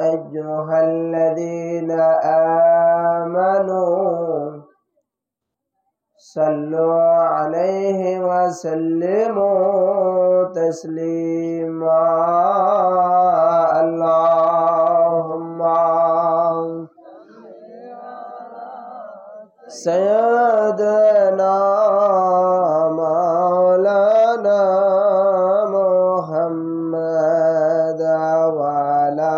أيها الذين آمنوا صلوا عليه وسلموا تسليما اللهم سيدنا مولانا محمد وعلى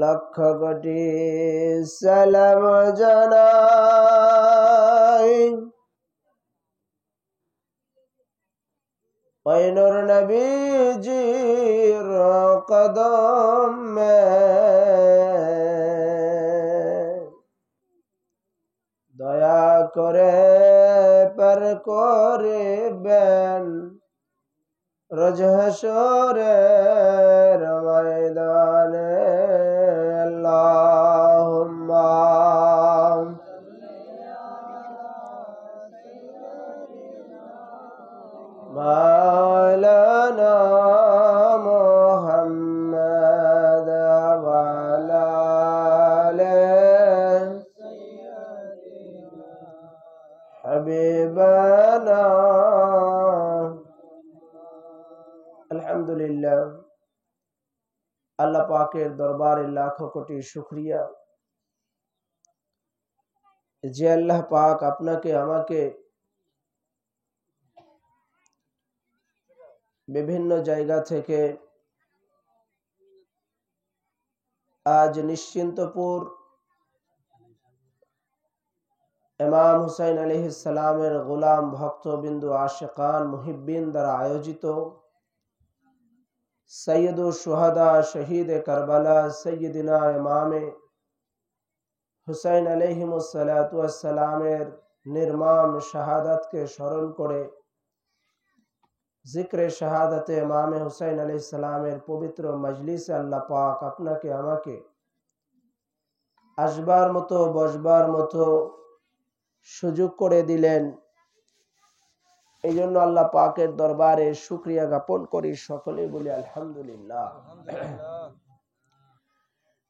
লক্ষ কোটি সালাম জানাই ওই নূর নবীজির কদমে দয়া করে পার করিবেন রোজ হাশরের ময়দানে আল্লাহুম্মা মাওলানা মুহাম্মদ ওয়া আলা আলিহি হাবিবানা আলহামদুলিল্লাহ। আল্লাহ পাকের দরবারে লাখো কোটি শুকরিয়া যে আল্লাহ পাক আপনাকে আমাকে বিভিন্ন জায়গা থেকে আজ নিশ্চিন্তপুর ইমাম হুসাইন আলাইহিস সালামের গোলাম ভক্তবিন্দু আশিকান মুহিব্বিন দ্বারা আয়োজিত সৈয়দুশ শুহাদা শহীদ কারবালা সৈয়দিনা ইমামে হুসাইন আলাইহিমুস সালাতু ওয়াস সালামের নির্মম শাহাদাতকে স্মরণ করে জিক্রে শাহাদাতে ইমামে হুসাইন আলাইহিস সালামের পবিত্র মজলিসে আল্লাহ পাক আপনাকে আমাকে আসবার মতো বসবার মতো সুযোগ করে দিলেন। এই জন্য আল্লাহ পাকের দরবারে শুকরিয়া জ্ঞাপন করি, সকলে বলি আলহামদুলিল্লাহ।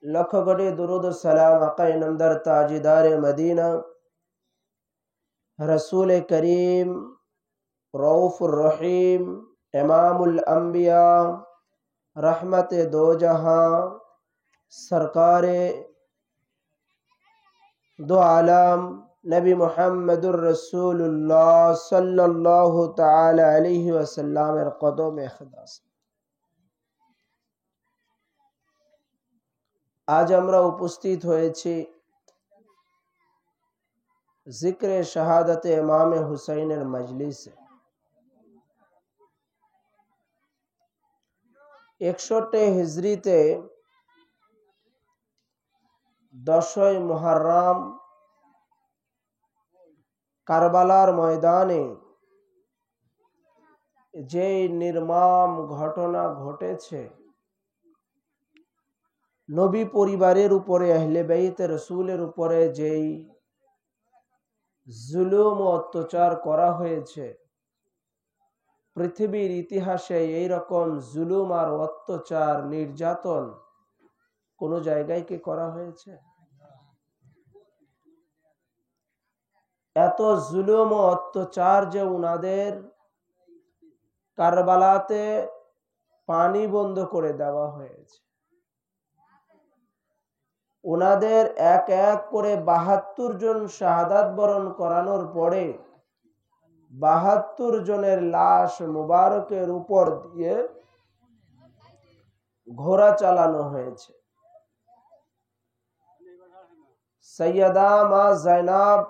লক্ষ কোটি দুরুদ ও সালাম আকা ইনামদার তাজিদারে মদিনা রসুল করিম রউফুর রহিম ইমামুল আম্বিয়া रहमत दो जहां सरकार दो आलम नबी मुहम्मदुर रसूलुल्लाह सल्लल्लाहु ताला अलैहि वसल्लम এর কদমে খোদা। আজ আমরা উপস্থিত হয়েছি জিক্রে শাহাদাতে ইমামে হুসাইনের মজলিসে। 61 হিজরিতে 10 মুহররম কারবালার ময়দানে যে নির্মম ঘটনা ঘটেছে, নবী পরিবারের উপরে আহলে বাইতে রাসূলের উপরে যেই জুলুম ও অত্যাচার করা হয়েছে, পৃথিবীর ইতিহাসে এই রকম জুলুম আর অত্যাচার নির্যাতন কোন জায়গায় কি করা হয়েছে? এত জুলুম ও অত্যাচার যে উনাদের কারবালাতে পানি বন্ধ করে দেওয়া হয়েছে, উনাদের এক এক করে 72 জন শাহাদাত বরণ করানোর পরে 72 জনের লাশ মুবারকের উপর দিয়ে ঘোড়া চালানো হয়েছে। সৈয়দা মা জাইনাব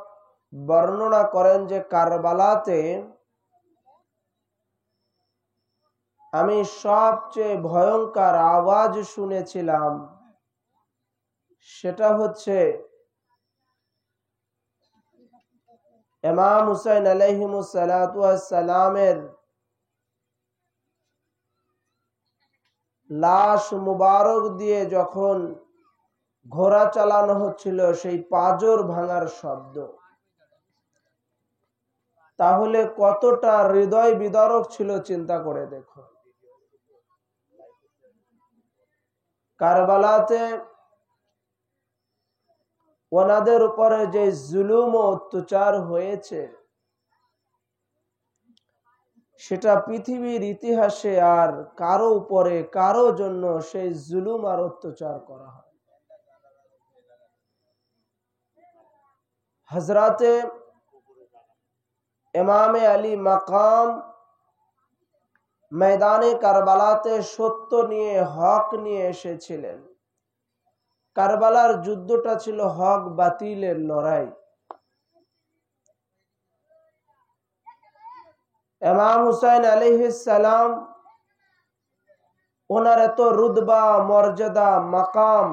বর্ণনা করেন যে কারবালাতে আমি সবচেয়ে ভয়ঙ্কর আওয়াজ শুনেছিলাম, সেটা হচ্ছে ইমাম হুসাইন আলাইহিমুস সালাতু ওয়াস সালামের লাশ মুবারক দিয়ে যখন ঘোড়া চালানো হচ্ছিল, সেই পাজর ভাঙার শব্দ, তাহলে কতটা হৃদয় বিদারক ছিল চিন্তা করে দেখো। কারবালাতে ওনাদের উপরে যে জুলুম ও অত্যাচার হয়েছে, সেটা পৃথিবীর ইতিহাসে আর কারো উপরে কারো জন্য সেই জুলুম আর অত্যাচার করা হয়। হযরতে ইমামে আলী মাকাম ময়দানে কারবালাতে সত্য নিয়ে, হক নিয়ে এসেছিলেন। কারবালার যুদ্ধটা ছিল হক বাতিলের লড়াই। ইমাম হুসাইন আলাইহিস সালাম, ওনার এত রুতবা, মর্যাদা, মাকাম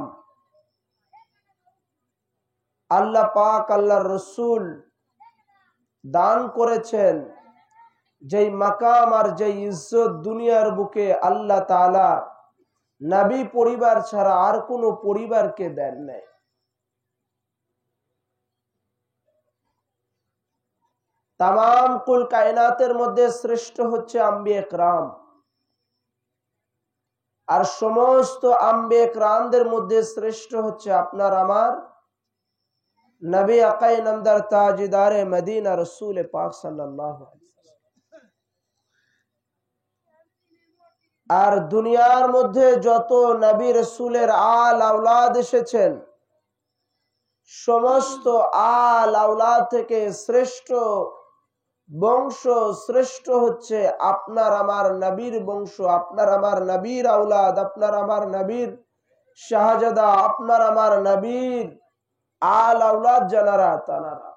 আল্লাহ পাক, আল্লাহর রসুল দান করেছেন। যেই মাকাম আর যেই ইজ্জত দুনিয়ার বুকে আল্লাহ তাআলা নবী পরিবার ছাড়া আর কোন পরিবারকে দেন নাই। তামাম কুল কায়নাতের মধ্যে শ্রেষ্ঠ হচ্ছে আম্বিয়া کرام, আর সমস্ত আম্বিয়া کرامদের মধ্যে শ্রেষ্ঠ হচ্ছে আপনার আমার নবী আকাই নামদার তাজদারে মদিনা রাসূল পাক সাল্লাল্লাহু আলাইহি ওয়াসাল্লাম। আর দুনিয়ার মধ্যে যত নবী রাসূলের আল আওলাদ এসেছেন, সমস্ত আল আওলাদ থেকে শ্রেষ্ঠ বংশ, শ্রেষ্ঠ হচ্ছে আপনার আমার নবীর বংশ, আপনার আমার নবীর আওলাদ, আপনার আমার নবীর শাহজাদা, আপনার আমার নবীর আল আওলাদ জানারা তানারা।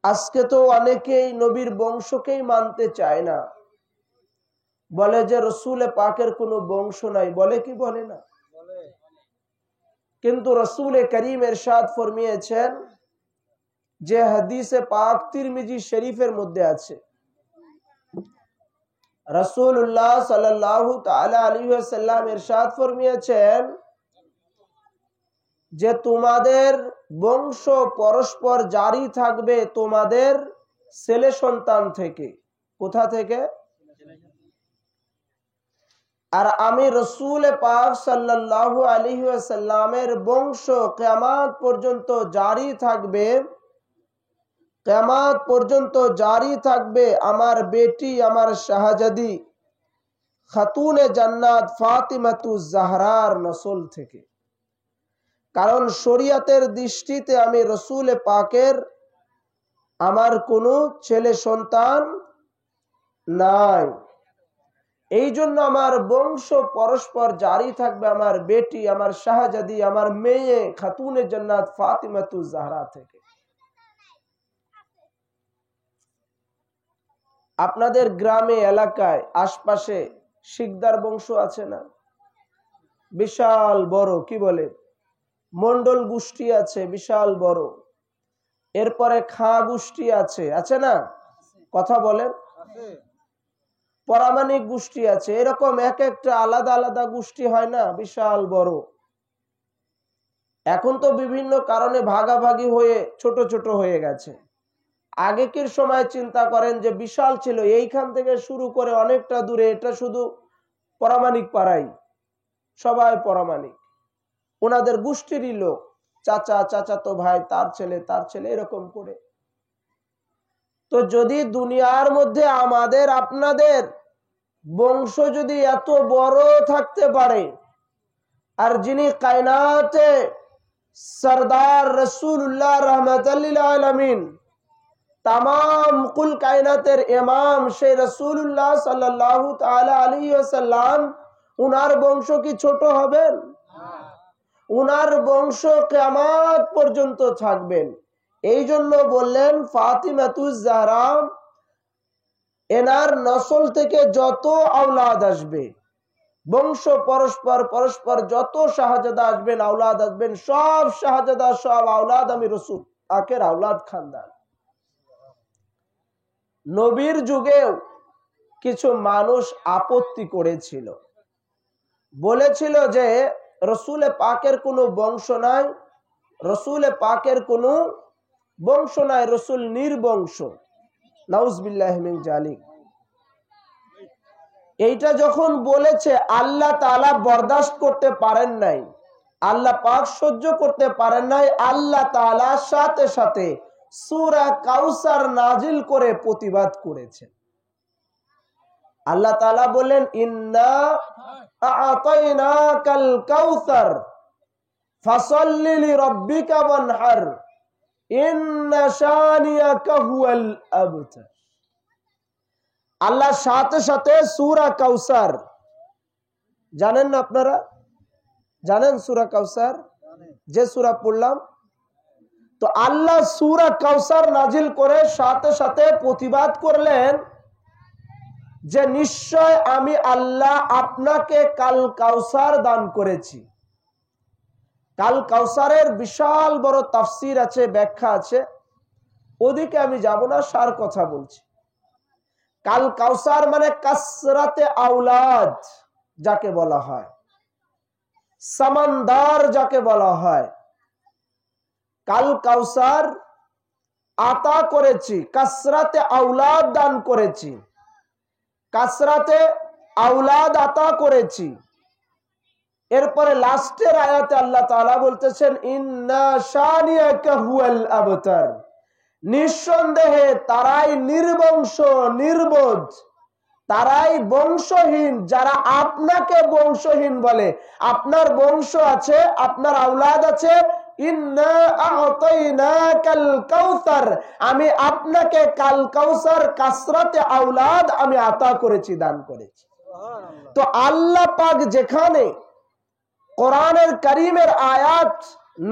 আজকে তো অনেকেই নবীর বংশকেই মানতে চায় না, বলে যে রসুল পাকের কোনো বংশ নাই, বলে কি বলে না? কিন্তু রসুল করিম ইরশাদ ফরমিয়েছেন, যে হাদিসে পাক তিরমিজি শরীফের মধ্যে আছে, রাসূলুল্লাহ সাল্লাল্লাহু তাআলা আলাইহি ওয়াসাল্লাম ইরশাদ ফরমিয়েছেন যে তোমাদের বংশ পরস্পর জারি থাকবে তোমাদের ছেলে সন্তান থেকে। কোথা থেকে? আর আমি রসূল পাক সাল্লাল্লাহু আলাইহি ওয়াসাল্লামের বংশ কিয়ামত পর্যন্ত জারি থাকবে, কিয়ামত পর্যন্ত জারি থাকবে আমার বেটি, আমার শাহজাদি খাতুনে জান্নাত ফাতিমাতুজ জাহরার নসল থেকে। কারণ শরীয়তের দৃষ্টিতে আমি রসূল পাকের আমার কোনো ছেলে সন্তান নাই, এই জন্য আমার বংশ পরস্পর জারি থাকবে আমার বেটি, আমার শাহজাদি, আমার মেয়ে খাতুনে জান্নাত ফাতিমাতুজ জাহরা থেকে। আপনাদের গ্রামে এলাকায় আশপাশে শিকদার বংশ আছে না? বিশাল বড়, কি বলে, মন্ডল গোষ্ঠী আছে বিশাল বড়। এরপরে খাঁ গোষ্ঠী আছে, আছে না? কথা বলেন। পরামানিক গোষ্ঠী আছে, এরকম এক একটা আলাদা আলাদা গোষ্ঠী হয় না, বিশাল বড়। এখন তো বিভিন্ন কারণে ভাগাভাগি হয়ে ছোট ছোট হয়ে গেছে। আগেকার সময় চিন্তা করেন যে বিশাল ছিল, এইখান থেকে শুরু করে অনেকটা দূরে, এটা শুধু পরামানিক পাড়াই, সবাই পরামানিক, ওনাদের গোষ্ঠীরই লোক, চাচা, চাচাতো ভাই, তার ছেলে, তার ছেলে, এরকম করে। তো যদি দুনিয়ার মধ্যে আমাদের আপনাদের বংশ যদি এত বড় থাকতে পারে, আর যিনি কায়নাতে সরদার রাসূলুল্লাহ রাহমাতুল লিল আলামিন, তামাম কুল কায়নাতের ইমাম সেই রাসূলুল্লাহ সাল্লাল্লাহু তাআলা আলাইহি ওয়াসাল্লাম, উনার বংশ কি ছোট হবেন? উনার বংশ কিয়ামত পর্যন্ত থাকবেন। এই জন্য বললেন ফাতিমাতুজ জাহরা, এনার নসল থেকে যত আওলাদ আসবে, বংশ পরস্পর পরস্পর যত শাহজাদা আসবেন, আওলাদ আসবেন, সব শাহজাদা, সব আওলাদ আমি রসুল পাকের আওলাদ খানদান। নবীর যুগেও কিছু মানুষ আপত্তি করেছিল, বলেছিল যে রসুলে পাকের কোনো বংশ নাই, রসুলে পাকের কোনো বংশ নাই, রসুল নির্বংশ। নাউজুবিল্লাহি মিন জালিক। এইটা যখন বলেছে আল্লাহ তাআলা বরদাস্ত করতে পারেন নাই, আল্লাহ পাক সহ্য করতে পারেন নাই, আল্লাহ তাআলা সাথে সাথে সূরা কাউসার নাজিল করে প্রতিবাদ করেছেন। আল্লাহ তাআলা বলেন ইন্না আ'তাইনাকাল কাউসার ফাসাল্লি লিরাব্বিকা ওয়ানহার ইন্না শানিয়াকা হুয়াল আবতার। আল্লাহ সাথে সাথে সূরা কাউসার, জানেন না আপনারা? জানেন সূরা কাউসার যে সূরা পড়লাম? তো আল্লাহ সূরা কাউসার নাজিল করে সাথে সাথে প্রতিবাদ করলেন যে নিশ্চয় আমি আল্লাহ আপনাকে কাল কাউসার দান করেছি। কাল কাউসারের বিশাল বড় তাফসীর আছে, ব্যাখ্যা আছে, ওদিকে আমি যাব না, সার কথা বলছি। কাল কাউসার মানে কাসরাতে আওলাদ যাকে বলা হয়, সামানদার যাকে বলা হয়। কাল কাউসার আতা করেছি, কাসরাতে আওলাদ দান করেছি, কাসরাতে আওলাদ আতা করেছি। এরপরে লাস্টের আয়াতে আল্লাহ তাআলা বলতেছেন ইন্না শানিয়াকা হুয়াল আবতার, নিঃসন্দেহে তারাই নির্বংশ নির্বোধ, তারাই বংশহীন যারা আপনাকে বংশহীন বলে। আপনার বংশ আছে, আপনার আওলাদ আছে, ইন্না আ'তাইনাকাল কাউসার, আমি আপনাকে কাল কাউসার কাসরাতে আওলাদ আমি আতা করেছি, দান করেছি। তো আল্লাহ পাক যেখানে কোরআনের কারীমের আয়াত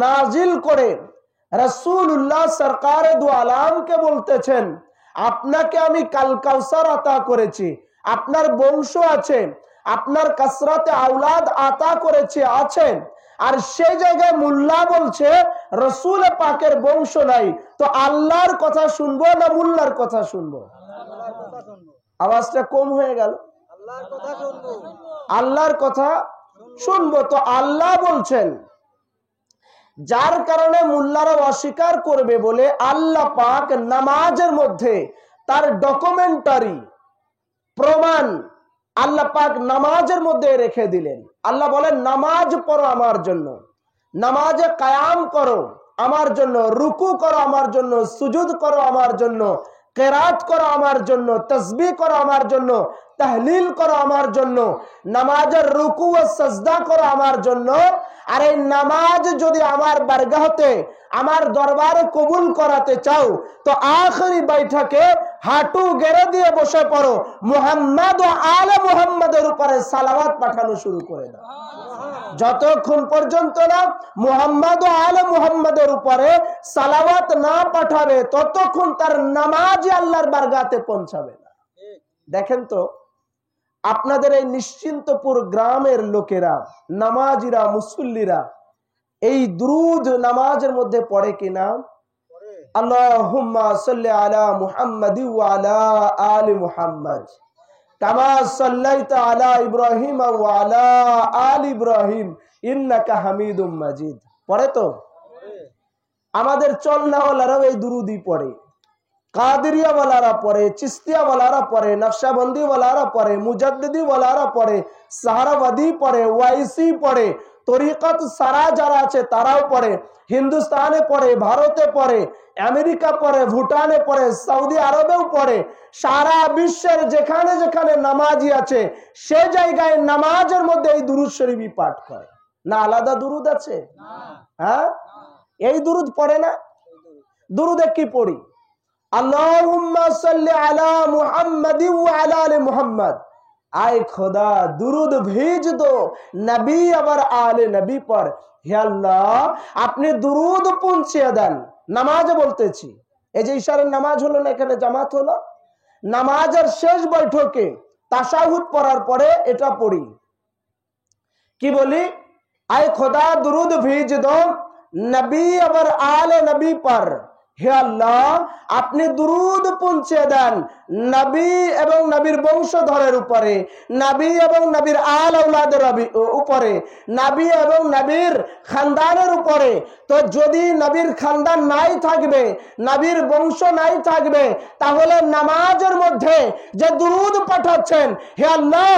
নাজিল করে রাসূলুল্লাহ সরকারে দু আলামকে বলতেছেন আপনাকে আমি কাল কাউসার আতা করেছি, আপনার বংশ আছে, আপনার কাসরাতে আওলাদ আতা করেছে আছেন, আর সেই জায়গায় মোল্লা বলছে রসুল পাকের বংশ নাই, তো আল্লাহর কথা শুনবো না মোল্লার কথা শুনবো? আওয়াজটা কম হয়ে গেল। আল্লাহর কথা শুনবো। তো আল্লাহ বলছেন, যার কারণে মোল্লারা অস্বীকার করবে বলে আল্লাহ পাক নামাজের মধ্যে তার ডকুমেন্টারি প্রমাণ আল্লাহ পাক নামাজের মধ্যে রেখে দিলেন। আল্লাহ বলেন নামাজ পড়ো আমার জন্য, নামাজে কায়াম করো আমার জন্য, রুকু করো আমার জন্য, সুজুদ করো আমার জন্য, কেরাত করো আমার জন্য, তাসবিহ করো আমার জন্য, তাহলিল করো আমার জন্য, নামাজের রুকু ও সাজদা করো আমার জন্য। আর এই নামাজ যদি আমার বারগাহতে আমার দরবারে কবুল করাতে চাও তো আখেরি বৈঠকে হাঁটু গেড়ে দিয়ে বসে পড়ো, মুহাম্মদ ও আলে মুহাম্মাদের উপরে সালাওয়াত পাঠানো শুরু করে দাও। যতক্ষণ পর্যন্ত না মুহাম্মদ ও আলে মুহাম্মাদের উপরে সালাওয়াত না পাঠাবে ততক্ষণ তার নামাজ আল্লাহর বারগাহতে পৌঁছাবে না। দেখেন তো আপনাদের এই নিশ্চিন্তপুর গ্রামের লোকেরা, নামাজিরা, মুসল্লিরা এই দুরূদ নামাজের মধ্যে পড়ে কিনা? আল্লাহুম্মা সাল্লি আলা মুহাম্মাদি ওয়া আলা আলি মুহাম্মাদ কামা সাল্লাইতা আলা ইব্রাহিম ওয়া আলা আলি ইব্রাহিম ইন্নাকা হামিদুম মাজিদ। পড়ে তো? আমাদের চলনাওয়ালারাও এই দুরূদই পড়ে, কাদেরিয়া ওয়ালারা পড়ে, চিস্তিয়া ওয়ালারা পড়ে, নকশবন্দি ওয়ালারা পড়ে, মুজাদ্দিদি ওয়ালারা পড়ে, সাহারাবাদী পড়ে, ওয়াইসি পড়ে, তরিকত সারা যারা আছে তারাও পড়ে, হিন্দুস্তানে পড়ে, ভারতে পড়ে, আমেরিকা পড়ে, ভুটানে পড়ে, সৌদি আরবেও পড়ে। সারা বিশ্বের যেখানে যেখানে নামাজি আছে সে জায়গায় নামাজের মধ্যে এই দুরূদ শরীফই পাঠ করে। না আলাদা দুরূদ আছে? হ্যাঁ, এই দুরূদ পড়ে না? দুরূদে কি পড়ি? আল্লাহুম্মা সাল্লি আলা মুহাম্মাদি ওয়া আলা আলি মুহাম্মাদ। আয় খোদা দুরূদ भेज दो নবী और आले नबी पर। হে আল্লাহ আপনি দুরূদ পৌঁছে দেন। নামাজে বলতেছি, এই যে ইশারের নামাজ হলো না, এখানে জামাত হলো, নামাজের শেষ বৈঠকে তাশাহুদ পড়ার পরে এটা পড়ি, কি বলি? আয় খোদা দুরূদ भेज दो নবী और आले नबी पर হে আল্লাহ, আপনি দুরূদ পৌঁছে দেন নবী এবং নবীর বংশধরের উপরে, নবী এবং নবীর আল আওলাদের উপরে, নবী এবং নবীর খানদানের উপরে। তো যদি নবীর খানদান নাই থাকবে, নবীর বংশ নাই থাকবে, তাহলে নামাজের মধ্যে যে দুরূদ পাঠাচ্ছেন, হে আল্লাহ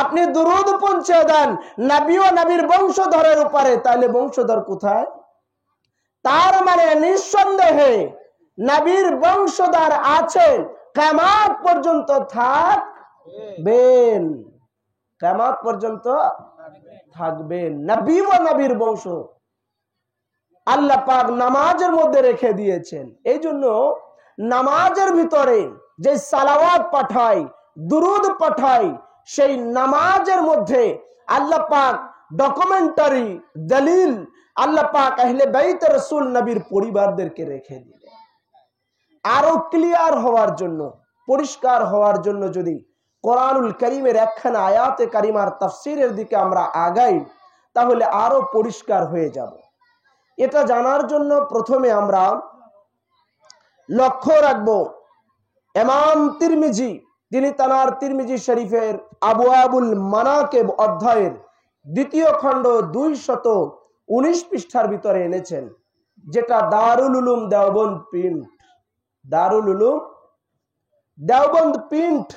আপনি দুরূদ পৌঁছে দেন নবী ও নবীর বংশধরের উপরে, তাহলে বংশধর কোথায়? তার মানে নিঃসন্দেহে নবীর বংশধর আছে, কিয়ামত পর্যন্ত থাকবেন, কিয়ামত পর্যন্ত থাকবেন নবী ও নবীর বংশ আল্লাহ পাক নামাজের মধ্যে রেখে দিয়েছেন। এই জন্য নামাজের ভিতরে যে সালাওয়াত পাঠায়, দুরূদ পাঠায়, সেই নামাজের মধ্যে আল্লাহ পাক ডকুমেন্টারি দলিল আল্লাহ পাক আহলে বাইত রাসূল নবীর পরিবারদেরকে রেখে দিলেন। আরো ক্লিয়ার হওয়ার জন্য, পরিষ্কার হওয়ার জন্য যদি কোরআনুল কারীমের একখানা আয়াতে কারিমার তাফসীরের দিকে আমরা আগাই, তাহলে আরো পরিষ্কার হয়ে যাব। এটা জানার জন্য প্রথমে আমরা লক্ষ্য রাখব, ইমাম তিরমিজি তিনি তানার তিরমিজি শরীফের আবওয়াবুল মানাকিব অধ্যায়ের 2য় খণ্ড 219 পৃষ্ঠার ভিতরে এনেছেন, যেটা দারুল উলুম দেওবন্দ প্রিন্ট, দারুল উলুম দেওবন্দ প্রিন্ট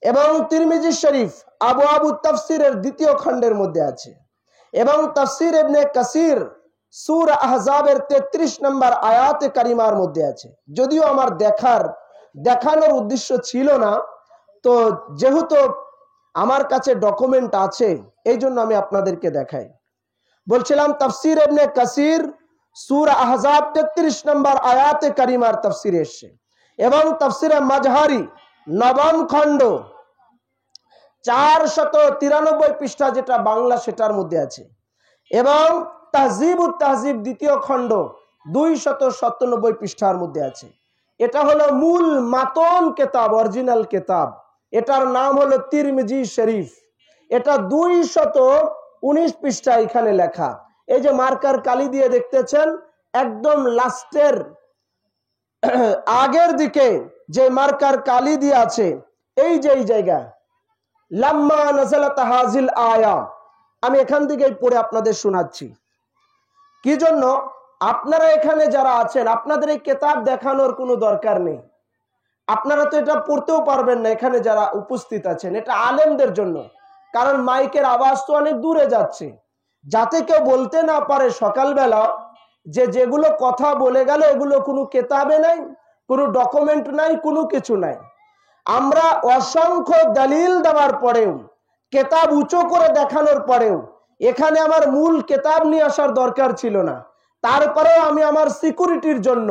এবং তিরমিজি শরীফ আবওয়াবুত তাফসীরের 2য় খণ্ডের মধ্যে আছে। এবং তাফসীর ইবনে কাসির সূরা আহজাবের 33 নম্বর আয়াতে কারিমার মধ্যে আছে। যদিও আমার দেখানোর উদ্দেশ্য ছিল না, তো যেহেতু আমার কাছে ডকুমেন্ট আছে এই জন্য আমি আপনাদেরকে দেখাই। বলছিলাম তাফসীর ইবনে কাসির সূরা আহজাব 33 নম্বর আয়াতে কারিমার তাফসীর এসেছে, এবং তাফসীরে মাজহারি 9ম খণ্ড 493 পৃষ্ঠা যেটা বাংলা সেটার মধ্যে আছে, এবং তাহজিবুত তাহজিব 2য় খণ্ড 297 পৃষ্ঠার মধ্যে আছে। এটা হলো মূল মাতন কিতাব, অরিজিনাল কিতাব। এটার নাম হলো তিরমিজি শরীফ। এটা 219 পৃষ্ঠা এখানে লেখা। এই যে মার্কার কালি দিয়ে দেখতেছেন, একদম লাস্টের আগের দিকে যে মার্কার কালি দিয়ে আছে, এই যে এই জায়গা লাম্মা নাযালাত হাযিল আয়া, আমি এখান থেকেই পড়ে আপনাদের শোনাচ্ছি। কি জন্য আপনারা এখানে যারা আছেন, আপনাদের এই কিতাব দেখানোর কোনো দরকার নেই, আপনারা তো এটা পড়তেও পারবেন না। এখানে যারা উপস্থিত আছেন, এটা আলেমদের জন্য, কারণ মাইকের আওয়াজ তো অনেক দূরে যাচ্ছে, যাতে কেউ বলতে না পারে সকালবেলা যে যেগুলো কথা বলে গেল এগুলো কোনো কিতাবে নাই, কোনো ডকুমেন্ট নাই, কোনো কিছু নাই। আমরা অসংখ্য দলিল দেওয়ার পরেও, কিতাব উঁচু করে দেখানোর পরেও, এখানে আমার মূল কিতাব নিয়ে আসার দরকার ছিল না। তারপরেও আমি আমার সিকিউরিটির জন্য,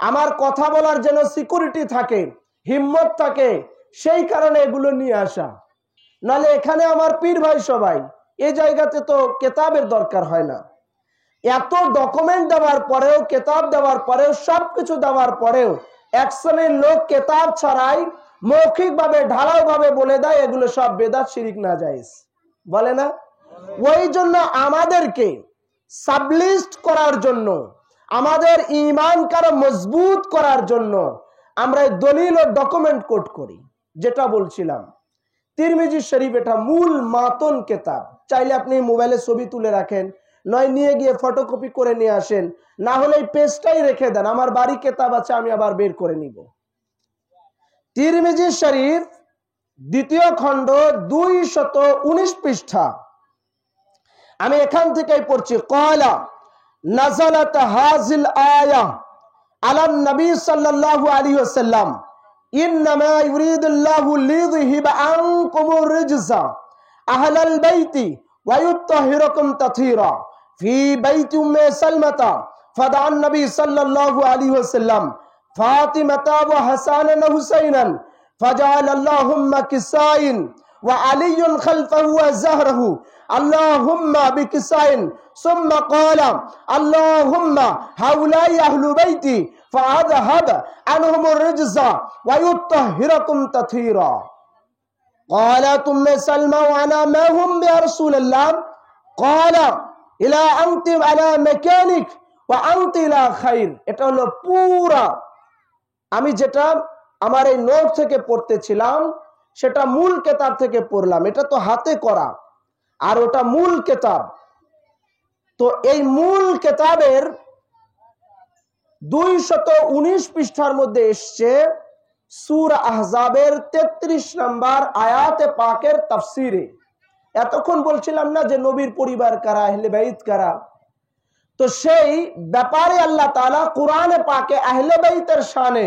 আমার কথা বলার যেন সিকিউরিটি থাকে, হিম্মত থাকে, সেই কারণে এগুলো নিয়ে আসা। নালে এখানে আমার পীর ভাই সবাই, এই জায়গাতে তো কিতাবের দরকার হয় না। এত ডকুমেন্ট দেওয়ার পরেও, কিতাব দেওয়ার পরেও, সবকিছু দেওয়ার পরেও এক শ্রেণীর লোক কিতাব ছাড়াই মৌখিক ভাবে ঢালাও ভাবে বলে দেয় এগুলো সব বেদাত, শিরিক, নাজায়েজ, বলে না? ওই জন্য আমাদেরকে সাবলিস্ট করার জন্য, আমাদের ঈমানকে আরো মজবুত করার জন্য আমরা দলিল ও ডকুমেন্ট কোট করি। যেটা বলছিলাম, তিরমিজি শরীফ এটা মূল মাতন কিতাব। চাইলে আপনি মোবাইলে ছবি তুলে রাখেন, নয় নিয়ে গিয়ে ফটোকপি করে নিয়ে আসেন, না হলে এই পেজটাই রেখে দেন, আমার বাড়ি কিতাব আছে, আমি আবার বের করে নিব। তিরমিজি শরীফ 2য় খণ্ড 219 পৃষ্ঠা, আমি এখান থেকেই পড়ছি। ক্বালা নাযালাত হাযিল আয়া আলা নবী সাল্লাল্লাহু আলাইহি ওয়াসাল্লাম, ইন্নামা ইউরিদুল্লাহু লিইযহিবা আনকুমুর রিজসা আহলাল বাইতি ওয়া ইউতাহহিরাকুম তাতহীরা ফি বাইতি উম্মি সালমাতা ফাদা নবী সাল্লাল্লাহু আলাইহি ওয়াসাল্লাম ফাতিমাতা ওয়া হাসানান ওয়া হুসাইনান ফাজাআল আল্লাহুম্মা কিসাইন ওয়া আলিয়ুন খালফাহু ওয়া যাহরাহু اللهم بكسائن ثم قال اللهم هؤلاء أهل بيتي فأذهب عنهم الرجز ويطهركم تطهيرا. قالت أم سلمى وأنا معهم يا رسول الله. قال إلى أنت على مكانك ওয়া আনতি ইলা খাইর, এটা হলো পুরা, আমি যেটা আমার এই নোট থেকে পড়তেছিলাম সেটা মূল কিতাব থেকে পড়লাম, এটা তো হাতে করা আর ওটা মূল কিতাব। তো এই মূল কিতাবের 219 পৃষ্ঠার মধ্যে এসছে সূরা আহজাবের 33 নম্বর আয়াতে পাকের তাফসিরে। এতক্ষণ বলছিলাম না যে নবীর পরিবার কারা, আহলে বাইত কারা, তো সেই ব্যাপারে আল্লাহ তাআলা কোরআনে পাকে আহলে বাইতের শানে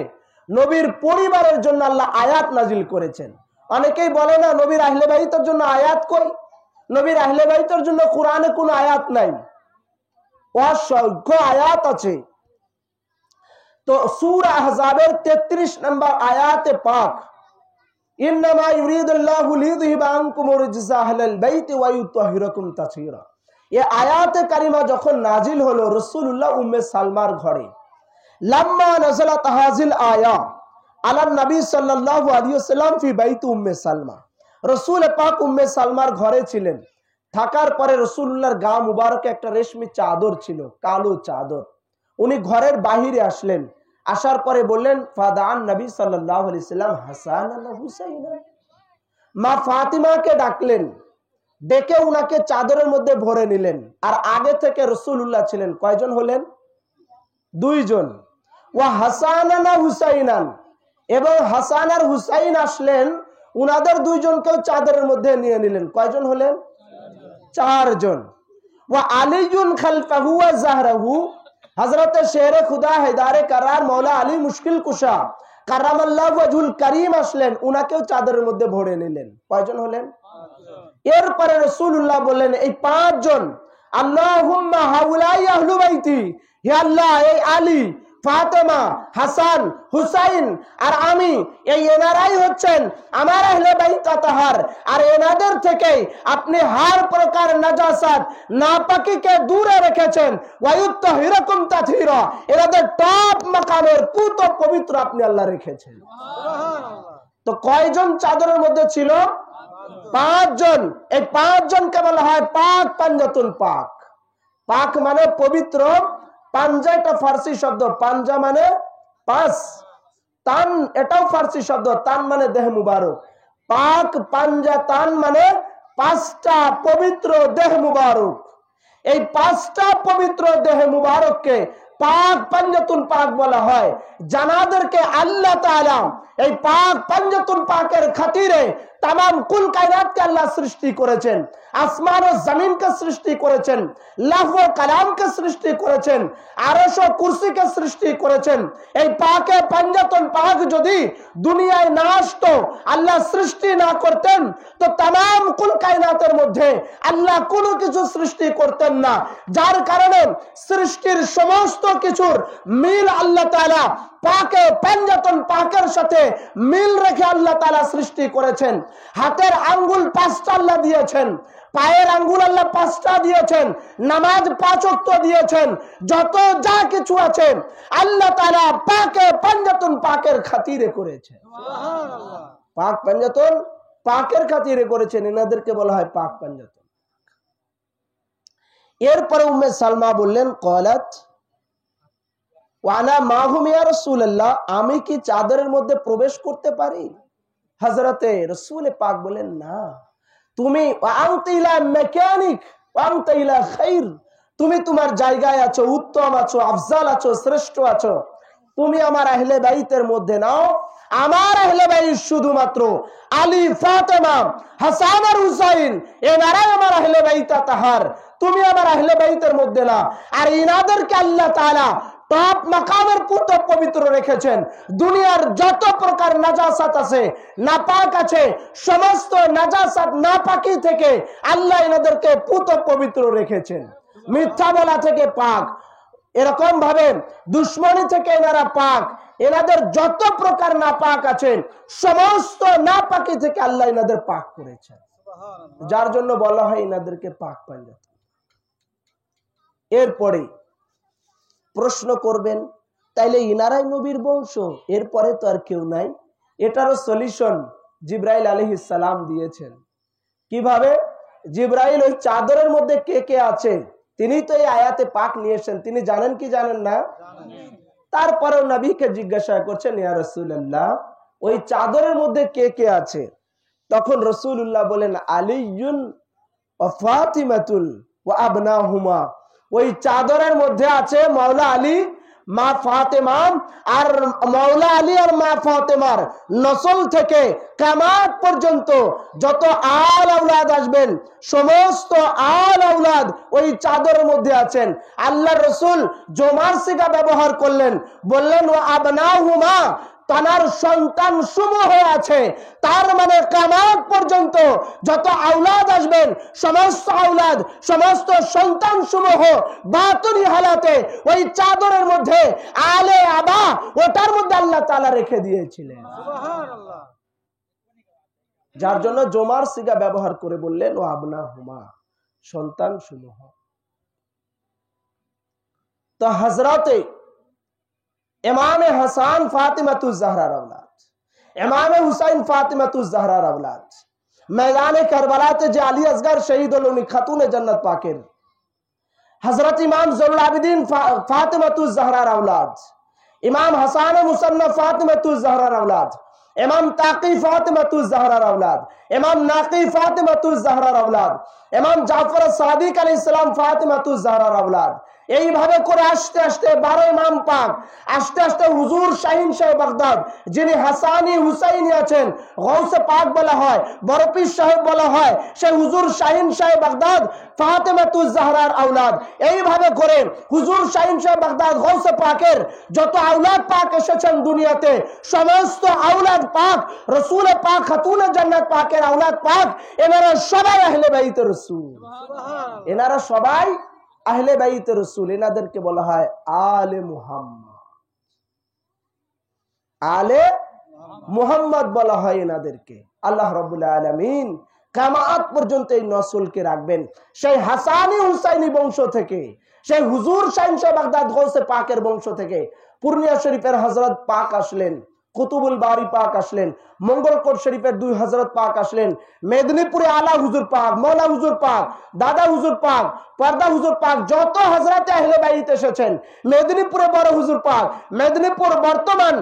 নবীর পরিবারের জন্য আল্লাহ আয়াত নাজিল করেছেন। অনেকেই বলে না নবীর আহলে বাইতের জন্য আয়াত কই, নবীর আহলে বাইতের জন্য কোরআনে কোনো আয়াত নাই, অসংখ্য আয়াত আছে। তো সূরা আহজাবের 33 নম্বর আয়াতে পাক, ইন্নামা ইউরিদুল্লাহু লিইয়ুযহিবা আনকুম রিজসা আহলাল বাইতি ওয়া ইউতাহহিরাকুম তাতহীরা, এই আয়াতে কারিমা যখন নাজিল হলো রাসূলুল্লাহ উম্মে সালমার ঘরে, লাম্মা নাযালাত হাযিল আয়া আলা নবী সাল্লাল্লাহু আলাইহি ওয়াসাল্লাম ফি বাইতি উম্মে সালমা, রাসূল পাক উম্মে সালমার ঘরে ছিলেন। থাকার পরে রাসূলুল্লাহর গা মুবারকে একটা রেশমি চাদর ছিল, কালো চাদর। উনি ঘরের বাহিরে আসলেন, আসার পরে বললেন ফাদান নবী সাল্লাল্লাহু আলাইহি ওয়াসাল্লাম হাসান ওয়া হুসাইন, মা ফাতিমাকে ডাকলেন, ডেকে উনাকে চাদরের মধ্যে ভরে নিলেন। আর আগে থেকে রাসূলুল্লাহ ছিলেন কয়জন হলেন? 2 জন। ওয়া হাসানান ওয়া হুসাইনান, এবং হাসান আর হুসাইন আসলেন, উনাদের 2 জনকেও চাদরের মধ্যে নিয়ে নিলেন। কয়জন হলেন? 4 জন। ওয়া আলীউন খালফাহু ওয়া যাহরাহু, হযরতে শেরে খুদা হেদারে কারার মওলা আলী মুশকিল কুশা কারামাল্লাহু ওয়াজহুল কারীম আসলেন, উনাকেও চাদরের মধ্যে ভরে নিলেন। কয়জন হলেন? এরপরে রাসূলুল্লাহ বললেন এই 5 জন, আল্লাহুম্মা হাউলাই আহলু বাইতি, হে আল্লাহ এই আলী, ফাতেমা, হাসান, হুসাইন আর আমি, এই এনারাই হচ্ছেন আমার আহলে বাইত আতাহার, আর এনাদের থেকে আপনি হার প্রকার নাজাসাত নাপাকিকে দূরে রেখেছেন, ওয়া ইউতাহহিরাকুম তাতহীরা, এনাদের টপ মাকামের পুত পবিত্র আপনি আল্লাহ রেখেছেন। সুবহানাল্লাহ। তো কয়জন চাদরের মধ্যে ছিল? 5 জন। এই 5 জনকে বলা হয় পাক পাঞ্জাতুল পাক। পাক মানে পবিত্র, পাঞ্জা এটা ফার্সি শব্দ, পাঞ্জা মানে 5, তান এটাও ফার্সি শব্দ, তান মানে দেহ মুবারক। পাক পাঞ্জা তান মানে 5টা পবিত্র দেহ মুবারক। এই 5টা পবিত্র দেহ মুবারককে পাক পাঞ্জাতুল পাক বলা হয়। জানাদেরকে আল্লাহ তাআলা এই পাক পাঞ্জাতুল পাকের খাতিরে तमाम कुल कायनातকে আল্লাহ সৃষ্টি করেছেন, আসমান ও জমিনকে সৃষ্টি করেছেন, লৌহ ও কালামকে সৃষ্টি করেছেন, আরশ ও কুরসিকে সৃষ্টি করেছেন। এই পাকে পাঞ্জাতুল পাক যদি দুনিয়ায় না আসতো, আল্লাহ সৃষ্টি না করতেন, তো तमाम কুল কায়নাতের মধ্যে আল্লাহ কোনো কিছু সৃষ্টি করতেন না। যার কারণে সৃষ্টির সমস্ত কিছুর মিল আল্লাহ তাআলা পাকে পাঞ্জাতুল পাকের সাথে মিল রেখে আল্লাহ তাআলা সৃষ্টি করেছেন। হাতের আঙ্গুল 5টা আল্লাহ দিয়েছেন, পায়ের আঙ্গুল আল্লাহ 5টা দিয়েছেন, নামাজ 5 ওয়াক্ত দিয়েছেন, যত যা কিছু আছে আল্লাহ তাআলা পাকে পাঞ্জাতুল পাকের খাতিরে করেছেন। সুবহানাল্লাহ। পাক পাঞ্জাতুল পাকের খাতিরে করেছেন, এনাদেরকে বলা হয় পাক পাঞ্জাতুল। এরপরে উম্মে সালমা বললেন ক্বালাত ওয়ানা মাহুম ইয়া রাসূলুল্লাহ, আমি কি চাদরের মধ্যে প্রবেশ করতে পারি? হযরতে রাসূল পাক বলেন না, তুমি আনতি ইলা মাকানিক ওয়া আনতি ইলা খাইর, তুমি তোমার জায়গায় আছো, উত্তম আছো, আফজাল আছো, শ্রেষ্ঠ আছো। তুমি আমার আহলে বাইতের মধ্যে নাও। আমার আহলে বাইত শুধুমাত্র আলী, ফাতেমা, হাসান আর হুসাইন, এনারাই আমার আহলে বাইত তাহার। তুমি আমার আহলে বাইতের মধ্যে না। আর ইনাদেরকে আল্লাহ তাআলা টপ মাকামের পুত পবিত্র রেখেছেন। দুনিয়ার যত প্রকার নাজাসাত আছে, নাপাক আছে, সমস্ত নাজাসাত নাপাকি থেকে আল্লাহ এনাদেরকে পুত পবিত্র রেখেছেন। মিথ্যা বলা থেকে পাক, এরকম ভাবে দুশ্মনী থেকে এনারা পাক। এনাদের যত প্রকার নাপাক আছে, সমস্ত নাপাকি থেকে আল্লাহ এনাদের পাক করেছেন, যার জন্য বলা হয় এনাদেরকে পাক পাঞ্জাতুল। এরপরে প্রশ্ন করবেন, তাইলে ইনারাই নবীর বংশ, এরপরে তো আর কেউ নাই? এটারও সলিউশন জিবরাইল আলাইহিস সালাম দিয়েছেন। কিভাবে? জিবরাইল ওই চাদরের মধ্যে কে কে আছে তিনি তো এই আয়াতে পাক নিয়েছেন, তিনি জানেন কি জানেন না? তারপরেও নবীকে জিজ্ঞাসা করছেন, ইয়া রাসূলুল্লাহ, ওই চাদরের মধ্যে কে কে আছে? তখন রাসূলুল্লাহ বলেন, আলিয়ুন ওয়া ফাতিমাতুন ওয়া আবনাহুমা। ওই চাদরের মধ্যে আছে মাওলা আলী, মা ফাতেমা, আর মাওলা আলী আর মা ফাতেমার নসল থেকে কিয়ামত পর্যন্ত যত আল আওলাদ আসবেন, সমস্ত আল আওলাদ ওই চাদরের মধ্যে আছেন। আল্লাহর রাসূল জমার সিগা ব্যবহার করলেন, বললেন ওয়া আবনাহুমা, তার সন্তান সমূহ আছে। তার মানে কিয়ামত পর্যন্ত যত আওলাদ আসবেন, সমস্ত আওলাদ, সমস্ত সন্তান সমূহ বাতুনি হালাতে ওই চাদরের মধ্যে আলে আবা, ওটার মধ্যে আল্লাহ তাআলা রেখে দিয়েছিলেন। সুবহানাল্লাহ। যার জন্য জমার সিগা ব্যবহার করে বললেন ও আবনাহুমা, সন্তান সমূহ। তো হযরতে ইমামে হাসান ফাতিমাতুজ জাহরার औलाद, ইমামে হুসাইন ফাতিমাতুজ জাহরার औलाद, ময়দানে কারবালাতে যে আলী আসগর শহীদ হলেন, উনি খাতুনে জান্নাত পাকের হযরত ইমাম জুল আবিদিন ফাতিমাতুজ জাহরার औलाद, ইমাম হাসান মুসান্নফ ফাতিমাতুজ জাহরার औलाद, ইমাম তাকি ফাতিমাতুজ জাহরার औलाद, ইমাম নাকি ফাতিমাতুজ জাহরার औलाद, ইমাম জাফর সাদিক আলাইহিস সালাম ফাতিমাতুজ জাহরার औलाद। এইভাবে করে আস্তে আস্তে 12 ইমাম পাক, আস্তে আস্তে হুজুর শাহিন শাহ বাগদাদ, যিনি হাসানি হুসাইনি আছেন, গৌসে পাক বলা হয়, বড় পীর সাহেব বলা হয়, সেই হুজুর শাহিন শাহ বাগদাদ ফাতেমাতুজ জাহরার औलाद। এইভাবে করে হুজুর শাহিন শাহ বাগদাদ গৌসে পাকের যত আওলাদ পাক এসেছেন দুনিয়াতে, সমস্ত আওলাদ পাক রাসূল পাক খাতুনে জান্নাত পাকের আওলাদ পাক, এনারা সবাই আহলে বাইত রাসূল। সুবহানাল্লাহ। এনারা সবাই আহলে বাইত রাসূল। এনাদেরকে বলা হয় আলে মুহাম্মদ। আলে মুহাম্মদ বলা হয় এনাদেরকে। আল্লাহ রাব্বুল আলামিন কিয়ামত পর্যন্ত এই নসলকে রাখবেন, সেই হাসানি হুসাইনি বংশ থেকে, সেই হুজুর শাহিন শাহ বাগদাদ গৌসে পাকের বংশ থেকে। পূর্ণিয়া শরীফের হযরত পাক আসলেন, কুতুবুল বারি পাক আসলেন, মঙ্গলকোট শরীফের 2 হযরত পাক আসলেন, মেদিনীপুরে আলা হুজুর পাক, মৌলা হুজুর পাক, দাদা হুজুর পাক, পর্দা হুজুর পাক, যত হযরতে আহলে বাইত এসেছেন, মেদিনীপুরে বড় হুজুর পাক, মেদিনীপুর বর্তমান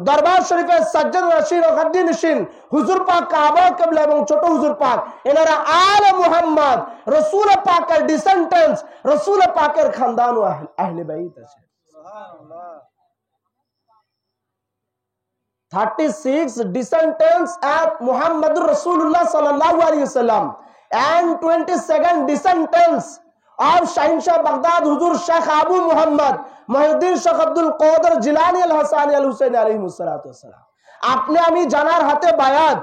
দরবার শরীফের সাজ্জাদ রশিদ ও গাদ্দি নশিন হুজুর পাক কাবা কিবলা এবং ছোট হুজুর পাক, এনারা আলে মুহাম্মদ রাসূল পাকের ডিসেন্ডেন্টস, রাসূল পাকের খানদান ও আহলে বাইত আছে। সুবহানাল্লাহ। 36 descendants of Muhammadur Rasulullah sallallahu alaihi wasallam and 22 descendants of Shahin Shah Baghdad Huzur Sheikh Abu Muhammad Muhyiddin Sheikh Abdul Qadir Jilani al-Hasani al-Husaini alayhimussalatu wassalam। আপনি আমি জানার হাতে বায়াত,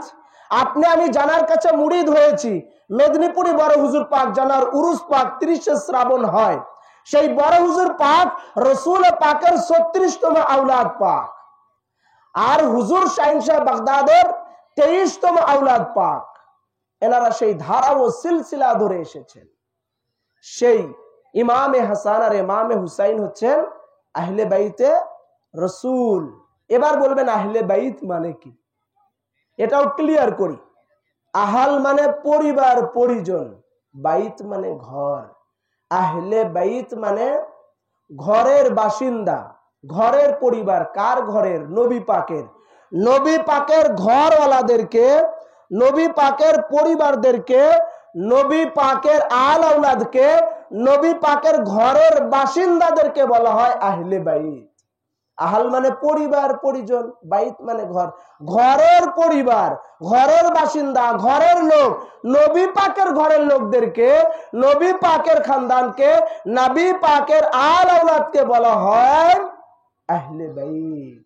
আপনি আমি জানার কাছে মুরিদ হয়েছি। মেদিনীপুরে বড় হুজুর পাক জানার উরুস পাক 30 শ্রাবণ হয়, সেই বড় হুজুর পাক রাসূল পাকের 36তম আওলাদ পাক, আর হুজুর শাহিন শাহ বাগদাদের 23তম আওলাদ পাক। এনারা সেই ধারা ও সিলসিলা ধরে এসেছেন। সেই ইমামে হাসান আর ইমামে হুসাইন হচ্ছেন আহলে বাইতে রাসূল। এবার বলবেন আহলে বাইত মানে কি, এটাও ক্লিয়ার করি। আহাল মানে পরিবার পরিজন, বাইত মানে ঘর। আহলে বাইত মানে ঘরের বাসিন্দা, ঘরের পরিবার। কার ঘরের? নবী পাকের। নবী পাকের ঘরওয়ালাদেরকে, নবী পাকের পরিবারদেরকে, নবী পাকের আল আওলাদকে, নবী পাকের ঘরের বাসিন্দাদেরকে বলা হয় আহলে বাইত। আহাল মানে পরিবার পরিজন, বাইত মানে ঘর। ঘরের পরিবার, ঘরের বাসিন্দা, ঘরের লোক, নবী পাকের ঘরের লোকদেরকে, নবী পাকের খানদানকে, নবী পাকের আল আওলাদকে বলা হয় আহলে বাইত।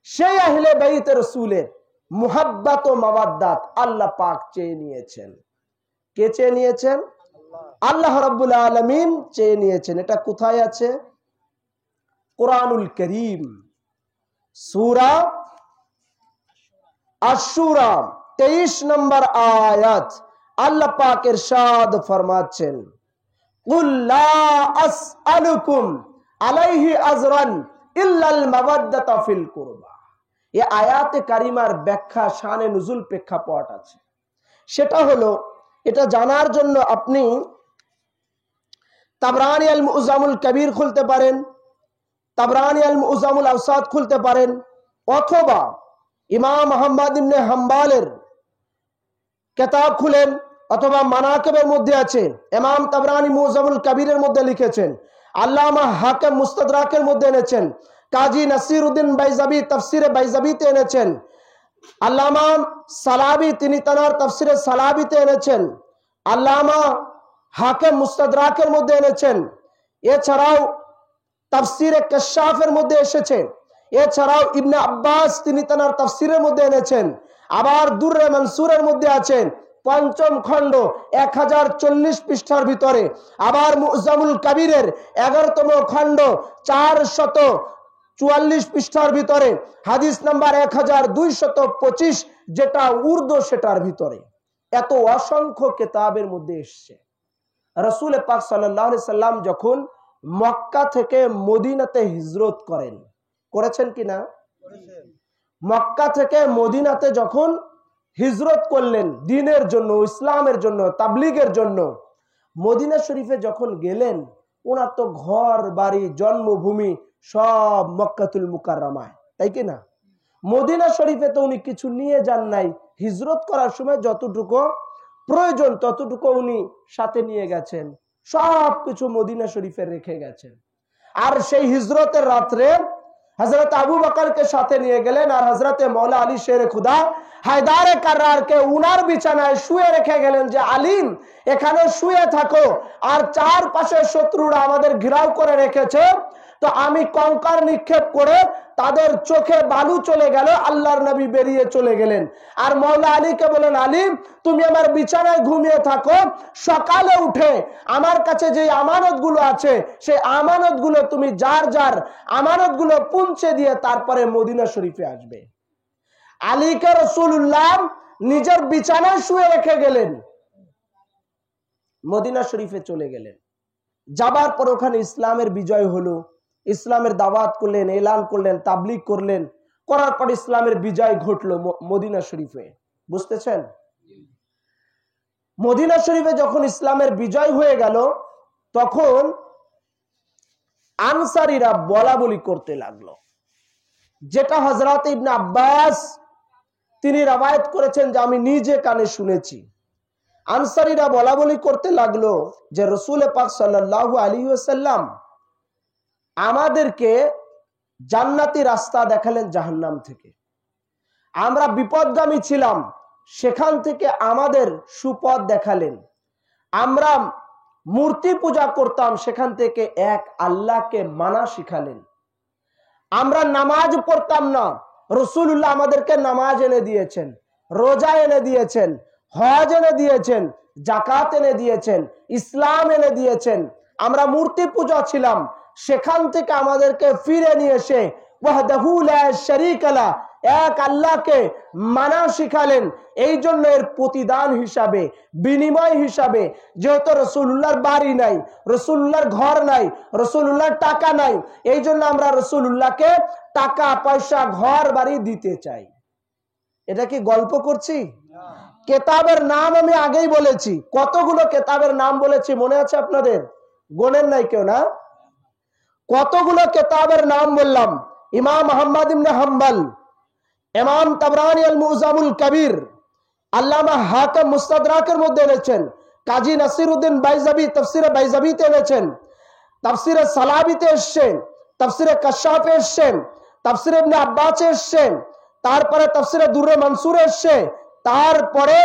সেই আহলে বাইত রাসূলের মুহাব্বত ও মাওয়াদ্দাত আল্লাহ পাক চেয়ে নিয়েছেন। কে চেয়ে নিয়েছেন? আল্লাহ রাব্বুল আলামিন চেয়ে নিয়েছেন। এটা কোথায় আছে? কুরআনুল কারীম সূরা আশ-শুরা 23 নম্বর আয়াত আল্লাহ পাক ইরশাদ ফরমাচ্ছেন, কুল লা আসআলুকুম আলাইহি আজরান ইল্লাল মাওয়াদ্দাতা ফিল কুরবা। এই আয়াতে কারিমার ব্যাখ্যা, শানে নুজুল প্রেক্ষাপট আছে। সেটা হলো এটা জানার জন্য আপনি তাবরানি আল মুজামুল কবির খুলতে পারেন, তাবরানি আল মুজামুল আওসাত খুলতে পারেন, অথবা ইমাম আহমদ ইবনে হাম্বলের কিতাব খুলেন, অথবা মানাকিবের মধ্যে আছে, ইমাম তাবরানি মুজামুল কবিরের মধ্যে লিখেছেন, আল্লামা হাকিম মুস্তাদরাকের মধ্যে এনেছেন, কাজী নাসিরউদ্দিন বাইজাবি তাফসিরে বাইজাবিতে এনেছেন, আল্লামা সালাবি তিনি তার তাফসিরে সালাবিতে এনেছেন, আল্লামা হাকিম মুস্তাদরাকের মধ্যে এনেছেন। এছাড়াও তাফসিরে কাশাফের মধ্যে এসেছে। এছাড়াও ইবনে আব্বাস তিনি তার তাফসিরের মধ্যে এনেছেন। আবার দুররে মনসুরের মধ্যে আছেন পঞ্চম খণ্ড 1040 পৃষ্ঠার ভিতরে। আবার মুজামুল কবিরের 11তম খণ্ড 444 পৃষ্ঠার ভিতরে, হাদিস নাম্বার 1225, যেটা উর্দু সেটার ভিতরে। এত অসংখ্য কিতাবের মধ্যে এসছে। রাসূল পাক সাল্লাল্লাহু আলাইহি সাল্লাম যখন মক্কা থেকে মদিনাতে হিজরত করেছেন কিনা? মক্কা থেকে মদিনাতে যখন হিজরত করলেন দ্বীনের জন্য, ইসলামের জন্য, তাবলীগের জন্য, মদিনা শরীফে যখন গেলেন, ওনার তো ঘর বাড়ি জন্মভূমি সব মক্কাতুল মুকাররমায়, তাই কিনা? মদিনা শরীফে তো উনি কিছু নিয়ে যান নাই। হিজরত করার সময় যতটুকু প্রয়োজন ততটুকু উনি সাথে নিয়ে গেছেন, সব কিছু মদিনা শরীফে রেখে গেছেন। আর সেই হিজরতের রাত্রে হযরত আবু বকরকে সাথে নিয়ে গেলেন, আর হযরতে মৌলা আলী শের খুদা হায়দারে কাররারকে উনার বিছানায় শুয়ে রেখে গেলেন যে আলিম এখানে শুয়ে থাকো, আর চারপাশে শত্রুরা আমাদের ঘেরাও করে রেখেছে, তো আমি কঙ্কর নিক্ষেপ করে তাদের চোখে বালু চলে গেল, আল্লাহর নবী বেরিয়ে চলে গেলেন। আর মৌলা আলীকে বলেন, আলিম তুমি আমার বিছানায় ঘুমিয়ে থাকো, সকালে উঠে আমার কাছে যে আমানতগুলো আছে সেই আমানতগুলো তুমি যার যার আমানতগুলো পৌঁছে দিয়ে তারপরে মদিনা শরীফে আসবে। আলীকে রাসূলুল্লাহ নিজের বিছানায় শুয়ে রেখে গেলেন, মদিনা শরীফে চলে গেলেন। যাবার পর ওখানে ইসলামের বিজয় হলো, ইসলামের দাওয়াত করলেন, এলান করলেন, তাবলীগ করলেন, করার পর ইসলামের বিজয় ঘটলো মদিনা শরীফে। বুঝতেছেন? মদিনা শরীফে যখন ইসলামের বিজয় হয়ে গেল, তখন আনসারীরা বলা বলি করতে লাগলো, যেটা হযরত ইবনে আব্বাস তিনি রওয়ায়াত করেছেন যে আমি নিজে কানে শুনেছি। আনসারীরা বলা বলি করতে লাগলো যে রাসূল পাক সাল্লাল্লাহু আলাইহি ওয়াসাল্লাম আমাদেরকে জান্নাতি রাস্তা দেখালেন জাহান্নাম থেকে। আমরা বিপদগামী ছিলাম, সেখান থেকে আমাদের সুপথ দেখালেন। আমরা মূর্তি পূজা করতাম, সেখান থেকে এক আল্লাহকে মানা শিখালেন। আমরা নামাজ পড়তাম না, রাসূলুল্লাহ আমাদেরকে নামাজ এনে দিয়েছেন, রোজা এনে দিয়েছেন, হজ এনে দিয়েছেন, যাকাত এনে দিয়েছেন, ইসলাম এনে দিয়েছেন। আমরা মূর্তি পূজা ছিলাম, সেখান থেকে আমাদেরকে ফিরে নিয়ে এসে ওয়াহদাহু লা শারীকা লা এক আল্লাহকে মানা শিখালেন। এই জন্য এর প্রতিদান হিসাবে, বিনিময় হিসাবে, যেহেতু রাসূলুল্লাহর বাড়ি নাই, রাসূলুল্লাহর ঘর নাই, রাসূলুল্লাহর টাকা নাই, এই জন্য আমরা রাসূলুল্লাহকে টাকা পয়সা ঘর বাড়ি দিতে চাই। এটা কি গল্প করছি? কেতাবের নাম আমি আগেই বলেছি, কতগুলো কেতাবের নাম বলেছি মনে আছে আপনাদের? গোনেন নাই কেউ না? কতগুলো কেতাবের নাম বললাম? ইমাম আহমদ ইবনে হাম্বল, ইমাম তাবরানি আল মুজামুল কবির, আল্লামা হাকিম মুস্তাদরাকের মধ্যে এনেছেন, কাজী নাসিরউদ্দিন বাইজাবি তাফসিরে বাইজাবিতে এনেছেন, তাফসিরে সালাবিতে এসেছেন, তাফসিরে কাশাফে এসেছেন, তাফসিরে ইবনে আব্বাসে এসেছেন, তারপরে তাফসিরে দুররে মনসুরে এসেছে, তারপরে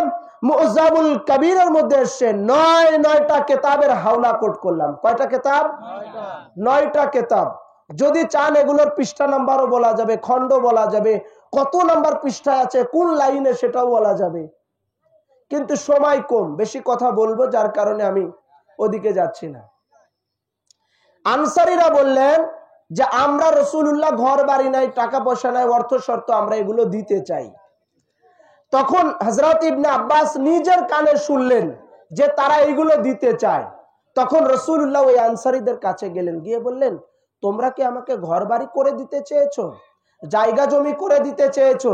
মুজামুল কবিরের মধ্যে এসেছে। 9টা কিতাবের হাওলা কোট করলাম। কয়টা কিতাব? 9টা কিতাব। যদি চান এগুলোর পৃষ্ঠা নাম্বারও বলা যাবে, খণ্ড বলা যাবে, কত নাম্বার পৃষ্ঠায় আছে, কোন লাইনে সেটাও বলা যাবে, কিন্তু সময় কম, বেশি কথা বলবো যার কারণে আমি ওদিকে যাচ্ছি না। আনসারীরা বললেন যে আমরা রাসূলুল্লাহ ঘর বাড়ি নাই, টাকা পয়সা নাই, অর্থ শর্ত, আমরা এগুলো দিতে চাই। তখন হযরত ইবনে আব্বাস নিজের কানে শুনলেন যে তারা এইগুলো দিতে চায়। তখন রাসূলুল্লাহ ওই আনসারীদের কাছে গেলেন, গিয়ে বললেন, তোমরা কি আমাকে ঘর বাড়ি করে দিতে চেয়েছো, জায়গা জমি করে দিতে চেয়েছো,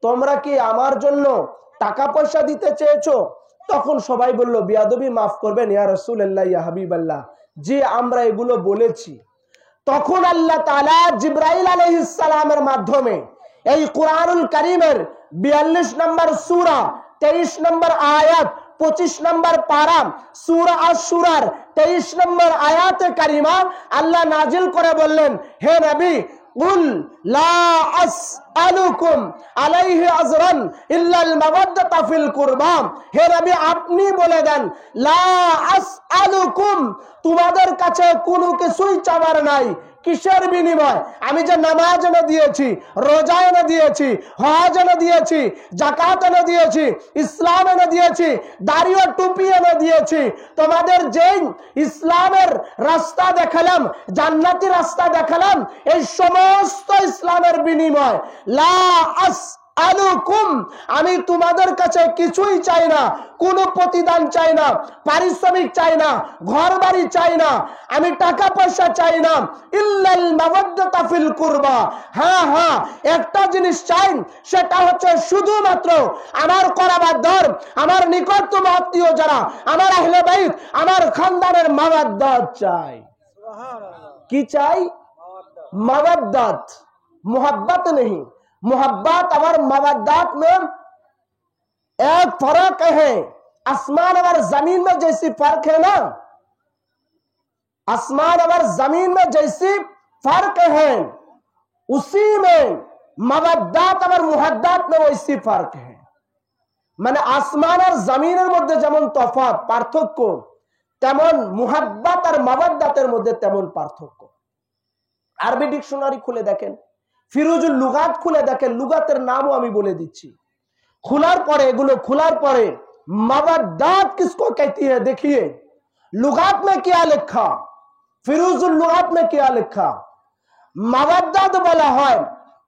তোমরা কি আমার জন্য টাকা পয়সা দিতে চেয়েছো, তখন সবাই বলল, বিয়াদবি মাফ করবেন ইয়া রাসূলুল্লাহ, ইয়া হাবিবাল্লাহ, যে আমরা এগুলো বলেছি। তখন আল্লাহ তাআলা জিবরাইল আলাইহিস সালামের মাধ্যমে এই কুরআনুল কারীমের 42 নম্বর সূরা, 23 নম্বর আয়াত, 25 নম্বর পারা, সূরা আশ-শূরার 23 নম্বর আয়াতে কারিমা আল্লাহ নাজিল করে বললেন, হে নবী, কুল লা আসআলুকুম আলাইহি আজরান ইল্লাল মাওয়াদ্দাতা ফিল কুরবা। হে নবী, আপনি বলে দেন, লা আসআলুকুম, তোমাদের কাছে কোনো কিছুই চাওয়ার নাই। কিসের বিনিময়? আমি যে নামাজ এনে দিয়েছি, রোজা এনে দিয়েছি, হজ এনে দিয়েছি, যাকাত এনে দিয়েছি, ইসলাম এনে দিয়েছি, দাড়ি ও টুপি এনে দিয়েছি, তোমাদের যেই ইসলামের রাস্তা দেখালাম, জান্নাতি রাস্তা দেখালাম, এই সমস্ত ইসলামের বিনিময় লা আসআলুকুম, আমি তোমাদের কাছে কিছুই চাই না, কোনো প্রতিদান চাই না, পারিশ্রমিক চাই না, ঘর বাড়ি চাই না, আমি টাকা পয়সা চাই না, ইল্লাল মাওয়াদ্দাতা ফিল কুরবা। হ্যাঁ হ্যাঁ, একটা জিনিস চাই, সেটা হচ্ছে শুধুমাত্র আমার করাবাদ্দার, আমার নিকটতম আত্মীয় যারা, আমার আহলে বাইত, আমার খানদানের মাওয়াদ্দাত চাই। কি চাই? মাওয়াদ্দাত, मोहब्बत नहीं। मोहब्बत और मवद्दत में एक फर्क है। आसमान और जमीन में जैसी फर्क है ना, आसमान और जमीन में जैसी फर्क है, उसी में मवद्दत और मुहब्बत में वैसी फर्क है। মানে আসমান আর জমিনের মধ্যে যেমন তফাৎ, পার্থক্য, তেমন মুহাব্বত আর মাওয়াদ্দাতের মধ্যে তেমন পার্থক্য। আরবি ডিকশনারি খুলে দেখেন, ফিরোজুল লুগাত খুলে দেখেন, লুগাতের নামও আমি বলে দিচ্ছি। खुलार परे एगुलो खुलार परे मवद्दात किसको कहती है? देखिए लुगात में क्या लिखा, फिरोजुल लुगात में क्या लिखा। मवद्दात বলা হয়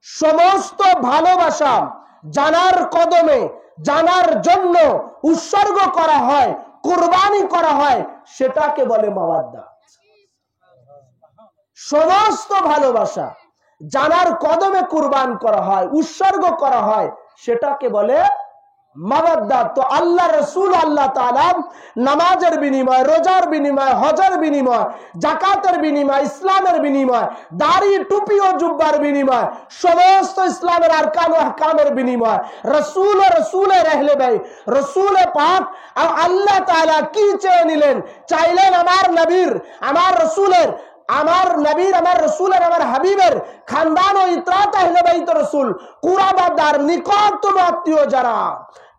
সমস্ত ভালোবাসা জানার কদমে, জানার জন্য উৎসর্গ করা হয়, কুরবানি করা হয়, সেটাকে বলে মাওয়াদ্দাত। সমস্ত ভালোবাসা জানার কদমে কুরবান করা হয়, উৎসর্গ করা হয়, সেটাকে বলে মাওয়াদ্দাত। তো আল্লাহ রাসূল আল্লাহ তাআলা নামাজের বিনিময়, রোজার বিনিময়, হজের বিনিময়, যাকাতের বিনিময়, ইসলামের বিনিময়, দাড়ি টুপি ও জুব্বার বিনিময়, সমস্ত ইসলামের আরকান ও আহকামের বিনিময়, রাসূল ও রাসূলের আহলে বাইত, রাসূল পাক আর আল্লাহ তাআলা কি চেয়ে নিলেন? চাইলেন আমার নবীর, আমার রাসূলের, আমার নবীর, আমার রাসূলের, আমার হাবিবের খানদান ও ইতরাত আহলে বাইত রাসূল কুরাবাদার নিকটতম আত্মীয় যারা,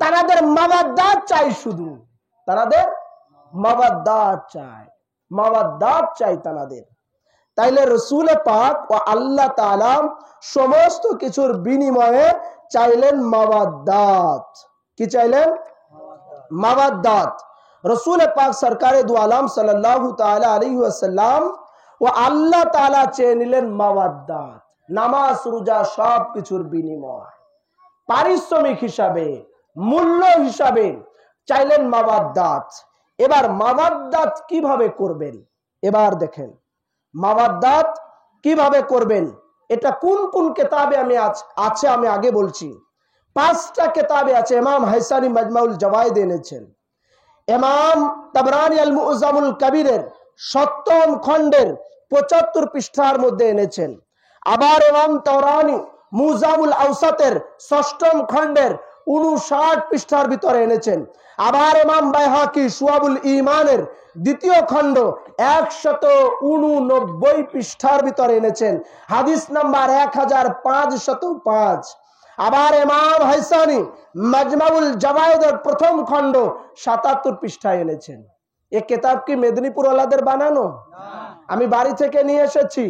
তাদের মাওয়াদ্দাত চাই, শুধু তাদের মাওয়াদ্দাত চাই, মাওয়াদ্দাত চাই তাদের। তাইলে রাসূল পাক ও আল্লাহ তাআলা সমস্ত কিছুর বিনিময়ে চাইলেন মাওয়াদ্দাত। কি চাইলেন? মাওয়াদ্দাত। রাসূল পাক সরকারে দু আলম সাল্লাল্লাহু তাআলা আলাইহি ওয়াসাল্লাম ও আল্লাহ তাআলা চেয়ে নিলেন মাওয়াদ্দাত। নামাজ রোজা সব কিছুর বিনিময়, পারিশ্রমিক হিসাবে, মূল্য হিসাবে চাইলেন মাওয়াদ্দাত। এবার মাওয়াদ্দাত কিভাবে করবেন? এবার দেখেন মাওয়াদ্দাত কিভাবে করবেন। এটা কোন কোন কিতাবে আমি আছে আমি আগে বলছি। 5টা কিতাবে আছে। ইমাম হাইসানি মাজমাউল জাওয়াইদ এনেছেন, ইমাম তাবরানী আল মুআজ্জামুল কবিরের 7ম খণ্ডের 75 পৃষ্ঠার মধ্যে এনেছেন। আবার ইমাম তাবরানী মুআজ্জামুল আওসাতের 6ম খণ্ডের 59 পৃষ্ঠার ভিতরে এনেছেন। আবার ইমাম বাইহাকি শুআবুল ঈমানের 2য় খণ্ড 189 পৃষ্ঠার ভিতরে এনেছেন, হাদিস নাম্বার 1505। আবার ইমাম হাইসানি মাজমাউল জাওয়াইদের 1ম খণ্ড 77 পৃষ্ঠায় এনেছেন। এই কিতাব কি মেদিনীপুর ওয়ালাদের বানানো? আমি বাড়ি থেকে নিয়ে এসেছি।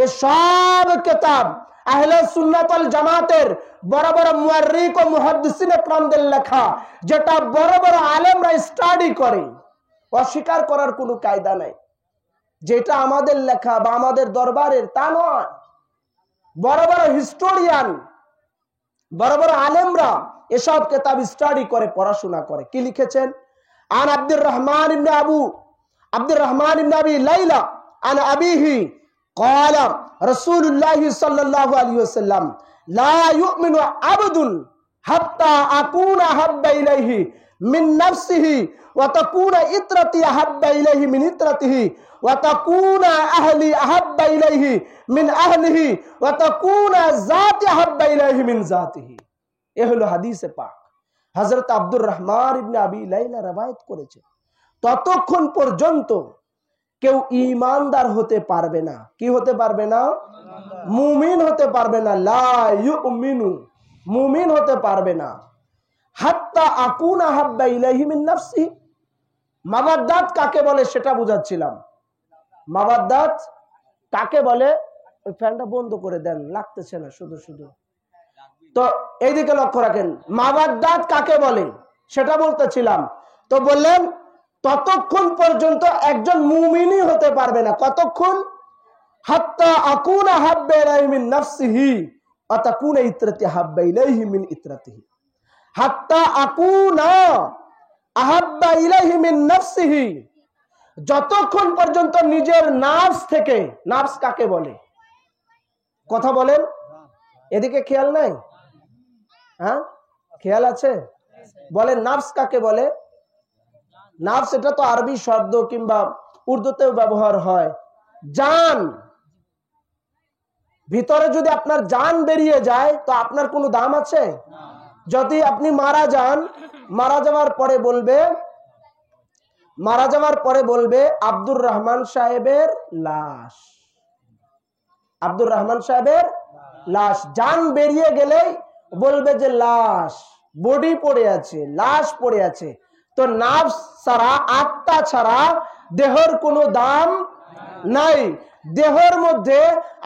এই সব কিতাব আহলে সুন্নাত ওয়াল জামাতের বড় বড় মুআররিখ ও মুহাদ্দিসিন ইকরামদের লেখা, যেটা বড় বড় আলেমরা স্টাডি করে। অস্বীকার করার কোনো কায়দা নাই। যেটা আমাদের লেখা বা আমাদের দরবারের তা নয়। বড় বড় হিস্টোরিয়ান, বড় বড় আলেমরা এসব কিতাব স্টাডি করে, পড়াশোনা করে। কি লিখেছেন? আন আব্দুর রহমান ইবনে আবি লাইলা আন আবিহি قال رسول الله صلى الله عليه وسلم لا يؤمن عبد حتى اكون احب اليه মিন নাফসিহি ওয়া তাকুনা ইতরাতি আহাব্বা ইলাইহি মিন ইতরাতিহি ওয়া তাকুনা আহলি আহাব্বা ইলাইহি মিন আহলিহি ওয়া তাকুনা যাতি আহাব্বা ইলাইহি মিন যাতিহি। এ হলো হাদিসে পাক। হযরত আব্দুর রহমান ইবনে আবি লাইলা রওয়ায়াত করেছেন, ততক্ষণ পর্যন্ত কেউ ঈমানদার হতে পারবে না। কি হতে পারবে না? মুমিন হতে পারবে না। লা ইউমিনু, মুমিন হতে পারবে না। হাত্তা আকুনা হাব্বা ইলাইহি মিন নাফসি। মাওয়াদ্দাত কাকে বলে সেটা বুঝাচ্ছিলাম। মাওয়াদ্দাত কাকে বলে? ওই ফ্যানটা বন্ধ করে দেন, লাগতেছে না শুধু শুধু। তো এইদিকে লক্ষ্য রাখেন, মাওয়াদ্দাত কাকে বলে সেটা বলতেছিলাম। তো বললেন ততক্ষণ পর্যন্ত একজন মুমিনই হতে পারবে না। কতক্ষণ? হাত্তা আকুনা হাব্বা ইলাইহি মিন নাফসিহি ওয়া তাকুনা ইতরাতি হাব্বা ইলাইহি মিন ইতরাতিহি। হাত্তা আকুনা আহাব্বা ইলাইহি মিন নাফসিহি, যতক্ষণ পর্যন্ত নিজের নাফস থেকে, নাফস কাকে বলে? কথা বলেন, এদিকে খেয়াল নাই? হ্যাঁ, খেয়াল আছে? বলেন নাফস কাকে বলে? নাফস এটা তো আরবি শব্দ, কিংবা উর্দুতেও ব্যবহার হয়। জান, ভিতরে যদি আপনার জান বেরিয়ে যায় তো আপনার কোনো দাম আছে? যদি আপনি মারা যান, মারা যাওয়ার পরে বলবে আব্দুর রহমান সাহেবের লাশ, আব্দুর রহমান সাহেবের লাশ। জান বেরিয়ে গেলেই বলবে যে লাশ, বডি পড়ে আছে, লাশ পড়ে আছে। তো নাফস ছাড়া, আত্মা ছাড়া দেহের কোনো দাম নাই। দেহের মধ্যে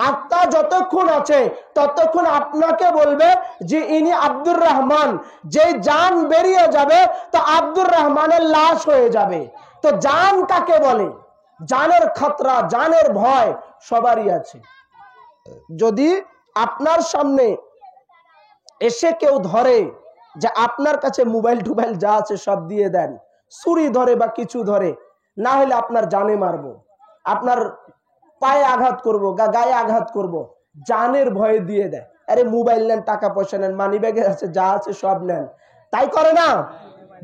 আত্মা যতক্ষণ আছে ততক্ষণ আপনাকে বলবে যে ইনি আব্দুর রহমান। যে জান বেরিয়ে যাবে তো আব্দুর রহমানের লাশ হয়ে যাবে। তো জান কাকে বলে? জানের খতরা, জানের ভয় সবারই আছে। যদি আপনার সামনে এসে কেউ ধরে যে আপনার কাছে মোবাইল টোবাইল যা আছে সব দিয়ে দেন, ছুরি ধরে বা কিছু ধরে, না হলে আপনার জানে মারবো, আপনার পায়ে আঘাত করব, গায়ে আঘাত করব, জানের ভয়ে দিয়ে দেয়। আরে মোবাইল নেন, টাকা পয়সা নেন, মানি ব্যাগে আছে যা আছে সব নেন, তাই করে না?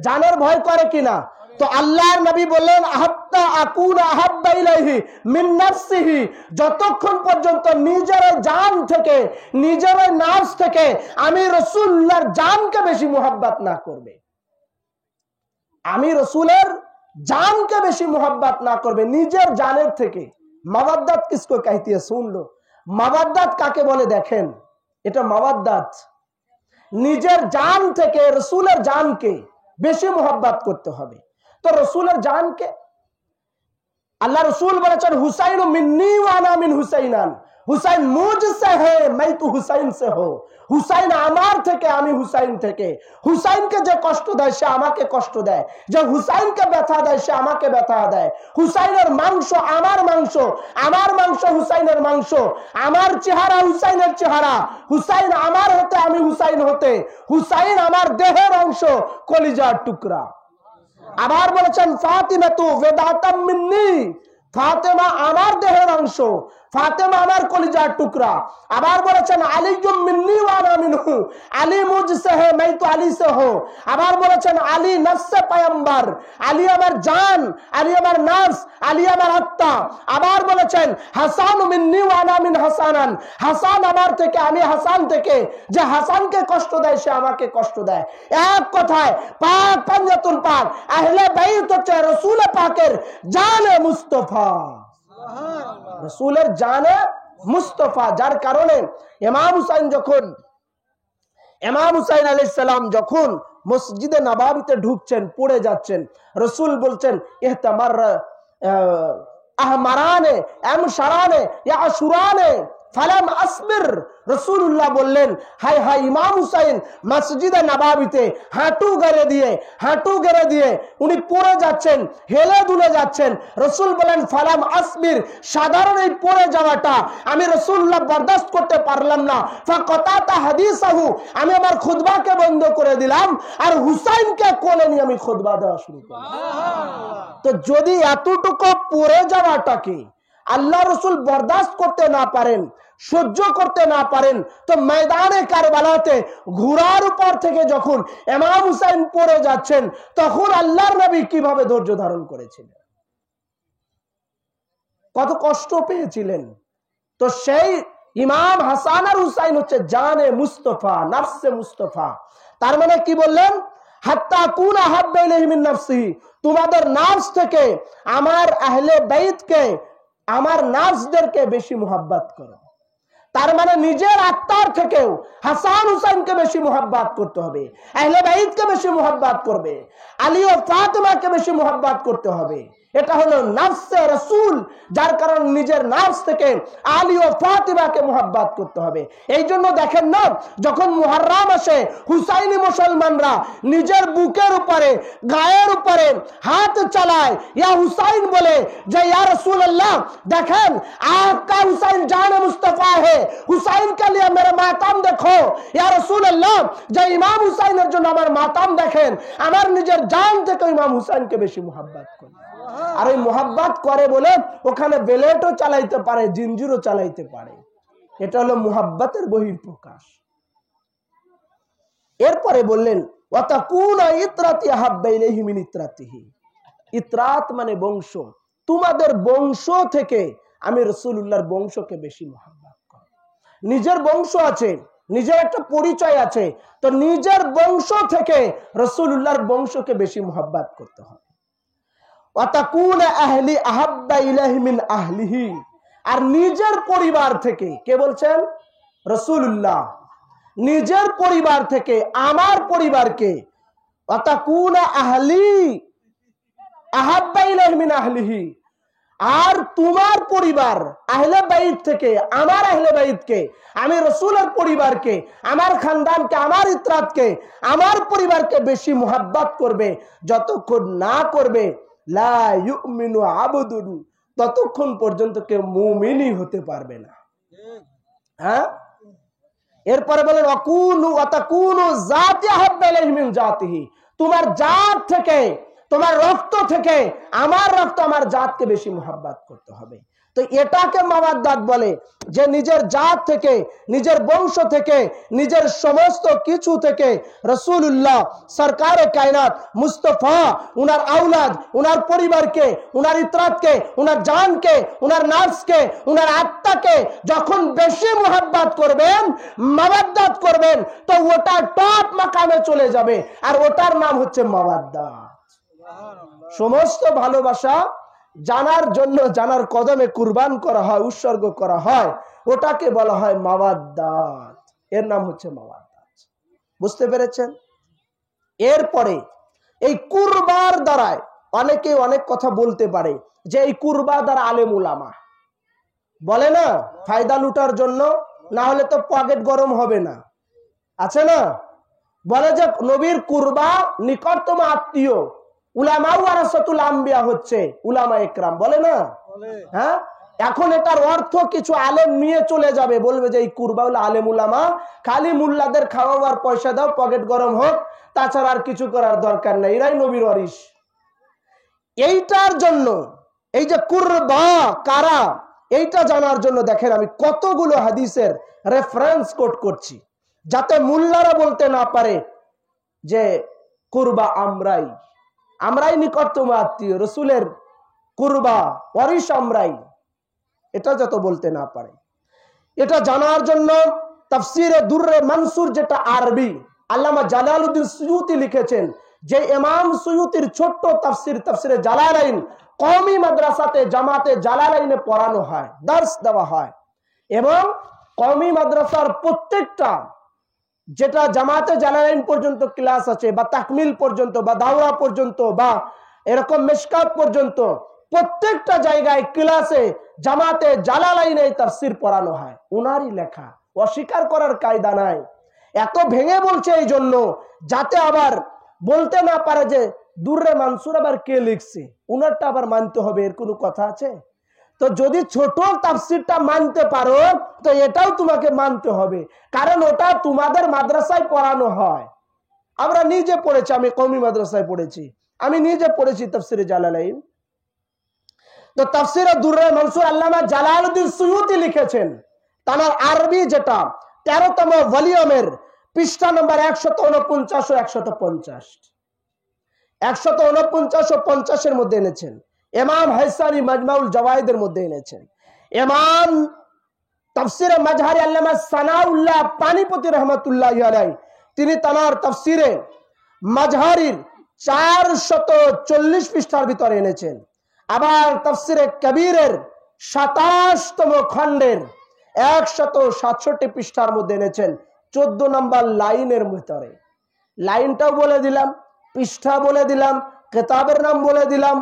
জানের ভয় করে কিনা? তো আল্লাহর নবী বললেন হাত্তা আকুনা আহাব্বা ইলাইহি মিন নাফসিহি, যতক্ষণ পর্যন্ত নিজের জান থেকে, নিজের নাফস থেকে আমি রাসূলুল্লাহর জানকে বেশি মুহাব্বত না করবে, আমি রাসূলের জানকে বেশি মুহাব্বত না করবে নিজের জানের থেকে। মাওয়াদ্দাত কিসকো कहती है, सुन लो। মাওয়াদ্দাত কাকে বলে দেখেন, এটা মাওয়াদ্দাত নিজের জান থেকে রাসূলের জানকে বেশি মুহাব্বত করতে হবে। তো রাসূলের জানকে আল্লাহ রাসূল বলেছেন হুসাইন মিন্নি ওয়া আনা মিন হুসাইনান, হুসাইন মুঝসে है मैं तो হুসাইন से हो। হুসাইন আমার থেকে, আমি হুসাইন থেকে। হুসাইনকে যে কষ্ট দেয় সে আমাকে কষ্ট দেয়, যে হুসাইনকে ব্যথা দেয় সে আমাকে ব্যথা দেয়। হুসাইনের মাংস আমার মাংস, আমার মাংস হুসাইনের মাংস, আমার চেহারা হুসাইনের চেহারা। হুসাইন আমার হতে, আমি হুসাইন হতে। হুসাইন আমার দেহের অংশ, কলিজার টুকরা। আবার বলেছেন ফাতিমা তু ওয়াদাতাম মিন্নি, ফাতেমা আমার দেহের অংশ, ফাতেমা আমার কলিজার টুকরা। আবার বলেছেন আলিয়ুম মিন্নি ওয়া আনা মিনহু, আলী মুঝসে है मैं तो আলী से हो। আবার বলেছেন আলী নফসে পয়গম্বর, আলী আমার জান, আলী আমার নফস, আলী আমার আত্মা। আবার বলেছেন হাসান মিন্নি ওয়া আনা মিন হাসানান, হাসান আমার থেকে, আমি হাসান থেকে। যে হাসানকে কষ্ট দেয় সে আমাকে কষ্ট দেয়। এক কথায় পাক পাঞ্জাতুল পাক আহলে বাইত হচ্ছে রাসূল পাকের জানে মুস্তাফা, রাসূলের জানে মুস্তাফা। যার কারণে ইমাম হুসাইন আলাইহিস সালাম যখন মসজিদে নববীতে ঢুকছেন, পড়ে যাচ্ছেন, রাসূল বলছেন ইহতামার আহমারানে আমশারানে ইয়াশুরানে ফালাম আসবির। রাসূলুল্লাহ বললেন হায় হায় ইমাম হুসাইন মসজিদে নববীতে হাঁটু গেড়ে দিয়ে উনি পড়ে যাচ্ছেন, হেলে দুলে যাচ্ছেন। রাসূল বলেন ফালাম আসবির, সাধারণ এই পড়ে যাওয়াটা আমি রাসূলুল্লাহ বরদাস্ত করতে পারলাম না। ফাকাতাতা হাদিসাহু, আমি আমার খুতবাকে বন্ধ করে দিলাম আর হুসাইনকে কোলে নিয়ে আমি খুতবা দেওয়া শুরু করলাম। তো যদি এতটুকু পড়ে যাওয়াটাকে আল্লাহ রসুল বরদাস্ত করতে না পারেন, সহ্য করতে না পারেন, তো ময়দানে কারবালাতে ঘোড়ার উপর থেকে যখন ইমাম হুসাইন পড়ে যাচ্ছেন তখন আল্লাহর নবী কিভাবে ধৈর্য ধারণ করেছিলেন, কত কষ্ট পেয়েছিলেন। তো সেই ইমাম হাসান আর হুসাইন হচ্ছে জানে মুস্তফা, নাফসে মুস্তফা। তার মানে কি বললেন, হাত্তা কুনা হাব্বা ইলাইহি মিন নাফসিহি, তোমাদের নাফস থেকে আমার আহলে বাইতকে, আমার নাফসদেরকে বেশি মুহাব্বত করো। তার মানে নিজের আত্মার থেকেও হাসান হুসাইনকে বেশি মুহাব্বত করতে হবে, আহলে বাইতকে বেশি মুহাব্বত করবে, আলী ও ফাতেমাকে বেশি মুহাব্বত করতে হবে। এটা হলো নাফসে রাসূল, যার কারণে নিজের নাফস থেকে আলী ও ফাতেমাকে মুহাব্বত করতে হবে। এই জন্য দেখেন না, যখন মুহররম আসে হুসাইনি মুসলমানরা নিজের বুকের উপরে, গায়ের উপরে হাত চালায়, ইয়া হুসাইন বলে যে ইয়া রাসূলুল্লাহ দেখেন आपका হুসাইন জানে মুস্তাফা है, হুসাইন के लिए मेरा मातम देखो, ইয়া রাসূলুল্লাহ যে ইমাম হুসাইনের জন্য আমার মাতাম দেখেন, আমার নিজের জান থেকে ইমাম হুসাইনকে বেশি মুহাব্বত করি। আর এই মুহাব্বত করে বলে ওখানে বেলেটও চালাইতে পারে, জিঞ্জিরও চালাইতে পারে। এটা হলো মুহাব্বতের বহিঃপ্রকাশ। এরপরে বললেন ওয়াতাকুনা ইতরাতি হাব্বা ইলাইহি মিন ইতরাতিহি, ইতরাত মানে বংশ, তোমাদের বংশ থেকে আমি রাসূলুল্লাহর বংশকে বেশি মুহাব্বত করি। নিজের বংশ আছে, নিজের একটা পরিচয় আছে, তো নিজের বংশ থেকে রাসূলুল্লাহর বংশকে বেশি মুহাব্বত করতে হবে। ওয়াতাকুনা আহলি আহাব্বা ইলাইহি মিন আহলিহি, আর নিজের পরিবার থেকে, কে বলছেন, রাসূলুল্লাহ, নিজের পরিবার থেকে আমার পরিবারকে, ওয়াতাকুনা আহলি আহাব্বা ইলাইহি মিন আহলিহি, আর তোমার পরিবার আহলে বাইত থেকে আমার আহলে বাইতকে, আমি রাসূলের পরিবারকে, আমার খানদানকে, আমার ইতরাতকে, আমার পরিবারকে বেশি মুহাব্বত করবে। যতক্ষণ না করবে লা ইউমিনু আবদুন, ততক্ষণ পর্যন্ত কেউ মুমিনই হতে পারবে না। হ্যাঁ, এরপরে বলেন ওয়াকুনু ওয়াতাকুনু জাতি আহাব্বা ইলাইহি মিন জাতিহি, তোমার জাত থেকে, তোমার রক্ত থেকে আমার রক্ত, আমার জাতকে বেশি মুহাব্বত করতে হবে। তো এটাকে মাওয়াদ্দাত বলে, যে নিজের জাত থেকে, নিজের বংশ থেকে, নিজের সমস্ত কিছু থেকে রাসূলুল্লাহ সরকারে কায়নাত মুস্তাফা, উনার আওলাদ, উনার পরিবারকে, উনার ইতরাতকে, উনার জানকে, উনার নাফসকে, উনার আত্মাকে যখন বেশি মুহাব্বত করবেন, মাওয়াদ্দাত করবেন, তো ওটা টপ মাকামে চলে যাবে, আর ওটার নাম হচ্ছে মাওয়াদ্দাত। সমস্ত ভালোবাসা জানার জন্য, জানার কদমে কুরবান করা হয়, উৎসর্গ করা হয়, ওটাকে বলা হয় মাওয়াদ্দাত। এর নাম হচ্ছে মাওয়াদ্দাত। বুঝতে পেরেছেন? এরপরে এই কুরবার দ্বারায় অনেকে অনেক কথা বলতে পারে, যে এই কুরবা দ্বারা আলেম উলামা বলে না ফায়দা লুটার জন্য, না হলে তো পকেট গরম হবে না, আছে না, বলে যে নবীর কুরবা নিকটতম আত্মীয়, উলামা ওয়ারাসাতুল আম্বিয়া হচ্ছে উলামা ইকরাম, বলে না? হ্যাঁ, এখন এটার অর্থ কিছু আলেম নিয়ে চলে যাবে, বলবে যে এই কুরবা হলো আলেম উলামা, খালি মুল্লাদের খাওয়াবার পয়সা দাও, পকেট গরম হোক, তাছাড়া আর কিছু করার দরকার নেই, এরাই নবীর ওয়ারিস। এইটার জন্য, এই যে কুরবা কারা, এইটা জানার জন্য দেখেন আমি কতগুলো হাদিসের রেফারেন্স কোট করছি, যাতে মুল্লারা বলতে না পারে যে কুরবা আমরাই, আমরাই নিকটতম আত্মীয়, রসুলের কুরবা ওয়ারিস আমরাই, এটা যত বলতে না পারে। এটা জানার জন্য তাফসিরে দুররে মানসুর, যেটা আরবি, আল্লামা জালালউদ্দিন সুয়ুতি লিখেছেন, যে ইমাম সুয়ুতির ছোট্ট তাফসির, তাফসিরে জালালাইন, কওমি মাদ্রাসাতে জামাতে জালালাইনে পড়ানো হয়, দার্স দেওয়া হয়, এবং কওমি মাদ্রাসার প্রত্যেকটা, যেটা জামাতে জালালাইন পর্যন্ত ক্লাস আছে, বা তাকমিল পর্যন্ত, বা দাওরা পর্যন্ত, বা এরকম মিশকাত পর্যন্ত, প্রত্যেকটা জায়গায় ক্লাসে জামাতে জালালাইনে তাফসির পড়ানো হয়, উনারই লেখা, অস্বীকার করার কায়দা নাই। এত ভেঙে বলছে এই জন্য, যাতে আবার বলতে না পারে যে দুররে মানসুর আবার কে লিখছে, উনারটা আবার মানতে হবে, এর কোনো কথা আছে? তো যদি ছোট তাফসিরটা মানতে পারো, তো এটাও তোমাকে মানতে হবে, কারণ ওটা তোমাদের মাদ্রাসায় পড়ানো হয়। আমরা নিজে পড়েছি, আমি কওমি মাদ্রাসায় পড়েছি, আমি নিজে পড়েছি তাফসিরে জালালাইন। তো তাফসিরে দুররে মনসুর আল্লামা জালালউদ্দিন সুয়ুতি লিখেছেন, তার আরবি যেটা 13তম ভলিউমের পৃষ্ঠা নম্বর 149 ও 150, 149 ও 50 মধ্যে এনেছেন। ইমাম হাইসানি মাজমাউল জাওয়াইদের মধ্যে এনেছেন। ইমাম তাফসিরে মাজহারি আল্লামা সানাউল্লাহ পানিপতি রহমাতুল্লাহি আলাইহি তিনি তার তাফসিরে মাজহারির 440 পৃষ্ঠার ভিতরে এনেছেন। আবার তাফসিরে কবিরের 27তম খণ্ডের 167 পৃষ্ঠার মধ্যে এনেছেন 14 নম্বর লাইনের ভিতরে। লাইনটাও বলে দিলাম, পৃষ্ঠা বলে দিলাম, কিতাবের নাম বলে দিলাম,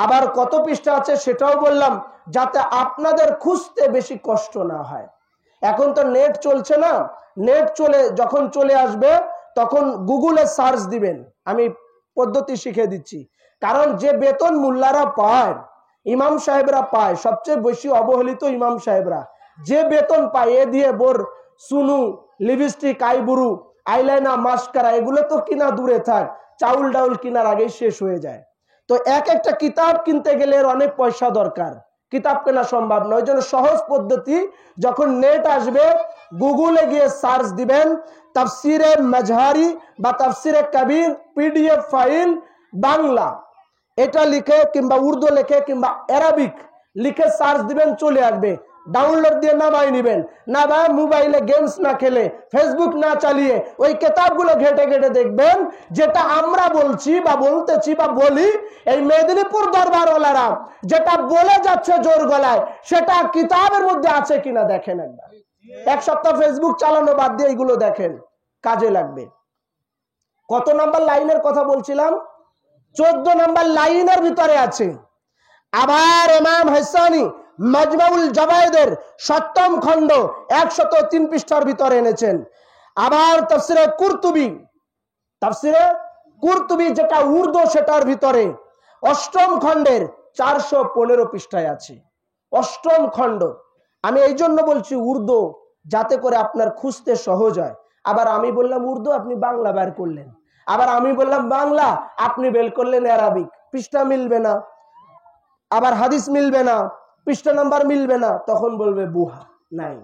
আবার কত পৃষ্ঠা আছে সেটাও বললাম, যাতে আপনাদের খুঁজতে বেশি কষ্ট না হয়। এখন তো নেট চলছে না, নেট যখন চলে আসবে তখন গুগলে সার্চ দিবেন, আমি পদ্ধতি শিখে দিচ্ছি। কারণ যে বেতন মোল্লারা পায়, ইমাম সাহেবরা পায়, সবচেয়ে বেশি অবহেলিত ইমাম সাহেবরা যে বেতন পায়, এ দিয়ে বোর সুনু, লিপস্টিক, আইবুরু, আইলাইনা, মাস্কারা এগুলো তো কিনা দূরে থাক, চাউল ডাউল কিনার আগেই শেষ হয়ে যায়। তো একটা কিতাব কিনতে গেলে এর অনেক পয়সা দরকার, কিতাব কেনা সম্ভব নয়। ওই জন্য সহজ পদ্ধতি, যখন নেট আসবে গুগলে গিয়ে সার্চ দিবেন তাফসিরে মাজহারি বা তাফসিরে কবির পিডিএফ ফাইল বাংলা, এটা লিখে কিংবা উর্দু লিখে কিংবা আরবিক লিখে সার্চ দিবেন, চলে আসবে। ডাউনলোড দিয়ে নামাই নিবেন, না বা মোবাইলে গেমস না খেলে, ফেসবুক না চালিয়ে ওই কিতাবগুলো ঘেটে ঘেটে দেখবেন, যেটা আমরা বলছি বা বলতেছি বা বলি, এই মেদিনীপুর দরবারওয়ালারা যেটা বলে যাচ্ছে জোর গলায়, সেটা কিতাবের মধ্যে আছে কিনা দেখেন একবার। এক সপ্তাহ ফেসবুক চালানো বাদ দিয়ে এগুলো দেখেন, কাজে লাগবে। কত নাম্বার লাইনের কথা বলছিলাম? 14 নম্বর লাইনের ভিতরে আছে। আবার ইমাম হাসানি মাজমাউল জাওয়াইদের 7ম খণ্ড 103 পৃষ্ঠার ভিতরে এনেছেন। আবার তাফসিরে কুরতুবি যেটা উর্দু, সেটার ভিতরে 8ম খণ্ডের 415 পৃষ্ঠায় আছে। 8ম খণ্ড। আমি এই জন্য বলছি উর্দু, যাতে করে আপনার খুঁজতে সহজ হয়। আবার আমি বললাম উর্দু, আপনি বাংলা বের করলেন, আবার আমি বললাম বাংলা, আপনি বের করলেন আরবিক, পৃষ্ঠা মিলবে না, আবার হাদিস মিলবে না, পৃষ্ঠা নাম্বার মিলবে না, তখন বলবে বুহা নাই।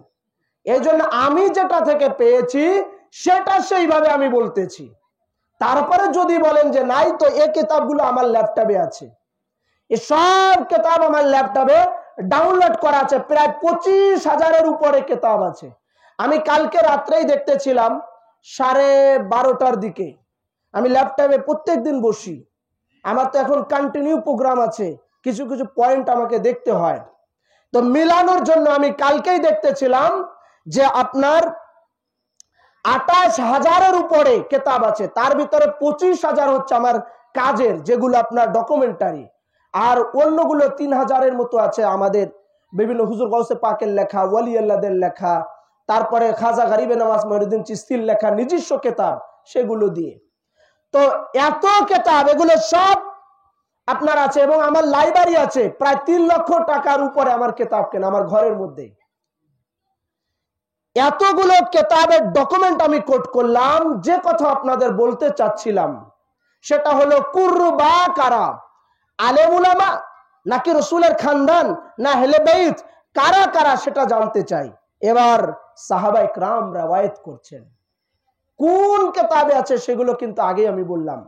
এই জন্য আমি যেটা থেকে পেয়েছি সেটা সেইভাবে আমি বলতেছি। তারপরে যদি বলেন যে নাই, তো এই কিতাবগুলো আমার ল্যাপটপে আছে, এই সব কিতাব আমার ল্যাপটপে ডাউনলোড করা আছে, প্রায় 25,000-এর উপরে কিতাব আছে। আমি কালকে রাত্রেই দেখতেছিলাম 12:30টার দিকে, আমি ল্যাপটপে প্রত্যেকদিন বসি, আমার তো এখন কন্টিনিউ প্রোগ্রাম আছে, কিছু কিছু পয়েন্ট আমাকে দেখতে হয়, তো মিলানোর জন্য আমি কালকেই দেখতেছিলাম যে আপনার 28,000-এর উপরে কিতাব আছে, তার ভিতরে 25,000 হচ্ছে আমার কাজের, যেগুলো আপনার ডকুমেন্টারি, আর অন্যগুলো 3,000-এর মতো আছে আমাদের বিভিন্ন হুজুর গাউসে পাকের লেখা, ওয়ালি আল্লাহদের লেখা, তারপরে খাজা গরিবে নওয়াজ মঈনুদ্দিন চিশতির লেখা নিজস্ব কিতাব, সেগুলো দিয়ে। তো এত কিতাব, এগুলো সব আপনার আছে, এবং আমার লাইব্রেরি আছে প্রায় 3 লক্ষ টাকার উপরে আমার কিতাব কেনা আমার ঘরের মধ্যে। এতগুলো কিতাবের ডকুমেন্ট আমি কোট করলাম। যে কথা আপনাদের বলতে চাচ্ছিলাম সেটা হলো কুরবা কারা, আলেম উলামা নাকি রাসূলের খানদান না আহলে বাইত, কারা কারা সেটা জানতে চাই। এবার সাহাবায়ে কেরাম রওয়ায়াত করছেন, কোন কিতাবে আছে সেগুলো কিন্তু আগে আমি বললাম।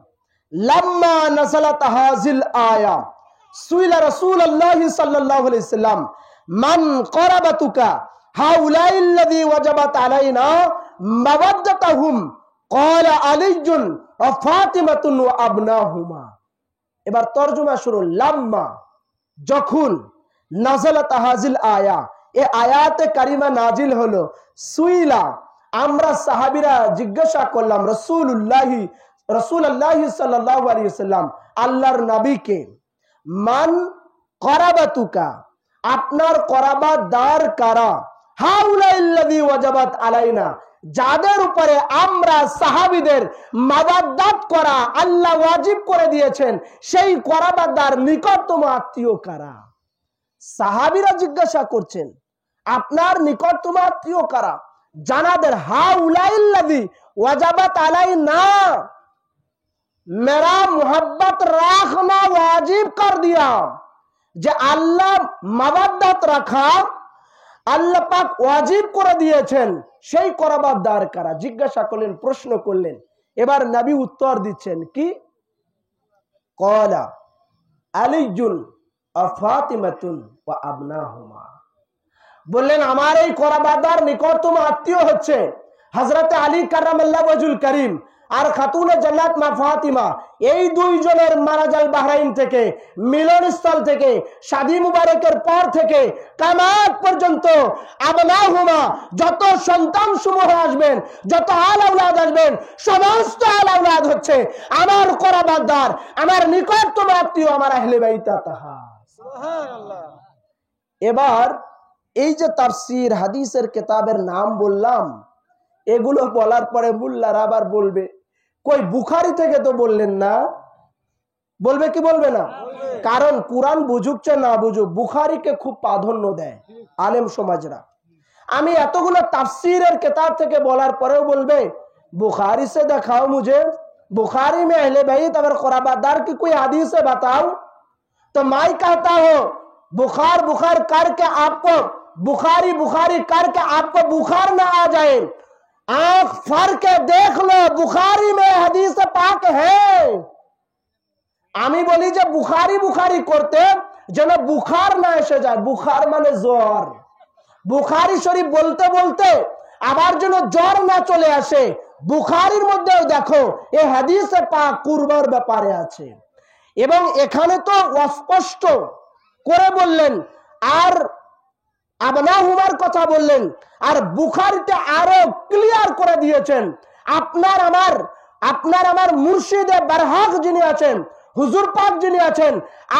লাম্মা নাযালাত হাযিল আয়া সুইলা রাসূলুল্লাহ সাল্লাল্লাহু আলাইহি ওয়াসাল্লাম মান করাবাতুকা হাউলাইল্লাযী ওয়াজাবাত আলাইনা মাওয়াদ্দাতুহুম ক্বালা আলীয়ুন ওয়া ফাতিমাতুন ওয়া আবনাহুমা। এবার তরজমা শুনুন। লাম্মা, যখন, নাযালাত হাযিল আয়া, এই আয়াতে কারিমা নাজিল হলো, সুইলা, আমরা সাহাবীরা জিজ্ঞাসা করলাম রাসূলুল্লাহ সাল্লাল্লাহু আলাইহি ওয়াসাল্লাম, আল্লাহর নবীকে, মান করাবাতুকা, আপনার করাবাতদার কারা, হাউলাইল্লাযী ওয়াজাবাত আলাইনা, যাদের উপরে আমরা সাহাবীদের মাওয়াদ্দাত করা আল্লাহ ওয়াজিব করে দিয়েছেন, সেই করাবাতদার নিকটতম আত্মীয় কারা? সাহাবীরা জিজ্ঞাসা করছেন আপনার নিকটতম আত্মীয় কারা? জানাদের হাউলাইল্লাযী ওয়াজাবাত আলাইনা, मेरा मोहब्बत रखना वाजिब कर दिया, যে আল্লাহ মাওয়াদ্দাত রাখা আল্লাহ পাক ওয়াজিব করে দিয়েছেন, সেই করাবাদার কারা? জিজ্ঞাসা করলেন, প্রশ্ন করলেন। এবার নবী উত্তর দিচ্ছেন কি? ক্বালা আলিয়ুন ওয়া ফাতিমাতুন ওয়া আবনাহুমা। বললেন আমার এই করাবাদার নিকটতম আত্মীয় হচ্ছে হযরত আলী কাররামাল্লাহু ওয়াজহুল কারীম আর খাতুনে জান্নাত মা ফাতিমা। এই দুইজনের মারাজাল বাহরাইন থেকে, মিলনস্থল থেকে, শাদী মুবারকের পর থেকে কিয়ামত পর্যন্ত আবনাহুমা, যত সন্তান সমূহ আসবেন, যত আল আওলাদ আসবেন, সমস্ত আল আওলাদ হচ্ছে আমার করাবাদার, আমার নিকটতম আত্মীয়, আমার আহলে বাইত তাহা। সুবহানাল্লাহ। এবার এই যে তাফসীর হাদিসের কিতাবের নাম বললাম, এগুলো বলার পরে মুল্লারা আবার বলবে, কই বুখারী থেকে তো বললেন না? বলবে কি বলবে না? কারণ কুরআন বুঝুক চে না বুঝুক, বুখারীকে খুব প্রাধান্য দেয় আলেম সমাজরা। আমি এতগুলো তাফসীরের কিতাব থেকে বলার পরেও বলবে बुखारी से दिखाओ मुझे, बुखारी में अहले बैत और क़ुरबादार की कोई हदीस है बताओ। तो मैं कहता हूं बुखार बुखार करके आपको, बुखारी बुखारी करके आपको बुखार ना आ जाए, आंख फाड़ के देख लो बुखारी में हदीस पाक है। আমি বলি যে বুখারি বুখারি করতে যেন বুখার না এসে যায়। বুখার মানে জ্বর। বুখারি শরীফ বলতে বলতে আবার যেন জ্বর না চলে আসে। বুখারীর মধ্যেও দেখো এই হাদিসে পাক কুরবার ব্যাপারে আছে, এবং এখানে তো অস্পষ্ট করে বললেন, আর আবনাহুমার কথা বললেন, আর বুখারীতে আরো ক্লিয়ার করে দিয়েছেন আপনার আমার মুর্শিদে বারহাক যিনি আছেন, হুজুর পাক যিনি আছেন,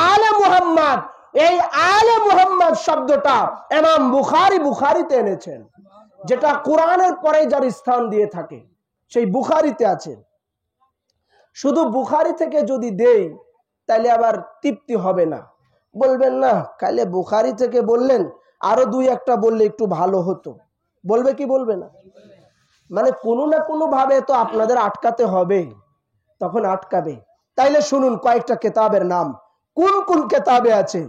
আলে মুহাম্মদ, এই আলে মুহাম্মদ শব্দটা ইমাম বুখারীতে এনেছেন, যেটা কোরআনের পরে যার স্থান দিয়ে থাকে সেই বুখারীতে আছে। শুধু বুখারী থেকে যদি দেই তাহলে আবার তৃপ্তি হবে না, বলবেন না কালে বুখারী থেকে বললেন, আরো দুই একটা বললে একটু ভালো হতো। বলবে কি বলবে না? মানে কোনো না কোনো ভাবে তো আপনাদের আটকাতে হবে, তখন আটকাবে। তাইলে শুনুন কয়েকটা কিতাবের নাম কোন কোন কিতাবে আছে।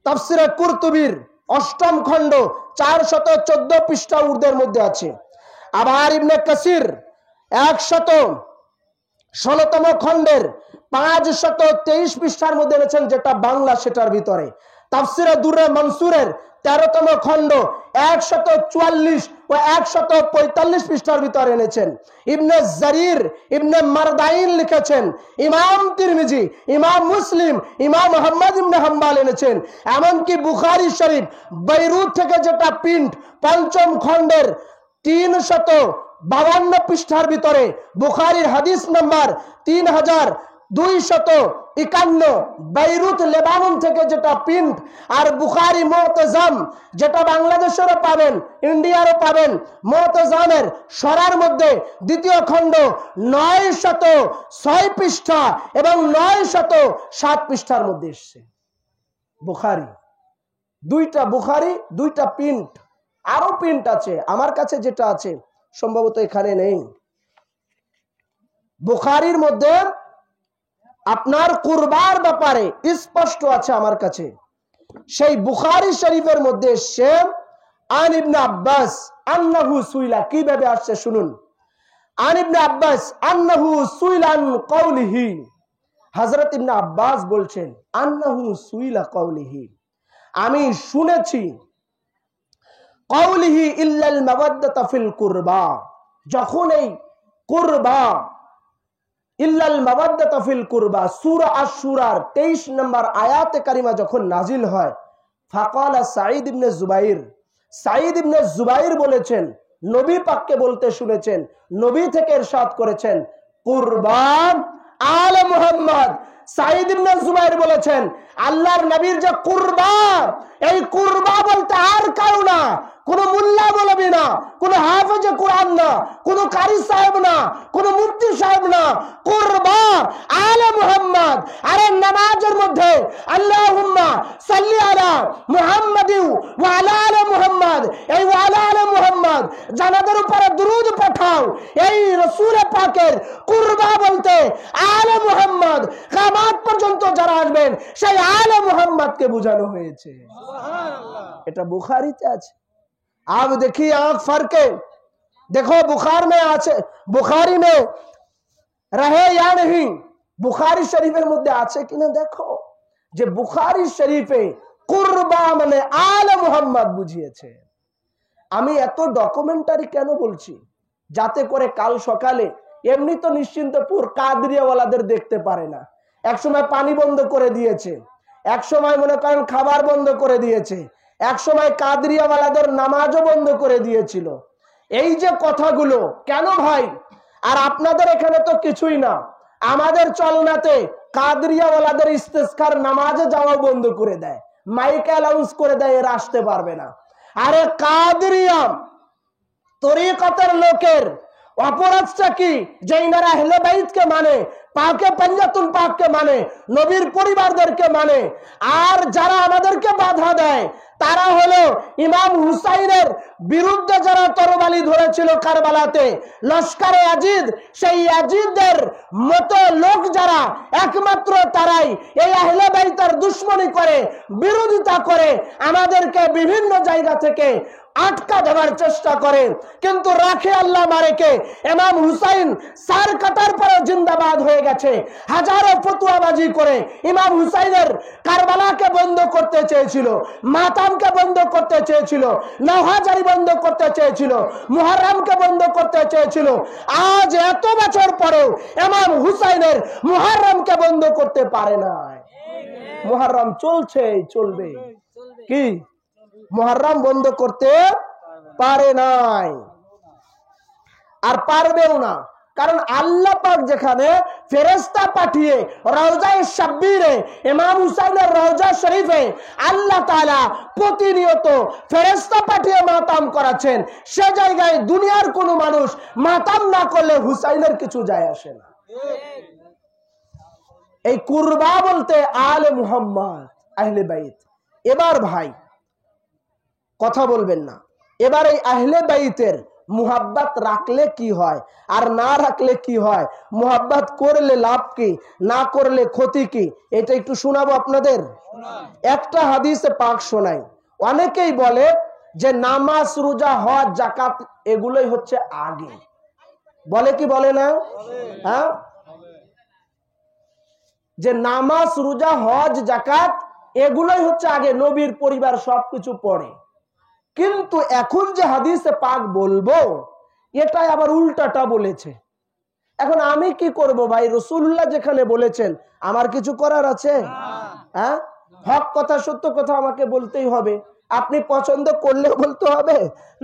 তাফসীরে কুরতুবীর ৮ম খণ্ড ৪১৪ পৃষ্ঠা উর্দের মধ্যে আছে। আবার ইবনে কাসির ১১৬তম খণ্ডের ৫২৩ পৃষ্ঠার মধ্যে এনেছেন, যেটা বাংলা সেটার ভিতরে। তাফসীরে দুররে মনসুরের ১৩তম খণ্ড ১৪৪ ও ১৪৫ পৃষ্ঠার ভিতরে এনেছেন। ইবনে জারির ইবনে মারদাইন লিখেছেন, ইমাম তিরমিজি, ইমাম মুসলিম, ইমাম মুহাম্মদ ইবনে হাম্বল এনেছেন। এমনকি বুখারী শরীফ বৈরুত থেকে যেটা প্রিন্ট ৫ম খণ্ডের ৩৫২ পৃষ্ঠার ভিতরে, বুখারীর হাদিস নাম্বার ৩২৫১, বৈরুত লেবানন থেকে যেটা প্রিন্ট, আর বুখারী মুতাজাম যেটা বাংলাদেশেরও পাবেন, ইন্ডিয়ারও পাবেন, মুতাজামের সরার মধ্যে ২য় খণ্ড ৯০৬ পৃষ্ঠা এবং ৯০৭ পৃষ্ঠার মধ্যে এসেছে। বুখারী দুইটা, বুখারী দুইটা প্রিন্ট, আরো প্রিন্ট আছে, আমার কাছে যেটা আছে সম্ভবত এখানে নেই। বুখারীর মধ্যে আপনার কুরবার ব্যাপারে স্পষ্ট আছে আমার কাছে। সেই বুখারী শরীফের মধ্যে এসেছে আন ইবনে আব্বাস আন্নাহু সুইলা, কিভাবে আসছে শুনুন। আন ইবনে আব্বাস আন্নাহু সুইলা আন কওলিহি, হযরত ইবনে আব্বাস বলছেন আন্নাহু সুইলা কওলিহি, আমি শুনেছি কওলিহি ইল্লাল মাওয়াদ্দাতা ফিল কুরবা, যখন এই কুরবা ইল্লাল মাওয়াদ্দাতা ফিল কুরবা সূরা আশ-শুরার 23 নম্বর আয়াতে কারিমা যখন নাজিল হয়, ফাকালা সাঈদ ইবনে জুবাইর, সাঈদ ইবনে জুবাইর বলেছেন, নবী পাককে বলতে শুনেছেন, নবী থেকে ইরশাদ করেছেন কুরবান আলে মুহাম্মদ। সাঈদ ইবনে জুবাইর বলেছেন আল্লাহর নবীর যে কুরবা, এই কুরবা বলতে আর কেউ না, কোন মুল্লা বলবি না, কোন হাফেজে কোরআন না, কোন কারি সাহেব না, কোন মুফতি সাহেব না, কুরবা আলে মুহাম্মদ। আরে নামাজের মধ্যে আল্লাহুম্মা সাল্লি আলা মুহাম্মাদি ওয়া আলা আলি মুহাম্মদ, এই ওয়া আলা আলি মুহাম্মদ মুহাম্মদ জানাদের উপরে দুরূদ পাঠাও। এই রাসূল পাকের কুরবা বলতে আলে মুহাম্মদ, কিয়ামত পর্যন্ত যারা আসবেন সেই আলে মুহাম্মদকে বোঝানো হয়েছে। সুবহানাল্লাহ, এটা বুখারীতে আছে। आप देखिए आंख फर्क है, देखो बुखार में আছে, বুখারী में रहे या नहीं, বুখারী শরীফের মধ্যে আছে কিনা দেখো, যে বুখারী শরীফে কুরবা মানে আলে মুহাম্মদ বুঝিয়েছে। আমি এত ডকুমেন্টারি কেন বলছি, যাতে করে কাল সকালে এমনি তো নিশ্চিন্তপুর কাদরিয়াওয়ালাদের দেখতে পারে না, একসময় পানি বন্ধ করে দিয়েছে, একসময় মনে করেন খাবার বন্ধ করে দিয়েছে, একসময় কাদরিয়াওয়ালাদের নামাজও বন্ধ করে দিয়েছিল। এই যে কথাগুলো কেন ভাই? আর আপনাদের এখানে তো কিছুই না, আমাদের চলনাতে কাদরিয়াওয়ালাদের ইস্তেসকার নামাজে যাওয়া বন্ধ করে দেয়, মাইক অ্যালাউন্স করে দেয়, এরা আসতে পারবে না। আরে কাদরিয়া তরিকতের লোকের অপরাধটা কি? যে ইনারা আহলে বাইতকে মানে, পাকে পঞ্জাতুল পাককে মানে, নবীর পরিবারদেরকে মানে। আর যারা আমাদেরকে বাধা দেয় তারা হলো ইমাম হুসাইনের বিরুদ্ধে যারা তরবারি ধরেছিল কারবালাতে, লস্করে ইয়াজিদ, সেই ইয়াজিদের মতো লোক যারা, একমাত্র তারাই এই আহলে বাইতের দুশমনি করে, বিরোধিতা করে, আমাদেরকে বিভিন্ন জায়গা থেকে আটকা দেওয়ার চেষ্টা করে। কিন্তু রাখে আল্লাহ মারেকে, ইমাম হুসাইন সার কাটার পরে জিন্দাবাদ হয়ে গেছে। হাজারো ফতোয়াবাজি করে ইমাম হুসাইনের কারবালাকে বন্ধ করতে চেয়েছিল, মাতামকে বন্ধ করতে চেয়েছিল, নওহাজারি বন্ধ করতে চেয়েছিল, মুহররমকে বন্ধ করতে চেয়েছিল। আজ এত বছর পরেও ইমাম হুসাইনের মুহররমকে বন্ধ করতে পারে না। মুহররম চলছে, চলবে, কি মুহররম বন্ধ করতে পারে নাই আর পারবেও না। কারণ আল্লাহ পাক যেখানে ফেরেশতা পাঠিয়ে রওজায়ে শাব্বিরে ইমাম হুসাইনের রওজা শরীফে আল্লাহ তাআলা প্রতিনিয়ত ফেরেশতা পাঠিয়ে মাতাম করাচ্ছেন, সে জায়গায় দুনিয়ার কোনো মানুষ মাতাম না করলে হুসাইনের কিছু যায় আসে না। এই কুরবা বলতে আলে মুহাম্মদ, আহলে বাইত। এবার ভাই কথা বলবেন না, এবার এই আহলে বাইতের মুহাব্বত রাখলে কি হয় আর না রাখলে কি হয়, মুহাব্বত করলে লাভ কি, না করলে ক্ষতি কি, এটা একটু শোনাবো আপনাদের। একটা হাদিসে পাক শোনাই। অনেকেই বলে যে নামাজ, রোজা, হজ, যাকাত এগুলোই হচ্ছে আগে, বলে কি বলে না? হ্যাঁ, যে নামাজ, রোজা, হজ, যাকাত এগুলোই হচ্ছে আগে, নবীর পরিবার সবকিছু পরে। কিন্তু এখন যে হাদিসে পাক বলবো এটাই আবার উল্টাটা বলেছে। এখন আমি কি করব ভাই? রাসূলুল্লাহ যেখানে বলেছেন আমার কিছু করার আছে? হ্যাঁ, হক কথা, সত্য কথা আমাকে বলতেই হবে। আপনি পছন্দ করলেও বলতে হবে,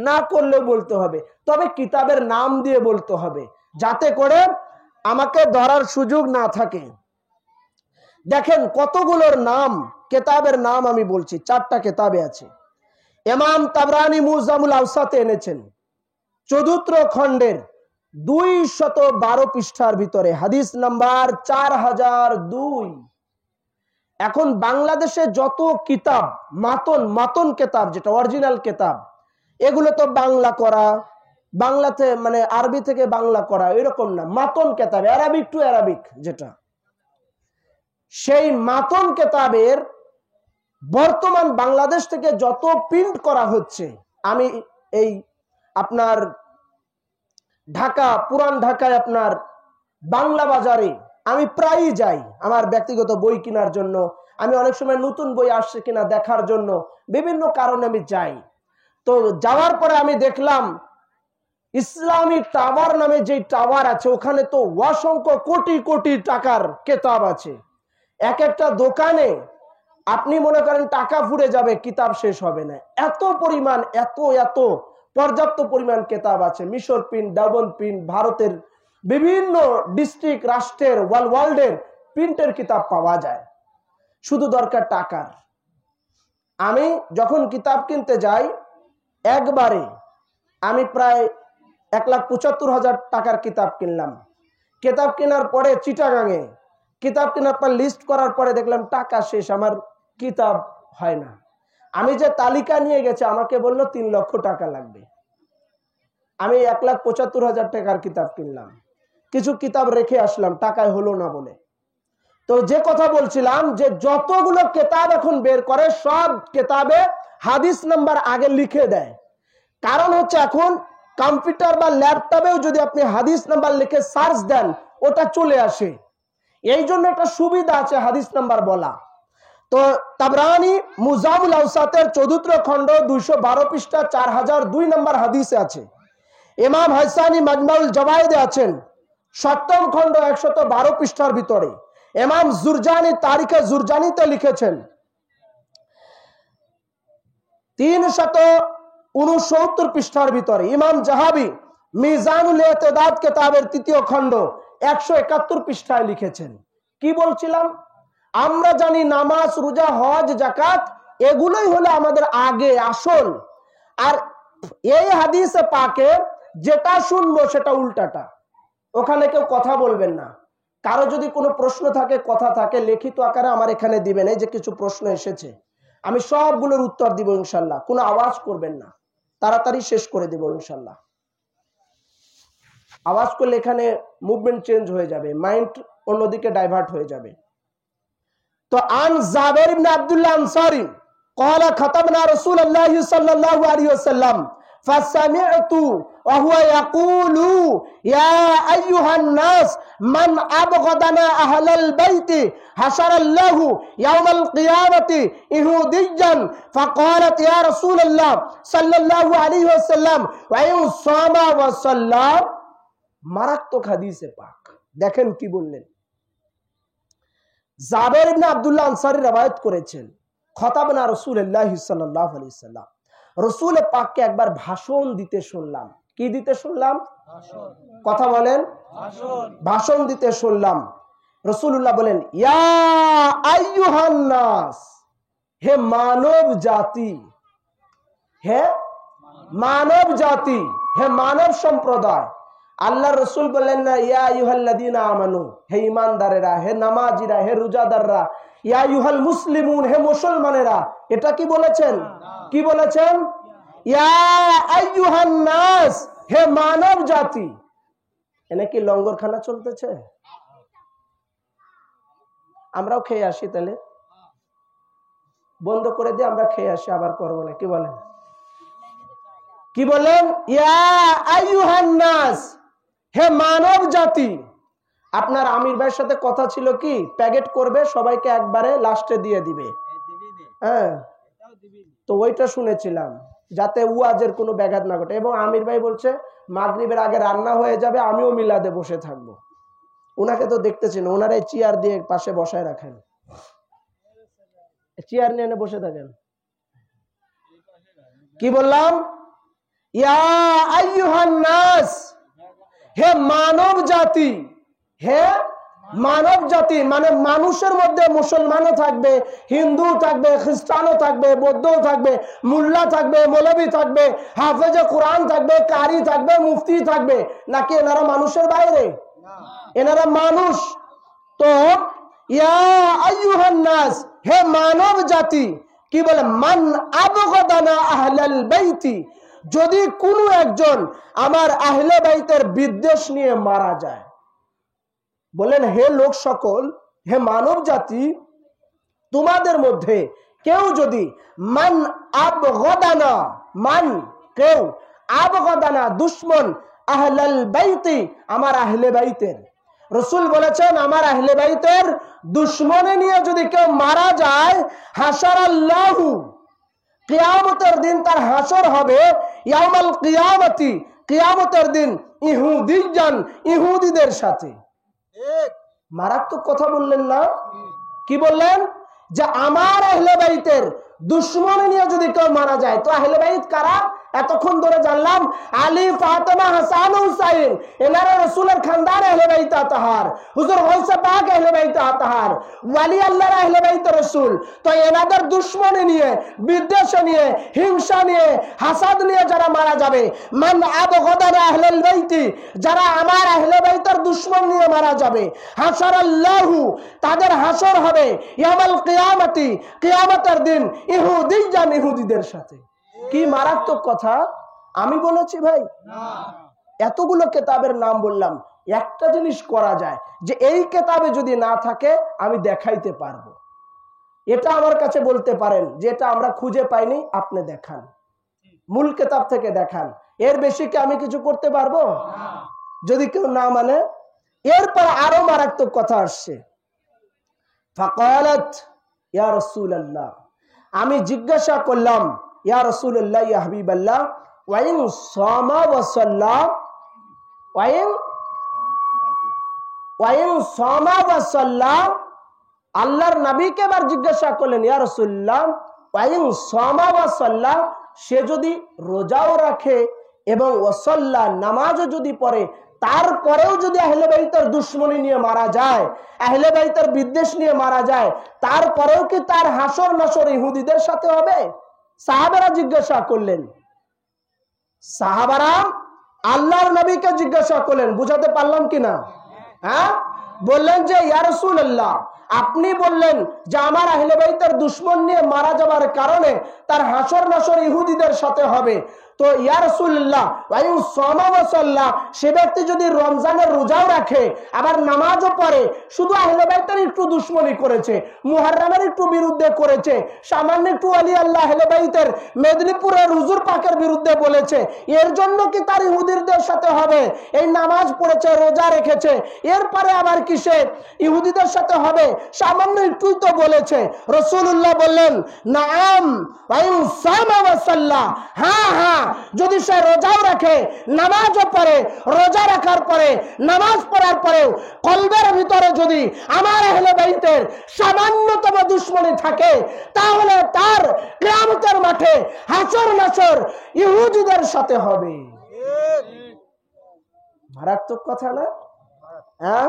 না করলেও বলতে হবে, তবে কিতাবের নাম দিয়ে বলতে হবে, যাতে করে আমাকে ধরার সুযোগ না থাকে। দেখেন কতগুলোর নাম, কিতাবের নাম আমি বলছি, 4টা কিতাবে আছে। ইমাম তাবরানী মুজামুল আওসাতে এনেছেন 4 খণ্ডের 212 পৃষ্ঠার ভিতরে, হাদিস নাম্বার 4002। এখন বাংলাদেশে যত কিতাব, মাতন কিতাব, যেটা অরিজিনাল কিতাব, এগুলো তো বাংলা করা, বাংলাতে মানে আরবি থেকে বাংলা করা, এরকম না, মাতন কিতাব, আরবিক টু আরবিক, যেটা সেই মাতন কিতাবের বর্তমান বাংলাদেশ থেকে যত প্রিন্ট করা হচ্ছে, আমি এই আপনার ঢাকা, পুরান ঢাকায় আপনার বাংলা বাজারে আমি প্রায়ই যাই আমার ব্যক্তিগত বই কেনার জন্য। আমি অনেক সময় নতুন বই আসছে কিনা দেখার জন্য বিভিন্ন কারণে আমি যাই। তো যাওয়ার পরে আমি দেখলাম ইসলামী টাওয়ার নামে যে টাওয়ার আছে, ওখানে তো অসংখ্য কোটি কোটি টাকার কিতাব আছে। এক একটা দোকানে আপনি মনে করেন টাকা ফুরে যাবে, কিতাব শেষ হবে না, এত পরিমাণ, এত পর্যাপ্ত পরিমাণ কিতাব আছে। মিশর প্রিন্ট, ডাবল প্রিন্ট, ভারতের বিভিন্ন ডিস্ট্রিক্ট, রাষ্ট্রের, ওয়ার্ল্ডের প্রিন্টের কিতাব পাওয়া যায়, শুধু দরকার টাকার। আমি যখন কিতাব কিনতে যাই, একবারে আমি প্রায় 1,75,000 টাকার কিতাব কিনলাম। কিতাব কেনার পরে চিটাগাঙে কিতাব কেনার পর লিস্ট করার পরে দেখলাম টাকা শেষ, আমার কিতাব হয় না। আমি যে তালিকা নিয়ে গেছে আমাকে বললো 3 লক্ষ টাকা লাগবে। আমি 1,75,000 টাকার কিতাব কিনলাম, কিছু কিতাব রেখে আসলাম, টাকায় হলো না বলে। তো যে কথা বলছিলাম যে যতগুলো কিতাব এখন বের করে সব কিতাবে হাদিস নাম্বার আগে লিখে দেয়। কারণ হচ্ছে এখন কম্পিউটার বা ল্যাপটপেও যদি আপনি হাদিস নাম্বার লিখে সার্চ দেন ওটা চলে আসে, এই জন্য একটা সুবিধা আছে হাদিস নাম্বার বলা। তো তাবরানি মুজামুল আওসাতের ৪র্থ খণ্ড ২১২ পৃষ্ঠা 4002 নম্বর হাদিসে আছে। ইমাম হাসানি মাজমাউল জাওয়ায়েদে আছেন ৭ম খণ্ড ১১২ পৃষ্ঠার ভিতরে। ইমাম জুরজানি তারিখে জুরজানিতে লিখেছেন ৩৬৯ পৃষ্ঠার ভিতরে। ইমাম জাহাবি মিজানুল ইতিদাদ কিতাবের ৩য় খণ্ড ১৭১ পৃষ্ঠায় লিখেছেন। কি বলছিলাম, আমরা জানি নামাজ, রোজা, হজ, যাকাত এগুলোই হলো আমাদের আগে আসল। আর এই হাদিসে পাকে যেটা শুনবো সেটা উল্টাটা, ওখানে কেউ কথা বলবেন না। কারো যদি কোনো প্রশ্ন থাকে, কথা থাকে, লিখিত আকারে আমার এখানে দিবেন। এই যে কিছু প্রশ্ন এসেছে আমি সবগুলোর উত্তর দিব ইনশাল্লাহ। কোনো আওয়াজ করবেন না, তাড়াতাড়ি শেষ করে দেব ইনশাল্লাহ। আওয়াজ করলে এখানে মুভমেন্ট চেঞ্জ হয়ে যাবে, মাইন্ড অন্যদিকে ডাইভার্ট হয়ে যাবে। তো আন জাবের ইবনে আব্দুল্লাহ আনসারী قال خطبنا رسول الله صلى الله عليه وسلم فسمعت وهو يقول يا ايها الناس من ابغضنا اهل البيت حشر الله يوم القيامه يهوديا فقالت يا رسول الله صلى الله عليه وسلم وان صام وصلى। মারাত্মক হাদিসে পাক। দেখেন কি বললেন, জাবের ইবনে আব্দুল্লাহ আনসারী রওয়ায়াত করেছেন খতাবনা রাসূলুল্লাহ সাল্লাল্লাহু আলাইহি ওয়াসাল্লাম, রাসূল পাককে একবার ভাষণ দিতে শুনলাম। কি দিতে শুনলাম? কথা বলেন, ভাষণ দিতে শুনলাম। রাসূলুল্লাহ বলেন ইয়া আইয়ুহান নাস, হে মানব জাতি, হে মানব জাতি, হে মানব সম্প্রদায়। আল্লাহ রসুল বললেন না ইয়া আইয়ুহাল্লাযীনা আমানু, হে ঈমানদারেরা, হে নামাজিরা, হে রোজাদাররা, ইয়া আইয়ুহাল মুসলিমুন, হে মুসলমানেরা। এটা কি বলেছেন? কি বলেছেন? ইয়া আইয়ুহান নাস, হে মানব জাতি। এনে কি লঙ্গরখানা চলতেছে? আমরাও খেয়ে আসি, তাহলে বন্ধ করে দিয়ে আমরা খেয়ে আসি, আবার করবো না। কি বলেন? কি বলেন? ইয়া আইয়ুহান নাস, হে মানব জাতি। আপনার আমির ভাইয়ের সাথে কথা ছিল কি প্যাকেট করবে, সবাইকে একবারে লাস্টে দিয়ে দিবে। হ্যাঁ, তো ওইটা শুনেছিলাম যাতে ওয়াজের কোনো ব্যাঘাত না ঘটে। এবং আমির ভাই বলছে মাগরিবের আগে রান্না হয়ে যাবে, আমিও মিলাদে বসে থাকবো। ওনাকে তো দেখতেছেন, ওনারা চেয়ার দিয়ে পাশে বসায় রাখেন, চেয়ার নিয়ে এনে বসে থাকেন। কি বললাম? ইয়া আইয়ুহান নাস, হে মানব জাতি। হে মানব জাতি মানে মানুষের মধ্যে মুসলমানও থাকবে, হিন্দু থাকবে, খ্রিস্টানও থাকবে, বৌদ্ধও থাকবে, মুল্লা থাকবে, মৌলবী থাকবে, হাফেজে কোরআন থাকবে, কারি থাকবে, মুফতি থাকবে। নাকি এনারা মানুষের বাইরে? এনারা মানুষ। তো ইয়া আইয়ুহান নাস, হে মানব জাতি। কি বলে? মান আবগাদানা আহলাল বাইতি, যদি কোনো একজন আমার আহলে বাইতের বিদ্বেষ নিয়ে মারা যায়। বলেন হে লোক সকল, হে মানব জাতি, তোমাদের মধ্যে কেউ যদি মান আবগাদানা, মান কেউ, আবগাদানা দুশমন, আহলাল বাইতি আমার আহলে বাইতের। রাসূল বলেছেন আমার আহলে বাইতের দুশমনে নিয়ে যদি কেউ মারা যায়, হাশারাল্লাহু, কিয়ামতের দিন তার হাসর হবে, ইয়াউমাল কিয়ামতি, কিয়ামতের দিন, ইহুদিয়ান, ইহুদিদের সাথে। মারাত্মক কথা বললেন না? কি বললেন? যে আমার আহলে বাইতের দুশমনে নিয়ে যদি কেউ মারা যায়। তো আহলে বাইত কারা? এতক্ষণ ধরে জানলাম আলী, ফাতেমা, হাসান, হুসাইন, এনারা রাসূলের খানদান আহলে বাইত আতাহার, হুজুর গৌসে পাক আহলে বাইত আতাহার, ওয়ালি আল্লাহর আহলে বাইত রাসূল। তো এনাদের দুশমনে নিয়ে, বিদ্বেষ নিয়ে, হিংসা নিয়ে, হাসাদ নিয়ে যারা মারা যাবে, মান আবগাদানা আহলাল বাইতি, যারা আমার আহলে বাইতের দুশমন নিয়ে মারা যাবে, হাশারাল্লাহু, তাদের হাসর হবে ইয়াউমাল কিয়ামতি, কিয়ামতের দিন, ইহুদিয়ান, ইহুদিদের সাথে। কি মারাত্মক কথা! আমি বলেছি ভাই? এতগুলো কেতাবের নাম বললাম, একটা জিনিস করা যায় যে এই কেতাবে যদি না থাকে আমি দেখাইতে পারবো। এটা আমার কাছে বলতে পারেন যে এটা আমরা খুঁজে পাইনি, আপনি দেখান, মূল কেতাব থেকে দেখান। এর বেশি কি আমি কিছু করতে পারবো? যদি কেউ না মানে। এরপর আরো মারাত্মক কথা আসছে। ফাকালাত ইয়া রাসূলুল্লাহ, আমি জিজ্ঞাসা করলাম, ইয়া রাসূলুল্লাহ, ইয়া হাবিবাল্লাহ, ওয়াইন সামা ওয়া সাল্লা, ওয়াইন সামা ওয়া সাল্লা, আল্লাহর নবীকে এবার জিজ্ঞাসা করলেন, ইয়া রাসূলুল্লাহ, ওয়াইন সামা ওয়া সাল্লা, সে যদি রোজাও রাখে এবং ওয়াসাল্লা, নামাজও যদি পড়ে, তারপরেও যদি আহলে বাইতের দুশমনী নিয়ে মারা যায়, আহলে বাইতের বিদ্বেষ নিয়ে মারা যায়, তারপরেও কি তার হাসর নাসর ইহুদিদের সাথে হবে? সাহাবারা জিজ্ঞাসা করলেন। সাহাবারা আল্লাহর নবীকে জিজ্ঞাসা করলেন। বুঝাতে পারলাম কিনা? হ্যাঁ, বললেন যে ইয়া রাসূলুল্লাহ, আপনি বললেন যে আমার আহলে বাইতের দুশমন নিয়ে মারা যাওয়ার কারণে তার হাসর নাসর ইহুদিদের সাথে হবে। তো ইয়া রাসূলুল্লাহ, ওয়াইন সামা ওয়া সাল্লা, সে ব্যক্তি যদি রমজানের রোজাও রাখে আবার নামাজও পড়ে, শুধু আহলে বাইতের একটু দুশমনী করেছে, মুহররমের একটু বিরুদ্ধে করেছে, সামান্য একটু ওলি আল্লাহ আহলে বাইতের মেদিনীপুরের হুজুর পাকের বিরুদ্ধে বলেছে, এর জন্য কি তার ইহুদিদের সাথে হবে? এই নামাজ পড়েছে, রোজা রেখেছে, এরপরে আবার কি সে ইহুদিদের সাথে হবে? সামান্য একটুই তো বলেছে। রাসূলুল্লাহ বললেন, নাআম ওয়াইন সামা ওয়া সাল্লা, হ্যাঁ হ্যাঁ, যদি সে রোজাও রাখে, নামাজও পড়ে, রোজা রাখার পরে, নামাজ পড়ার পরেও কলবের ভিতরে যদি আমার আহলে বাইতের সামান্যতম দুশমনী থাকে, তাহলে তার কিয়ামতের মাঠে হাসর নাসর ইহুদিদের সাথে হবে। মারাত্মক কথা না? হ্যাঁ,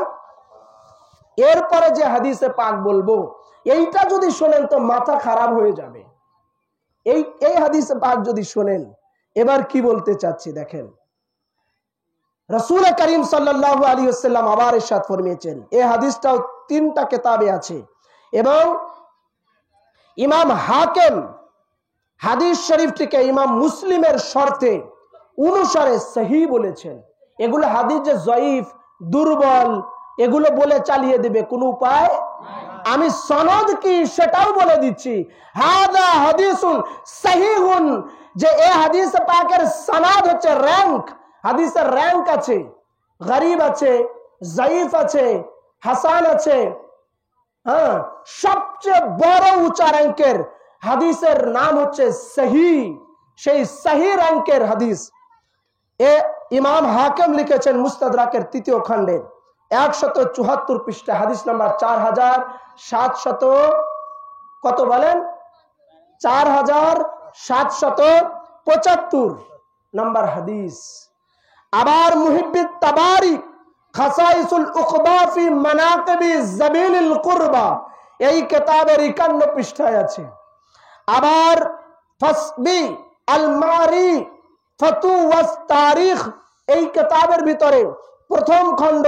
এরপরে যে হাদিসে পাক বলবো, এইটা যদি শোনেন তো মাথা খারাপ হয়ে যাবে। এই হাদিসে পাক যদি শোনেন, এবার কি বলতে চাচ্ছি দেখেন। রাসূল করিম সাল্লাল্লাহু আলাইহি ওয়াসাল্লাম আবার ইরশাদ ফরমিয়েছেন, এই হাদিসটাও 3টা কিতাবে আছে এবং ইমাম হাকিম হাদিস শরীফটিকে ইমাম মুসলিমের শর্তে অনুসারে সহিহ বলেছেন। এগুলো হাদিস যে জয়ীফ, দুর্বল, এগুলো বলে চালিয়ে দেবে কোনো উপায়? আমি সনদ কি সেটাও বলে দিচ্ছি। হাদা হাদিসুন সহিহুন, যে এই হাদিস পাকের সনদ হচ্ছে র‍্যাঙ্ক, হাদিসের র‍্যাঙ্ক আছে, গরীব আছে, জয়ীফ আছে, হাসান আছে। হ্যাঁ, সবচেয়ে বড় উঁচা র‍্যাঙ্কের হাদিসের নাম হচ্ছে সহিহ। সেই সহিহ র‍্যাঙ্কের হাদিস এ ইমাম হাকিম লিখেছেন মুস্তাদরাকের 3য় খণ্ডের 174 পৃষ্ঠা, হাদিস নাম্বার 4700 কত বলেন? 4775 নাম্বার হাদিস। আবার মুহিব্বিত তাবারি খাসাইসুল উকবা ফি মানাকিবি যাবিলিল কুরবা, এই কিতাবের 51 পৃষ্ঠায় আছে। আবার ফাসবি আল মারি ফাতু ওয়াস তারিখ, এই কিতাবের ভিতরে প্রথম খণ্ড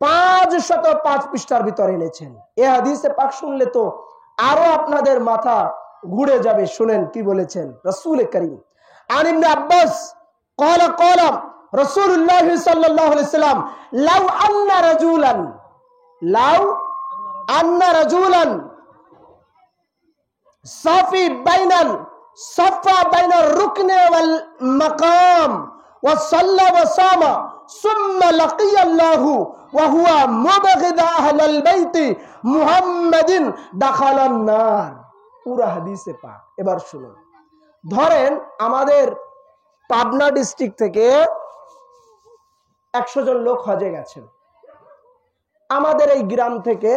505 পৃষ্ঠার ভিতরে এনেছেন। এই হাদিসে পাক শুনলে তো আরো আপনাদের মাথা ঘুরে যাবে। শুনেন কি বলেছেন রাসূল করিম। আন ইবনে আব্বাস ক্বালা ক্বালা রাসূলুল্লাহ সাল্লাল্লাহু আলাইহি ওয়াসাল্লাম, লাউ আন্না রাজুলান সাফি বাইনাল সাফা বাইনার রুকনে ওয়াল মাকাম ওয়া সাল্লা ওয়া সামা সুম্মা লাকিয়াল্লাহু ওয়া হুয়া মুবগিদ আহলাল বাইতি মুহাম্মাদিন দাখালান নার। পুরো হাদিসে পাক। এবার শুনুন, ধরেন আমাদের পাবনা ডিস্ট্রিক্ট থেকে 100 জন লোক হজে গেছেন। আমাদের এই গ্রাম থেকে,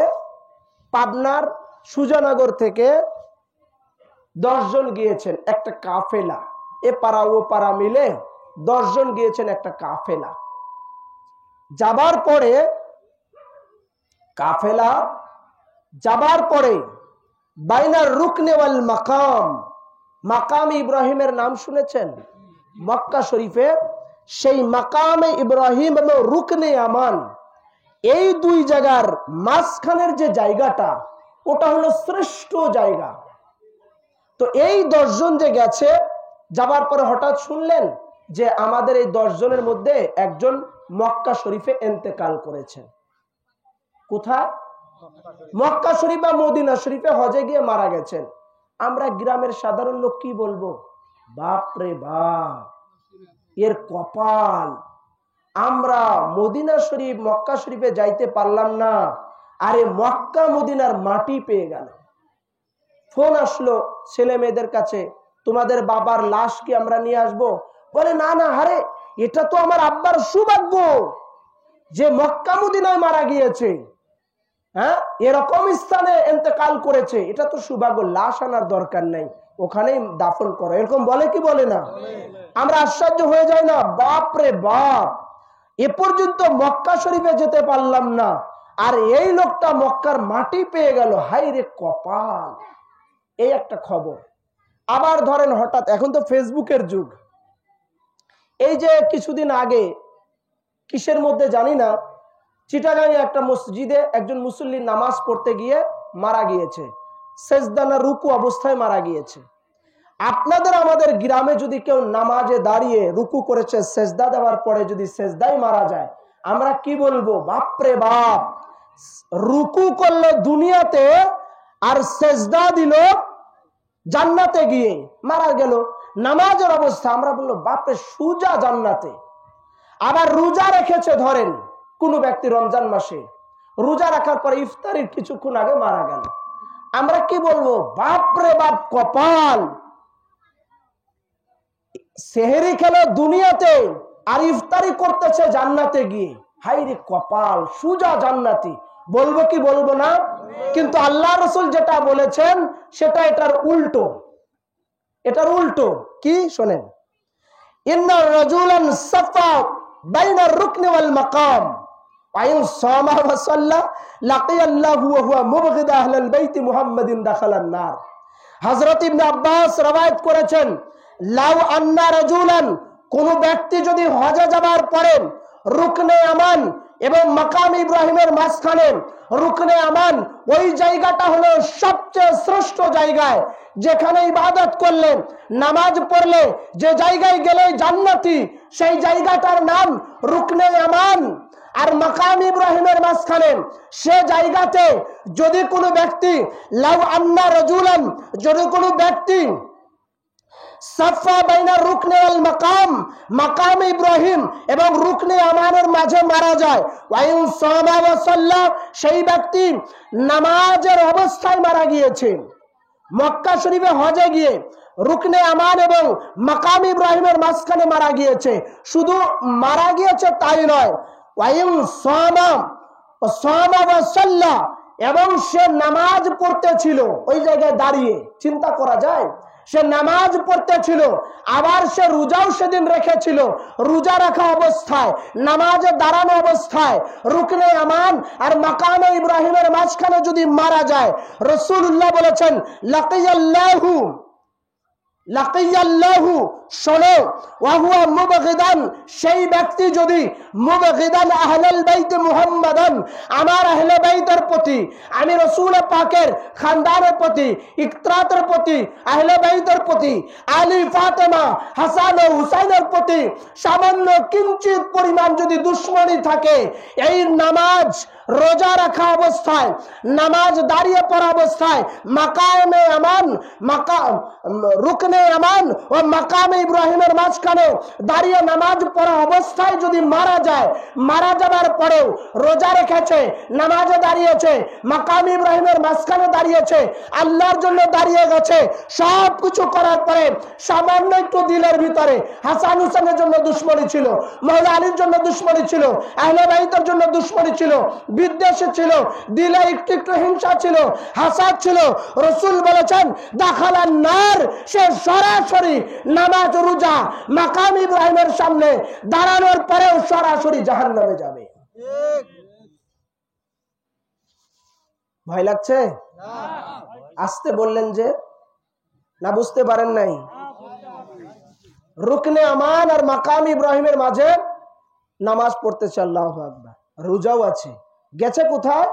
পাবনার সুজানগর থেকে 10 জন গিয়েছেন একটা কাফেলা, এ পাড়া ও পাড়া মিলে 10 জন গিয়েছেন একটা কাফেলা। যাবার পরে বাইনার রুকনে ওয়াল মাকাম, মাকাম ইব্রাহিমের নাম শুনেছেন? মক্কা শরীফে সেই মাকামে ইব্রাহিম এবং রুকনে আমান, এই 2 জায়গার মাঝখানের যে জায়গাটা, ওটা হলো শ্রেষ্ঠ জায়গা। তো এই 10 জন যে গেছে, যাবার পরে হঠাৎ শুনলেন যে আমাদের এই 10 জনের মধ্যে একজন মক্কা শরীফে ইন্তেকাল করেছেন। কোথায়? মক্কা শরীফ বা মদিনা শরীফে হজে গিয়ে মারা গেছেন। আমরা গ্রামের সাধারণ লোক কি বলবো? বাপ রে বাপ, এর কপাল, আমরা মদিনা শরীফ মক্কা শরীফে যাইতে পারলাম না, আরে মক্কা মদিনার মাটি পেয়ে গেল। ফোন আসলো ছেলে মেয়েদের কাছে, তোমাদের বাবার লাশ কি আমরা নিয়ে আসবো? বলে না না, আরে এটা তো আমার আব্বার সৌভাগ্য যে মক্কা মদিনায় মারা গিয়েছে, হ্যাঁ এরকম স্থানে ইন্তেকাল করেছে, এটা তো সৌভাগ্য, লাশ আনার দরকার নাই, ওখানেই দাফন করো। এরকম বলে কি বলে না? আমরা আশ্চর্য হয়ে যাই না? বাপ রে বাপ, এ পর্যন্ত মক্কা শরীফে যেতে পারলাম না, আর এই লোকটা মক্কার মাটি পেয়ে গেল, হাই রে কপাল। এই একটা খবর। আবার ধরেন হঠাৎ, এখন তো ফেসবুকের যুগ, এই যে কিছুদিন আগে কিসের মধ্যে জানি না, চিটাগাঁয়ে একটা মসজিদে একজন মুসল্লি নামাজ পড়তে গিয়ে মারা গিয়েছে, সেজদানা রুকু অবস্থায় মারা গিয়েছে। আপনাদের আমাদের গ্রামে যদি কেউ নামাজে দাঁড়িয়ে রুকু করেছে, সেজদা দেওয়ার পরে যদি সেজদায় মারা যায়, আমরা কি বলবো? বাপরে বাপ, রুকু করলো দুনিয়াতে আর সেজদা দিল জান্নাতে, গিয়ে মারা গেল নামাজের অবস্থা, আমরা বললো বাপরে সুজা জান্নাতে। আবার রোজা রেখেছে, ধরেন কোন ব্যক্তি রমজান মাসে রোজা রাখার পরে ইফতারির কিছুক্ষণ আগে মারা গেল, আমরা কি বলবো? বাপরে বাপ কপাল, সেহেরি খেলো দুনিয়াতে আর ইফতারি করতেছে জান্নাতে গিয়ে, হাই রে কপাল, সুজা জান্নাতি। বলবো কি বলবো না? কিন্তু আল্লাহ রাসূল যেটা বলেছেন সেটা এটার উল্টো। এটার উল্টো কি শোনেন, ইন্না রাজুলান সাফা বাইনা রুকনি ওয়াল মাকাম আইন সামা ওয়া সাল্লা লাকিয়াল্লাহু ওয়া হুয়া মুবগিদ আহলাল বাইত মুহাম্মাদিন দাখালান নার। হযরত ইবনে আব্বাস রওয়ায়াত করেছেন, লাউ আন্না রাজুলান, কোন ব্যক্তি যদি হজে যাবার পরে রুকনে আমান এবং মাকাম ইব্রাহিমের মাঝখানে, রুকনে আমান ওই জায়গাটা হলো সবচেয়ে শ্রেষ্ঠ জায়গায়, যেখানে ইবাদত করলে নামাজ পড়লে যে জায়গায় গেলে জান্নাতি, সেই জায়গাটার নাম রুকনে আমান। আর মাকাম ইব্রাহিমের মাঝখানে সে জায়গাতে যদি কোনো ব্যক্তি, লাউ আন্না রাজুলান, যদি কোনো ব্যক্তি সাফা বাইনা রুকনে ওয়াল মাকাম, মাকাম ইব্রাহিম এবং রুকনে আমানের মাঝে মারা যায়, ওয়াইন সামা ওয়া সাল্লা, সেই ব্যক্তি নামাজের অবস্থায় মারা গিয়েছে, মক্কা শরীফে হজে গিয়ে রুকনে আমান এবং মাকাম ইব্রাহিমের মাঝখানে মারা গিয়েছে। শুধু মারা গিয়েছে তাই নয়, ওয়াইন সামা ওয়া সাল্লা, এবং সে নামাজ পড়তেছিল ওই জায়গায় দাঁড়িয়ে। চিন্তা করা যায়, সে নামাজ পড়তেছিল, আবার সে রোজাও সেদিন রেখেছিল, রোজা রাখা অবস্থায়, নামাজে দাঁড়ানো অবস্থায়, রুকনে আমান আর মাকামে ইব্রাহিমের মাঝখানে যদি মারা যায়, রাসূলুল্লাহ বলেছেন লাকিয়াল্লাহু, লাকিয়াল্লাহু, শোনো, ওয়া হুয়া মুবগিদান, সেই ব্যক্তি যদি মুবগিদান আহলাল বাইত মুহাম্মাদান, আমার আহলে বাইতের প্রতি, আমি রাসূল পাকের খানদানের প্রতি, ইকরাতের প্রতি, আহলে বাইতের প্রতি, আলী ফাতেমা হাসান ও হুসাইনের প্রতি সামান্য কিঞ্চিত পরিমাণ যদি দুশমনী থাকে, এই নামাজ রোজা রাখা অবস্থায়, নামাজ দাঁড়িয়ে পড়া অবস্থায়, মাকামে আমান, রুকনে আমান ও মাকামে ইব্রাহিমের মাঝখানে দাঁড়িয়ে নামাজ পড়া অবস্থায় যদি মারা যায়, মারা যাবার পরেও রোজা রেখেছে, নামাজে দাঁড়িয়েছে, মাকামে ইব্রাহিমের মাঝখানে দাঁড়িয়েছে, আল্লাহর জন্য দাঁড়িয়ে গেছে, সব কিছু করার পরে সামান্য একটু দিলের ভিতরে হাসান হুসেনের জন্য দুশমনী ছিল, মাওলা আলীর জন্য দুশমনী ছিল, আহলে বাইতের জন্য দুশমনী ছিল, বিদ্বেষ ছিল, দিলে একটু একটু হিংসা ছিল, হাসাদ ছিল, রাসূল বলেছেন দাখালান নার, সে সরাসরি নামাজ রোজা মাকাম ইব্রাহিমের সামনে দাঁড়ানোর পরেও সরাসরি জাহান্নামে যাবে। ভয় লাগছে? আসতে বললেন যে, না বুঝতে পারেন নাই? রুকনে আমান আর মাকাম ইব্রাহিমের মাঝে নামাজ পড়তেছে, আল্লাহু আকবার, রোজাও আছে, গেছে কোথায়?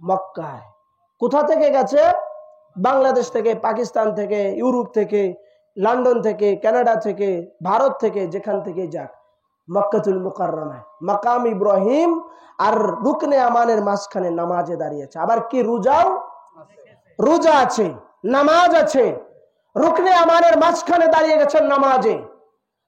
মক্কায়। কোথা থেকে গেছে? বাংলাদেশ থেকে, পাকিস্তান থেকে, ইউরোপ থেকে, লন্ডন থেকে, কানাডা থেকে, ভারত থেকে, যেখান থেকে যাক, মক্কাতুল মুকাররমায় মাকাম ইব্রাহিম আর রুকনে আমানের মাঝখানে নামাজে দাঁড়িয়েছে। আবার কি রোজা আছে, নামাজ আছে, রুকনে আমানের মাঝখানে দাঁড়িয়ে গেছেন নামাজে।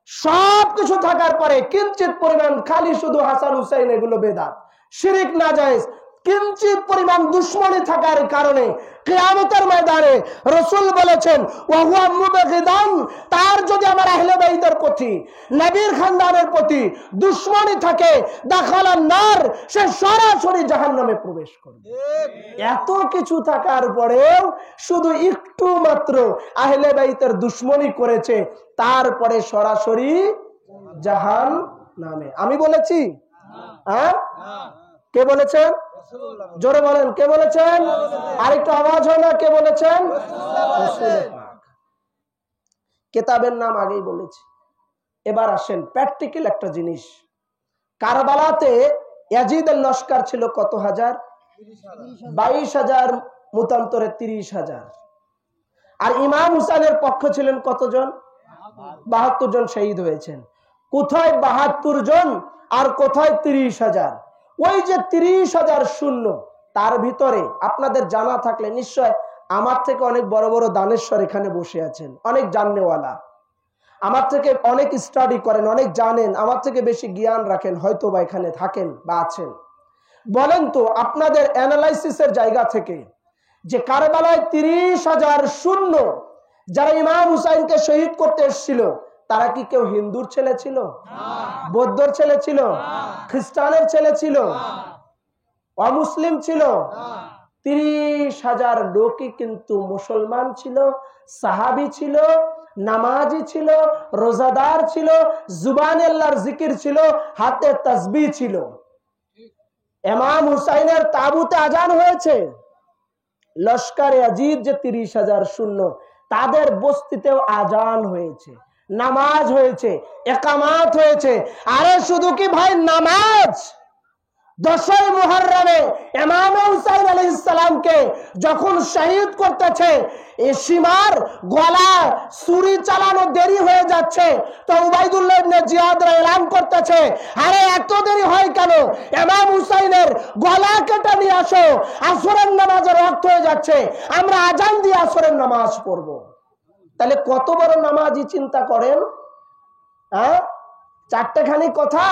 সবকিছু থাকার পরে কিঞ্চিত পরিমাণ খালি শুধু হাসান হুসাইন এগুলো বেদাত, শিরিক নাজায়েজ, কিঞ্চিত পরিমাণ দুশ্মনী থাকার কারণে কিয়ামতের ময়দানে রাসূল বলেছেন ওয়াহুয়া মুবগিদান, তার যদি আমার আহলে বাইতের প্রতি, নবীর খানদানের প্রতি দুশ্মনী থাকে, দাখালান নার, সে সরাসরি জাহান্নামে প্রবেশ করবে। এত কিছু থাকার পরেও শুধু একটু মাত্র আহলে বাইতের দুশ্মনী করেছে, তারপরে সরাসরি জাহান্নামে। আমি বলেছি? হ্যাঁ, কে বলেছেন? জোরে বলেন, কে বলেছেন? আরেকটু আওয়াজ হয় না, কে বলেছেন? কিতাবের নাম আগেই বলেছি। এবার আসেন প্র্যাকটিক্যাল একটা জিনিস। কারবালাতে ইয়াজিদের লস্কর ছিল কত হাজার? 22,000, মতান্তরে 30,000। আর ইমাম হুসাইনের পক্ষ ছিলেন কতজন? 72 জন শহীদ হয়েছেন। কোথায় 72 জন আর কোথায় 30,000? ওই যে 30,000 শূন্য, তার ভিতরে আপনাদের জানা থাকলে নিশ্চয়, আমার থেকে অনেক বড় বড় দানেশ্বর এখানে বসে আছেন, অনেক জাননেওয়ালা, আমার থেকে অনেক স্টাডি করেন, অনেক জানেন, আমার থেকে বেশি জ্ঞান রাখেন, হয়তো বা এখানে থাকেন বা আছেন। বলেন তো আপনাদের অ্যানালাইসিসের জায়গা থেকে যে কারবালায় 30,000 শূন্য যারা ইমাম হুসাইনকে শহীদ করতে এসেছিল, তারা কি কেউ হিন্দুর ছেলে ছিল? বৌদ্ধর ছেলে ছিল? খ্রিস্টানের ছেলে ছিল? অমুসলিম ছিল? 30,000 লোকই কিন্তু মুসলমান ছিল, সাহাবী ছিল, নামাজি ছিল, রোজাদার ছিল, জুবানে আল্লাহর জিকির ছিল, হাতে তাসবিহ ছিল। ইমাম হুসাইনের তাবুতে আজান হয়েছে। লস্করে ইয়াজিদ যে 30,000 শূন্য, তাদের বস্তিতেও আজান হয়েছে, নামাজ হয়েছে, একামাত হয়েছে। আরে শুধু কি ভাই নামাজ? 10ই মুহররমে ইমাম হুসাইন আলাইহিস সালামকে যখন শহীদ করতেছে, এই সীমার গলা ছুরি চালানো দেরি হয়ে যাচ্ছে, তো উবাইদুল্লাহ ইবনে জিয়াদ এলান করতেছে, আরে এত দেরি হয় কেন? ইমাম হুসাইনের গলা কেটে নিয়ে আসো, আসরের নামাজের ওয়াক্ত হয়ে যাচ্ছে, আমরা আজান দিয়ে আসরের নামাজ পড়ব। তাহলে কত বড় নামাজি চিন্তা করেন। হ্যাঁ, চারটেখানি কথা।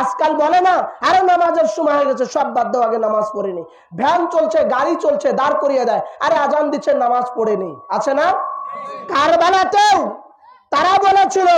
আজকাল বলে না, আরে নামাজের সময় হয়ে গেছে, সব বাদ দাও, আগে নামাজ পড়েনি। ভ্যান চলছে, গাড়ি চলছে, দাঁড় করিয়ে দেয়, আরে আজান দিচ্ছে, নামাজ পড়েনি। আছে না? কারবালাতেও তারা বলেছিল,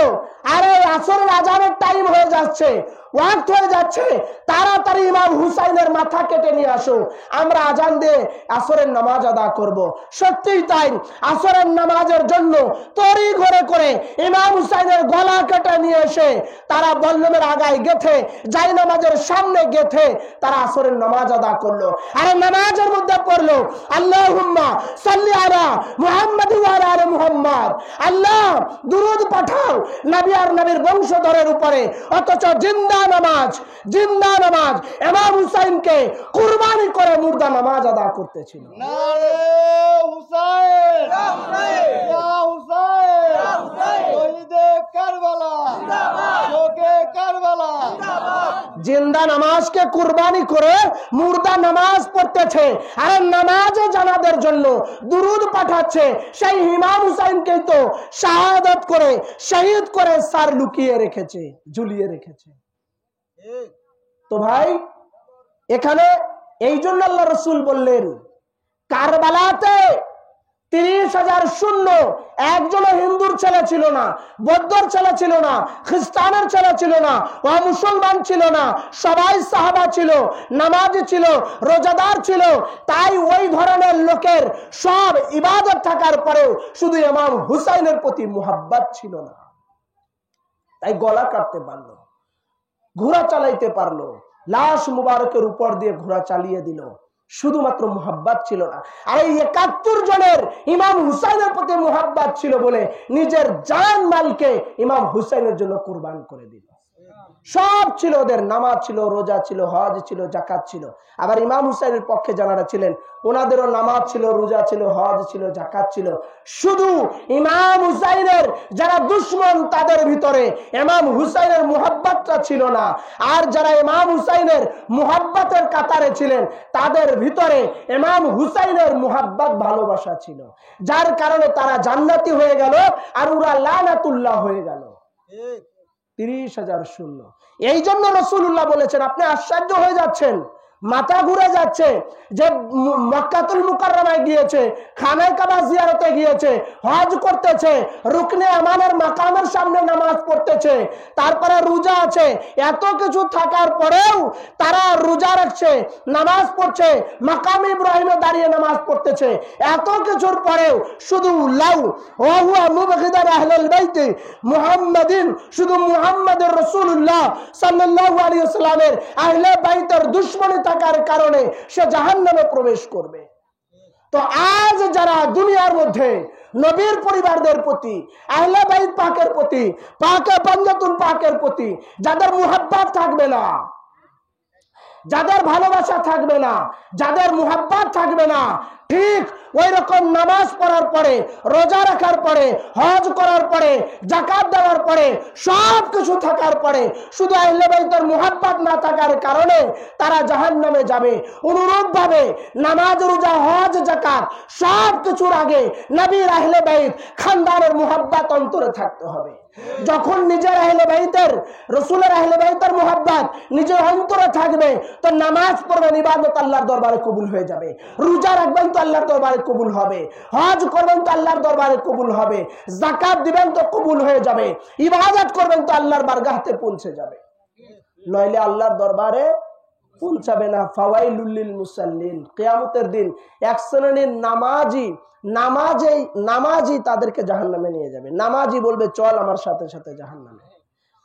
আরে আসরের আজানের টাইম হয়ে যাচ্ছে, ওয়াক্ত হয়ে যাচ্ছে, তাড়াতাড়ি ইমাম হুসাইনের মাথা কেটে নিয়ে আসো, আমরা আজান দিয়ে আসরের নামাজ আদা করব। সত্যিই তাই, আসরের নামাজের জন্য তড়ি ঘরে করে ইমাম হুসাইনের গলা কেটে নিয়ে এসে তারা বল্লমের আগায় গেথে, যাই নামাজের সামনে গেথে তারা আসরের নামাজ আদা করলো। আরে নামাজের মধ্যে পড়লো আল্লাহুম্মা সাল্লি আলা মুহাম্মাদ ওয়া আলা আলি মুহাম্মাদ, আল্লাহ দুরূদ পাঠাও নবী আর নবীর বংশধরের উপরে। অথচ জিন্দা নামাজ ইমাম হুসাইনকে কুরবানি করে মুর্দা নামাজ আদা করতেছিল। নারে হুসাইন, ইয়া হুসাইন, শহীদে কারবালা, শোকে কারবালা। জিন্দা নামাজকে কুরবানি করে মুর্দা নামাজ পড়তেছে, আর নামাজে জানাদের জন্য দুরূদ পাঠাচ্ছে। সেই ইমাম হুসাইনকে তো শাহাদাত করে শহীদ করে সার লুকিয়ে রেখেছে, ঝুলিয়ে রেখেছে। তো ভাই, এখানে এই জন্য আল্লাহ রাসূল বললেন, কারবালাতে 30,000 শূন্য, একজনও হিন্দুর ছেলে ছিল না, বৌদ্ধর ছেলে ছিল না, খ্রিস্টানের ছেলে ছিল না, মুসলমান ছিল না, সবাই সাহাবা ছিল, নামাজি ছিল, রোজাদার ছিল। তাই ওই ধরনের লোকের সব ইবাদত থাকার পরেও শুধু ইমাম হুসাইনের প্রতি মুহাব্বত ছিল না। তাই গলা কাটতে পারলো, ঘোড়া চালাইতে পারলো, লাশ মুবারকের উপর দিয়ে ঘোড়া চালিয়ে দিল, শুধুমাত্র মুহাব্বত ছিল না। আর এই 71 জনের ইমাম হুসাইনের প্রতি মুহাব্বত ছিল বলে নিজের জান মালকে ইমাম হুসাইনের জন্য কুরবান করে দিল। সব ছিল ওদের, নামাজ ছিল, রোজা ছিল, হজ ছিল, জাকাত ছিল। আবার ইমাম হুসাইনের পক্ষে যারা ছিলেন ওনাদেরও নামাজ ছিল, রোজা ছিল, হজ ছিল, জাকাত ছিল। শুধু ইমাম হুসাইনের যারা দুশমন তাদের ভিতরে ইমাম হুসাইনের মুহাব্বতটা ছিল না। আর যারা ইমাম হুসাইনের মুহাব্বতের কাতারে ছিলেন তাদের ভিতরে ইমাম হুসাইনের মুহাব্বত ভালোবাসা ছিল, যার কারণে তারা জান্নাতি হয়ে গেল আর ওরা লানাতুল্লাহ হয়ে গেল। 30,000 শূন্য। এই জন্য রাসূলুল্লাহ বলেছেন, আপনি আশ্চর্য হয়ে যাচ্ছেন, মাথা ঘুরে যাচ্ছে যে মক্কাতুল মুকাররমায় গিয়েছে, খানায় কাবা জিয়ারতে গিয়েছে, হজ করতেছে, রুকনে আমানের মাকামের সামনে নামাজ পড়তেছে, তারপরে রোজা আছে, এত কিছু থাকার পরেও তারা রোজা রাখছে, নামাজ পড়ছে, মাকাম ইব্রাহিমে দাঁড়িয়ে নামাজ পড়তেছে। এত কিছুর পরেও শুধু লাউ ওয়া হুয়া মুবগিদান আহলুল বাইত মুহাম্মাদিন, শুধু মুহাম্মদের রাসূলুল্লাহ সাল্লাল্লাহু আলাইহি ওয়াসাল্লামের আহলে বাইতের দুশমনী থাকার কারণে সে জাহান্নামে প্রবেশ করবে। তো আজ যারা দুনিয়ার মধ্যে নবীর পরিবারদের প্রতি, আহলে বাইত পাকের প্রতি, পাকে বান্দাতুল পাকের প্রতি যাদের মুহাব্বত থাকবে না, যাদের ভালোবাসা থাকবে না, যাদের মুহাব্বত থাকবে না, ঠিক ওই রকম নামাজ পড়ার পরে, রোজা রাখার পরে, হজ করার পরে, যাকাত দেওয়ার পরে, সব কিছু থাকার পরে শুধু আহলে বাইতের মুহাব্বত না থাকার কারণে তারা জাহান্নামে যাবে। অনুরূপ ভাবে নামাজ, রোজা, হজ, যাকাত সব কিছুর আগে নবীর আহলে বাইত খানদানের মুহাব্বত অন্তরে থাকতে হবে। যখন নিজের আহলে বাইতের, রাসূলের আহলে বাইতের মুহাব্বত নিজের অন্তরে থাকবে তো নামাজ পড়বেন, ইবাদত আল্লাহর দরবারে কবুল হয়ে যাবে। রোজা রাখবেন তো আল্লাহর দরবারে কবুল হবে, হজ করবেন তো আল্লাহর দরবারে কবুল হবে, যাকাত দিবেন তো কবুল হয়ে যাবে, ইবাদত করবেন তো আল্লাহর বারগাহতে পৌঁছে যাবে। নইলে আল্লাহর দরবারে পৌঁছাবে না। ফাওয়াইলুল লিল মুসাল্লিন, কিয়ামতের দিন এক শ্রেণীর নামাজি তাদেরকে জাহান্নামে নিয়ে যাবে। নামাজি বলবে চল আমার সাথে সাথে জাহান্নামে,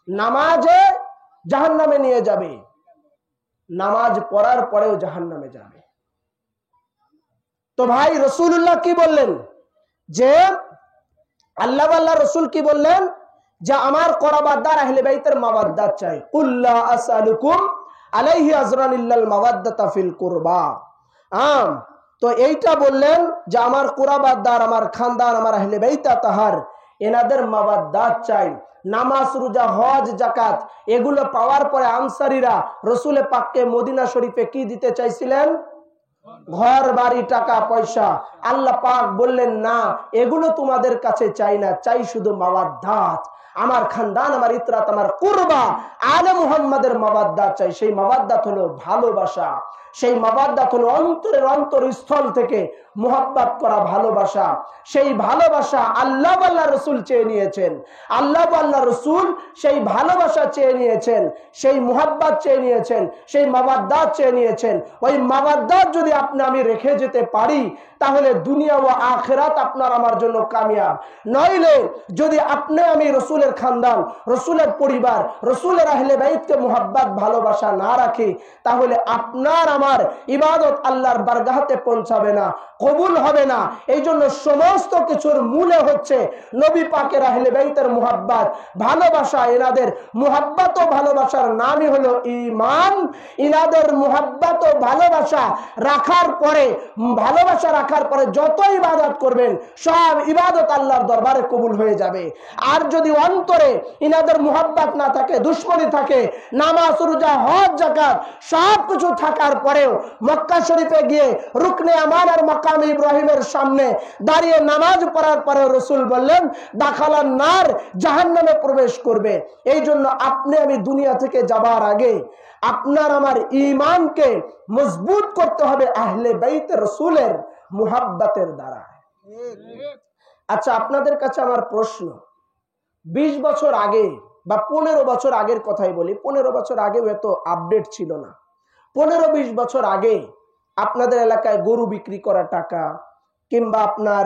নামাজে জাহান্নামে নিয়ে যাবে, নামাজ পড়ার পরেও জাহান্নামে যাবে। তো ভাই রাসূলুল্লাহ কি বললেন যে আল্লাহ রাসূল কি বললেন যে আমার করাবাদার আহলে বাইতের মাওয়াদ্দাত চাই। কুল্লা আসআলুকুম আলাইহি আজরান ইল্লাল মাওয়াদ্দাতা ফিল কুরবা। তো এইটা বললেন যে আমার কুরাবাদার, আমার খানদান, আমার আহলে বাইত তাহার এনাদের মাওয়াদ্দাত চাই। নামাজ, রোজা, হজ, যাকাত এগুলো পাওয়ার পরে আনসারীরা রাসূলে পাককে মদিনা শরীফে কি দিতে চাইছিলেন? ঘর বাড়ি, টাকা পয়সা। আল্লাহ পাক বললেন না, এগুলো তোমাদের কাছে চাই না, চাই শুধু মাওয়াদ্দাত, আমার খানদান, আমার ইতরাত, আমার কুরবা, আলে মুহাম্মাদের মাওয়াদ্দাত চাই। সেই মাওয়াদ্দাত হলো ভালোবাসা, সেই মাওয়াদ্দাত হলো অন্তরের অন্তরস্থল থেকে মুহাব্বত করা ভালোবাসা। সেই ভালোবাসা আল্লাহ আল্লাহ রসুল চেয়ে নিয়েছেন, আল্লাহ আল্লাহ রসুল সেই ভালোবাসা চেয়ে নিয়েছেন, সেই মুহাব্বত চেয়ে নিয়েছেন, সেই মাওয়াদ্দাত চেয়ে নিয়েছেন। ওই মাওয়াদ্দাত যদি আপনি আমি রেখে যেতে পারি তাহলে দুনিয়া ও আখিরাত আপনার আমার জন্য কামিয়াব। নইলে যদি আপনি আমি রসুলের খানদান, রসুলের পরিবার, রসুলের আহলে বাইতকে মুহাব্বত ভালোবাসা না রাখি তাহলে আপনার আমার ইবাদত আল্লাহর বারগাহতে পৌঁছাবে না, কবুল হবে না। এই জন্য সমস্ত কিছুর মূলে হচ্ছে নবী পাকের আহলে বাইতের মুহাব্বত ভালোবাসা। এনাদের মুহাব্বত ও ভালোবাসার নামই হলো ঈমান। ইনাদের মুহাব্বত ও ভালোবাসা রাখার পরে, ভালোবাসা রাখার পরে যত ইবাদত করবেন সব ইবাদত আল্লাহর দরবারে কবুল হয়ে যাবে। আর যদি অন্তরে ইনাদের মুহাব্বত না থাকে, দুশমনী থাকে, নামাজ, রোজা, হজ, যাকাত সব কিছু থাকার পরেও মক্কা শরীফে গিয়ে রুকনে আমান আর মাকাম ইব্রাহিমের সামনে দাঁড়িয়ে নামাজ পড়ার পরে রাসূল বললেন দাখালান নার, জাহান্নামে প্রবেশ করবে। এই জন্য আপনি আমি দুনিয়া থেকে যাবার আগে আপনার আমার ঈমানকে মজবুত করতে হবে আহলে বাইত রাসূলের মুহাব্বতের দ্বারা। আচ্ছা, আপনাদের কাছে আমার প্রশ্ন, 20 বছর আগে বা 15 বছর আগের কথাই বলি, 15 বছর আগেও এত আপডেট ছিল না। 15-20 বছর আগে আপনাদের এলাকায় গরু বিক্রি করা টাকা, কিংবা আপনার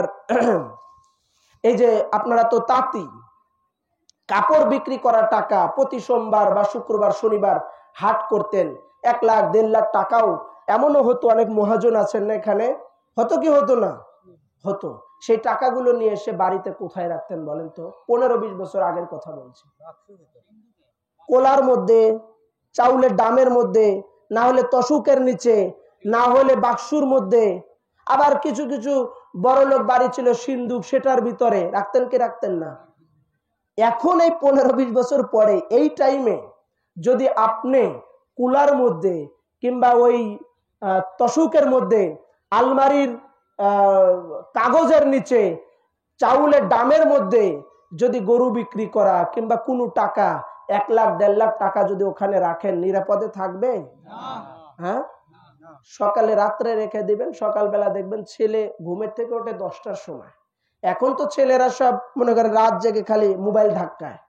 এই যে আপনারা তো তাঁতি, কাপড় বিক্রি করা টাকা, প্রতি সোমবার বা শুক্রবার শনিবার হাট করতেন, 1 লাখ 1.5 লাখ টাকাও এমনও হতো। অনেক মহাজন আছেন না এখানে, হতো কি হতো না? হতো। সেই টাকাগুলো নিয়ে এসে বাড়িতে কোথায় রাখতেন বলেন তো? 15-20 বছর আগের কথা বলছি। কোলার মধ্যে, চাউলের ডামের মধ্যে, না হলে তসুকের নিচে, না হলে বাক্সুর মধ্যে। আবার কিছু কিছু বড়লোক বাড়ি ছিল সিন্দুক, সেটার ভিতরে রাখতেন কি রাখতেন না? এখন এই 15-20 বছর পরে এই টাইমে যদি আপনি কুলার মধ্যে কিংবা ওই তসুকের মধ্যে, আলমারির কাগজের নিচে, চাউলের ডামের মধ্যে যদি গরু বিক্রি করা কিংবা কোনো টাকা 1 লাখ 1.5 লাখ টাকা যদি ওখানে রাখেন, নিরাপদে থাকবে? হ্যাঁ, সকালে রাত্রে রেখে দিবেন, সকালবেলা দেখবেন ছেলে ঘুমের থেকে ওঠে 10টার সময়। এখন তো ছেলেরা সব মনে করেন রাত জেগে খালি মোবাইল ধাক্কায়,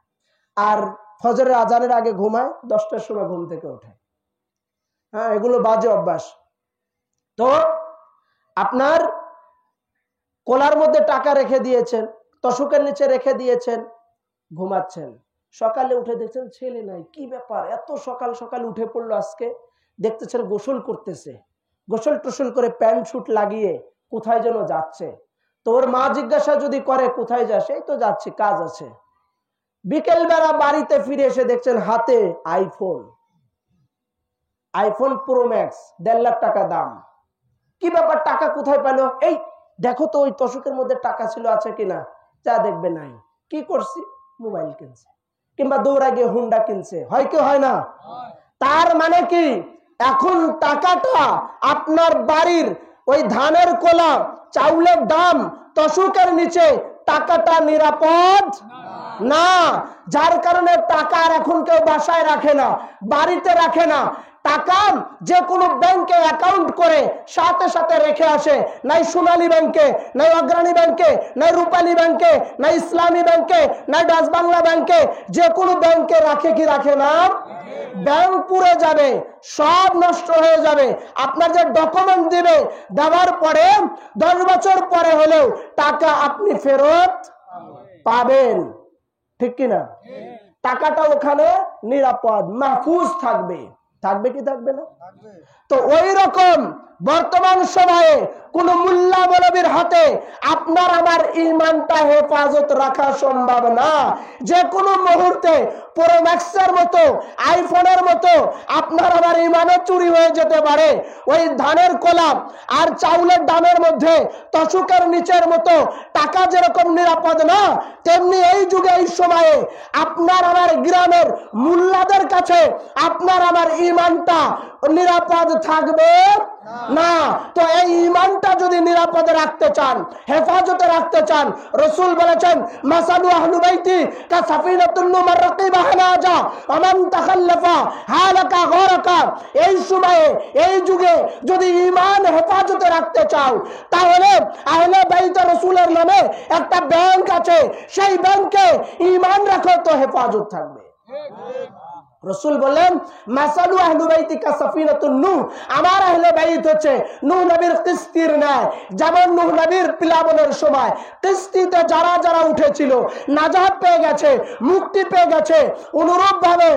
আর ফজরের আজানের আগে ঘুমায়, 10টার সময় ঘুম থেকে ওঠে। হ্যাঁ, এগুলো বাজে অভ্যাস। তো আপনার কোলার মধ্যে টাকা রেখে দিয়েছেন, তসুকের নিচে রেখে দিয়েছেন, ঘুমাচ্ছেন, সকালে উঠে দেখছেন ছেলে নাই। কি ব্যাপার, এত সকাল সকাল উঠে পড়লো আজকে? দেখতেছেন গোসল করতেছে, গোসল টোসল করে প্যান্ট শুট লাগিয়ে কোথায় যেন যাচ্ছে। তো ওর মা জিজ্ঞাসা যদি করে কোথায় যাস, এই তো যাচ্ছি, কাজ আছে। বিকেল বেলা বাড়িতে ফিরে এসে দেখছেন হাতে আইফোন প্রো ম্যাক্স, 1.5 লাখ টাকা দাম। কি ব্যাপার, টাকা কোথায় পেলো? এই দেখো তো ওই তসুকের মধ্যে টাকা ছিল, আছে কিনা, যা দেখবে নাই। কি করছি? মোবাইল কিনছে, কিংবা দৌড়া গিয়ে হুন্ডা কিনছে। হয় কি হয় না? তার মানে কি, এখন টাকাটা আপনার বাড়ির ওই ধানের কোলা, চাউলের দাম, তসুকের নিচে, টাকাটা নিরাপদ না। যার কারণে টাকা আর এখন কেউ বাসায় রাখে না, বাড়িতে রাখে না। টাকা যে কোনো ব্যাংকে অ্যাকাউন্ট করে সাথে সাথে রেখে আসে, নাই সোনালী ব্যাংকে, নাই অগ্রণী ব্যাংকে, নাই রূপালী ব্যাংকে, নাই ইসলামী ব্যাংকে, নাই ডাচ বাংলা ব্যাংকে, যে কোনো ব্যাংকে রাখে কি রাখে না? ব্যাংক পুড়ে যাবে, সব নষ্ট হয়ে যাবে। আপনার যে ডকুমেন্ট দিবে, দেওয়ার পরে 10 বছর পরে হলেও টাকা আপনি ফেরত পাবেন, ঠিক কিনা? টাকাটা ওখানে নিরাপদ, মাহফুজ থাকবে। থাকবে কি থাকবে না? তো ওই রকম বর্তমান সময়ে কোন মুল্লা মৌলবীর হাতে আপনার আমার ঈমানটা হেফাজত রাখা সম্ভব না। যে কোনো মুহূর্তে প্রো ম্যাক্সের মতো, আইফোনের মতো আপনার আমার ঈমানও চুরি হয়ে যেতে পারে। ওই ধানের কোলাপ আর চাউলের দামের মধ্যে, তসুকের নিচের মতো টাকা যেরকম নিরাপদ না, তেমনি এই যুগে এই সময়ে আপনার আমার গ্রামের মুল্লাদের কাছে আপনার আমার ঈমানটা নিরাপদ থাকবে না। তো এই ঈমানটা যদি নিরাপদে রাখতে চান, হেফাজতে রাখতে চান, রাসূল বলেছেন মাসালু আহলু বাইতি কা সাফিনাতুন নুমার রাকিবাহা নাজা আমান তাখাল্লাফা হালাকা গরাকা। এই সময়ে এই যুগে যদি ঈমান হেফাজতে রাখতে চাও, তাহলে আহলে বাইত রাসূলের নামে একটা ব্যাংক আছে, সেই ব্যাংকে ঈমান রাখো তো হেফাজত থাকবে। রাসূল বলেন মাসালু আহলু বাইতি কা সাফিনাতুন নূহ, আমার আহলে বাইত হচ্ছে নূহ নবীর কিস্তির ন্যায়। যেমন নূহ নবীর প্লাবনের সময় কিস্তিতে যারা যারা উঠেছিল নাজাত পেয়ে গেছে, মুক্তি পেয়ে গেছে, অনুরূপ ভাবে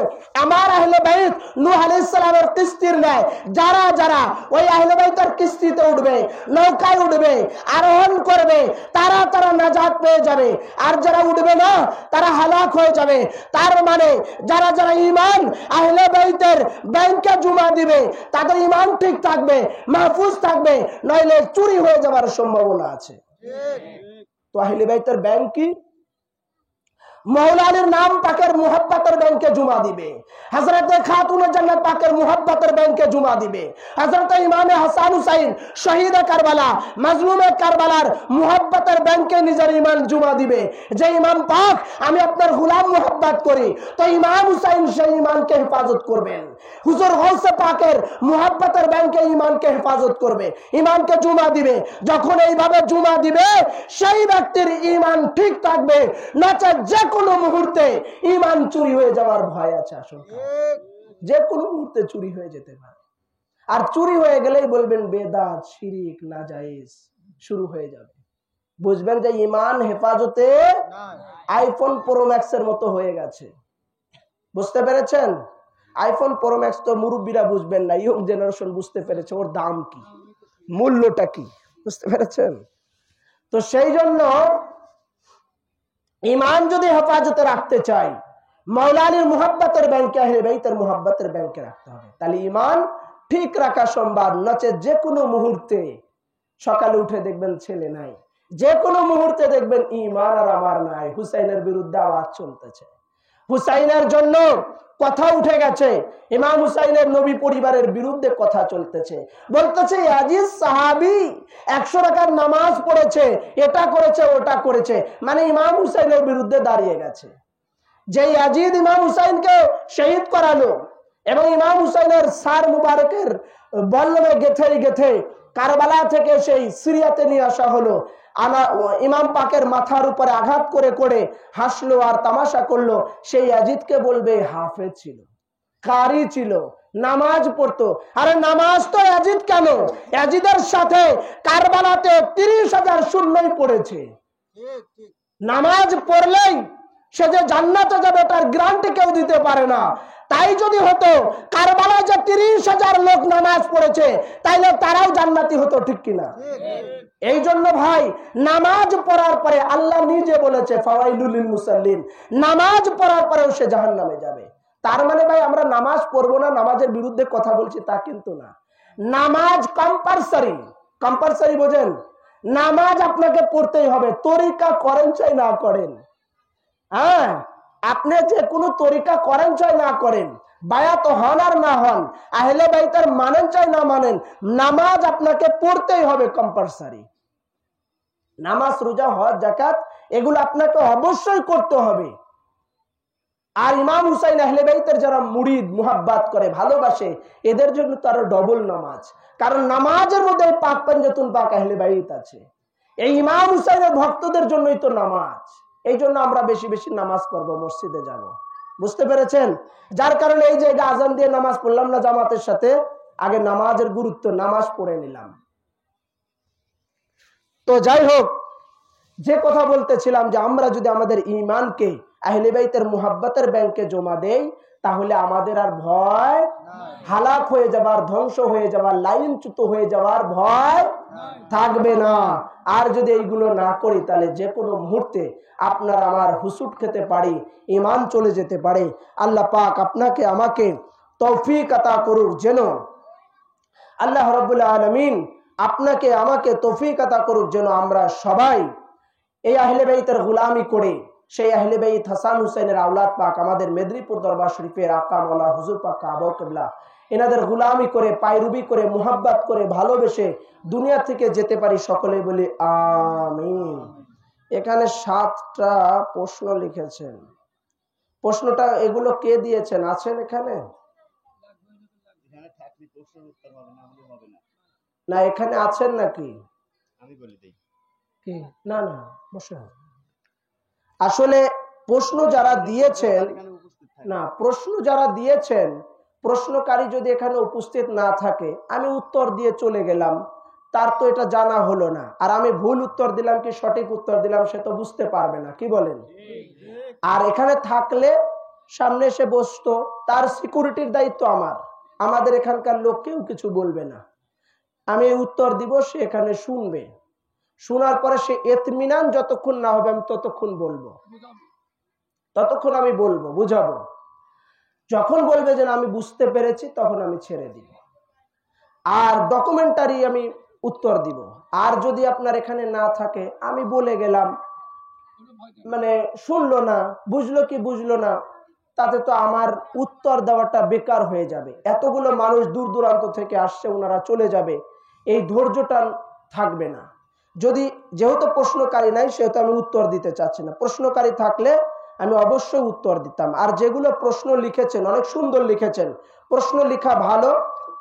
আমার আহলে বাইত নূহ আলাইহিস সালামের কিস্তির ন্যায় যারা যারা ওই আহলে বাইতের কিস্তিতে উঠবে, নৌকায় উঠবে, আরোহণ করবে, তারা তারা নাজাত পেয়ে যাবে। আর যারা উঠবে না তারা হালাক হয়ে যাবে। তার মানে যারা যারা ঈমান আহলে বাইতের ব্যাংকে জমা দিবে, তাদের ঈমান ঠিক থাকবে, মাহফুজ থাকবে, নইলে চুরি হয়ে যাওয়ার সম্ভাবনা আছে। তো আহলে বাইতের ব্যাংক কি? মৌলা আলীর নাম পাকের মুহাব্বতের ব্যাংকে জমা দিবে, হযরতে খাতুনে জান্নাত পাকের মুহাব্বতের ব্যাংকে জমা দিবে, হযরতে ইমামে হাসান হুসাইন শহীদে কারবালা, মাজলুমে কারবালার মুহাব্বতের ব্যাংকে নিজের ঈমান জমা দিবে। যে ইমাম পাক আমি আপনার গোলাম মুহাব্বত করি, তো ইমাম হুসাইন সেই ঈমানকে হেফাজত করবেন। হুজুর গৌসে পাকের মুহাব্বতের ব্যাংকে ঈমানকে হেফাজত করবে, ঈমানকে জমা দিবে। যখন এইভাবে জমা দিবে, সেই ব্যক্তির ঈমান ঠিক থাকবে, নচেত যে কোনো মুহূর্তে ঈমান চুরি হয়ে যাওয়ার ভয় আছে, আশঙ্কা। যে কোনো মুহূর্তে চুরি হয়ে যেতে পারে। আর চুরি হয়ে গেলেই বলবেন বেদাত, শিরিক, নাজায়েজ শুরু হয়ে যাবে। বুঝবেন যে ঈমান হেফাজতে আইফোন প্রো ম্যাক্সের মতো হয়ে গেছে। বুঝতে পেরেছেন? আইফোন প্রো ম্যাক্স তো মুরব্বীরা বুঝবেন না, ইয়ং জেনারেশন বুঝতে পেরেছে ওর দাম কি, মূল্যটা কি। বুঝতে পেরেছেন? তো সেই জন্য ঈমান যদি হেফাজতে রাখতে চাই, মাওলা আলীর মুহাব্বতের ব্যাংকে আহলে বাইতের মুহাব্বতের ব্যাংকে রাখতে হবে। তাহলে ঈমান ঠিক রাখা সম্ভব। নচেত যে কোনো মুহূর্তে সকালে উঠে দেখবেন ছেলে নাই, যে কোনো মুহূর্তে দেখবেন ঈমান আর আমার নাই, হুসাইনের বিরুদ্ধে আওয়াজ চলতেছে, হুসাইনের জন্য কথা উঠে গেছে, ইমাম হুসাইনের নবী পরিবারের বিরুদ্ধে কথা চলতেছে, বলতেছে আজিজ সাহাবী 100 রাকাত নামাজ পড়েছে, এটা করেছে ওটা করেছে, মানে ইমাম হুসাইনের বিরুদ্ধে দাঁড়িয়ে গেছে। যে ইয়াজিদ ইমাম হুসাইনকে শহীদ করালো এবং ইমাম হুসাইনের সার মুবারকের বল্লমে গেথে গেথে কারবালা থেকে সেই সিরিয়াতে নিয়ে আসা হলো, ইমাম পাকের মাথার উপরে আঘাত করে করে হাসলো আর তামাশা করলো, সেই ইয়াজিদকে বলবে হাফেজ ছিল, কারি ছিল, নামাজ পড়তো। আরে নামাজ তো ইয়াজিদ কেন, ইয়াজিদের সাথে কারবালাতে 30,000 শূন্যই পড়েছে। নামাজ পড়লেই সে যে জান্নাতে যাবে তার গ্যারান্টি কেউ দিতে পারে না। তাই যদি হতো কারবালায় যে 30,000 লোক নামাজ পড়েছে তাইলে তারাও জান্নাতি হতো, ঠিক কিনা? এই জন্য ভাই নামাজ পড়ার পরে আল্লাহ নিজে বলেছে ফাওয়াইলুল লিল মুসাল্লিন, নামাজ পড়ার পরেও সে জাহান্নামে যাবে। তার মানে ভাই আমরা নামাজ পড়বো না, নামাজের বিরুদ্ধে কথা বলছি তা কিন্তু না। নামাজ কম্পালসারি, কম্পালসারি বোঝেন? নামাজ আপনাকে পড়তেই হবে, তরিকা করেন চাই না করেন। হ্যাঁ, আপনি যে কোনো তরিকা করেন চাই না করেন, বায়াত হন আর না হন, আহলে বাইতের মানেন চাই না মানেন, নামাজ আপনাকে পড়তেই হবে কম্পালসারি। নামাজ, রোজা, হজ, যাকাত এগুলো আপনাকে অবশ্যই করতে হবে। আর ইমাম হুসাইন আহলে বাইতের যারা মুরিদ মুহাব্বত করে ভালোবাসে এদের জন্য তো আরো ডবল নামাজ, কারণ নামাজের মধ্যে পাক পাঞ্জাতুন পাক আহলে বাইত আছে। এই ইমাম হুসাইনের ভক্তদের জন্যই তো নামাজ। এই জন্য আমরা বেশি বেশি নামাজ পড়বো, মসজিদে যাব, বুঝতে পেরেছেন? যার কারণে এই যে আজান দিয়ে নামাজ পড়লাম না জামাতের সাথে, আগে নামাজের গুরুত্ব, নামাজ পড়ে নিলাম। তো যাই হোক, যে কথা বলতেছিলাম যে আমরা যদি আমাদের ঈমানকে আহলে বাইতের মুহাব্বতের ব্যাংকে জমা দেই তাহলে আমাদের আর ভয়, হালাক হয়ে যাবার, ধ্বংস হয়ে যাবার, লাইনচ্যুত হয়ে যাওয়ার ভয় থাকবে না। আর যদি এইগুলো না করি তাহলে যে কোনো মুহূর্তে আপনার আমার হুসুট খেতে পারি, ঈমান চলে যেতে পারে। আল্লাহ পাক আপনাকে আমাকে তৌফিক আতা করুক, যেন আল্লাহ রাব্বুল আলামিন আপনাকে আমাকে তৌফিক আতা করুক যেন আমরা সবাই এই আহলে বাইতের গোলামি করে সেই আহলে বাইত হাসান হুসাইনের আওলাদ পাক আমাদের মেদিনীপুর দরবার শরীফের আকা মাওলানা হুজুর পাক আবু কিবলা এনাদের গোলামি করে, পায়রুবি করে, মুহাব্বত করে, ভালোবেসে দুনিয়া থেকে যেতে পারি। সকলে বলি আমিন। এখানে 7টা প্রশ্ন লিখেছেন, প্রশ্নটা এগুলো কে দিয়েছেন? আছেন এখানে? না, এখানে আছেন নাকি? না না, বসে। আসলে প্রশ্ন যারা দিয়েছেন, না প্রশ্ন যারা দিয়েছেন, প্রশ্নকারী যদি এখানে উপস্থিত না থাকে, আমি উত্তর দিয়ে চলে গেলাম, তার তো এটা জানা হলো না, আর আমি ভুল উত্তর দিলাম কি সঠিক উত্তর দিলাম সে তো বুঝতে পারবে না, কি বলেন? আর এখানে থাকলে সামনে এসে বসতো, তার সিকিউরিটির দায়িত্ব আমার, আমাদের এখানকার লোক কেউ কিছু বলবে না। আমি উত্তর দিব, সে এখানে শুনবে, শোনার পরে সে ইতমিনান যতক্ষণ না হবে আমি ততক্ষণ বলবো, ততক্ষণ আমি বলবো, বুঝাবো। যখন বলবে যে আমি বুঝতে পেরেছি তখন আমি ছেড়ে দিব, আর ডকুমেন্টারি আমি উত্তর দিব। আর যদি আপনার এখানে না থাকে, আমি বলে গেলাম, মানে শুনলো না, বুঝলো কি বুঝলো না, তাতে তো আমার উত্তর দেওয়াটা বেকার হয়ে যাবে। এতগুলো মানুষ দূর দূরান্ত থেকে আসছে, ওনারা চলে যাবে, এই ধৈর্যটা থাকবে না। যদি যেহেতু প্রশ্নকারী নাই সেহেতু আমি উত্তর দিতে চাচ্ছি না, প্রশ্নকারী থাকলে আমি অবশ্যই উত্তর দিতাম। আর যেগুলো প্রশ্ন লিখেছেন অনেক সুন্দর লিখেছেন, প্রশ্ন লেখা ভালো,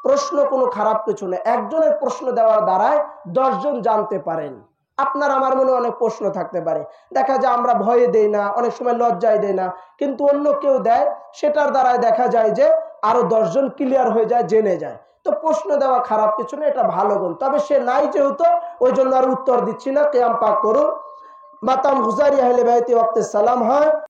প্রশ্ন কোনো খারাপ কিছু না। একজনের প্রশ্ন দেওয়ার দ্বারাই 10 জন জানতে পারেন। আপনার আমার মনে অনেক প্রশ্ন থাকতে পারে, দেখা যায় আমরা ভয়ে দেই না, অনেক সময় লজ্জায় দেই না, কিন্তু অন্য কেউ দেয়, সেটার দ্বারাই দেখা যায় যে আরো 10 জন ক্লিয়ার হয়ে যায়, জেনে যায়। তো প্রশ্ন দেওয়া খারাপ কিছু না, এটা ভালো গুণ। তবে সে নাই যেহেতু, ওই জন্য আর উত্তর দিচ্ছি না। কিয়াম পাক করুন। মাতাম হুজারি আহলে বাইতে ওয়াক্তে সালাম হয়।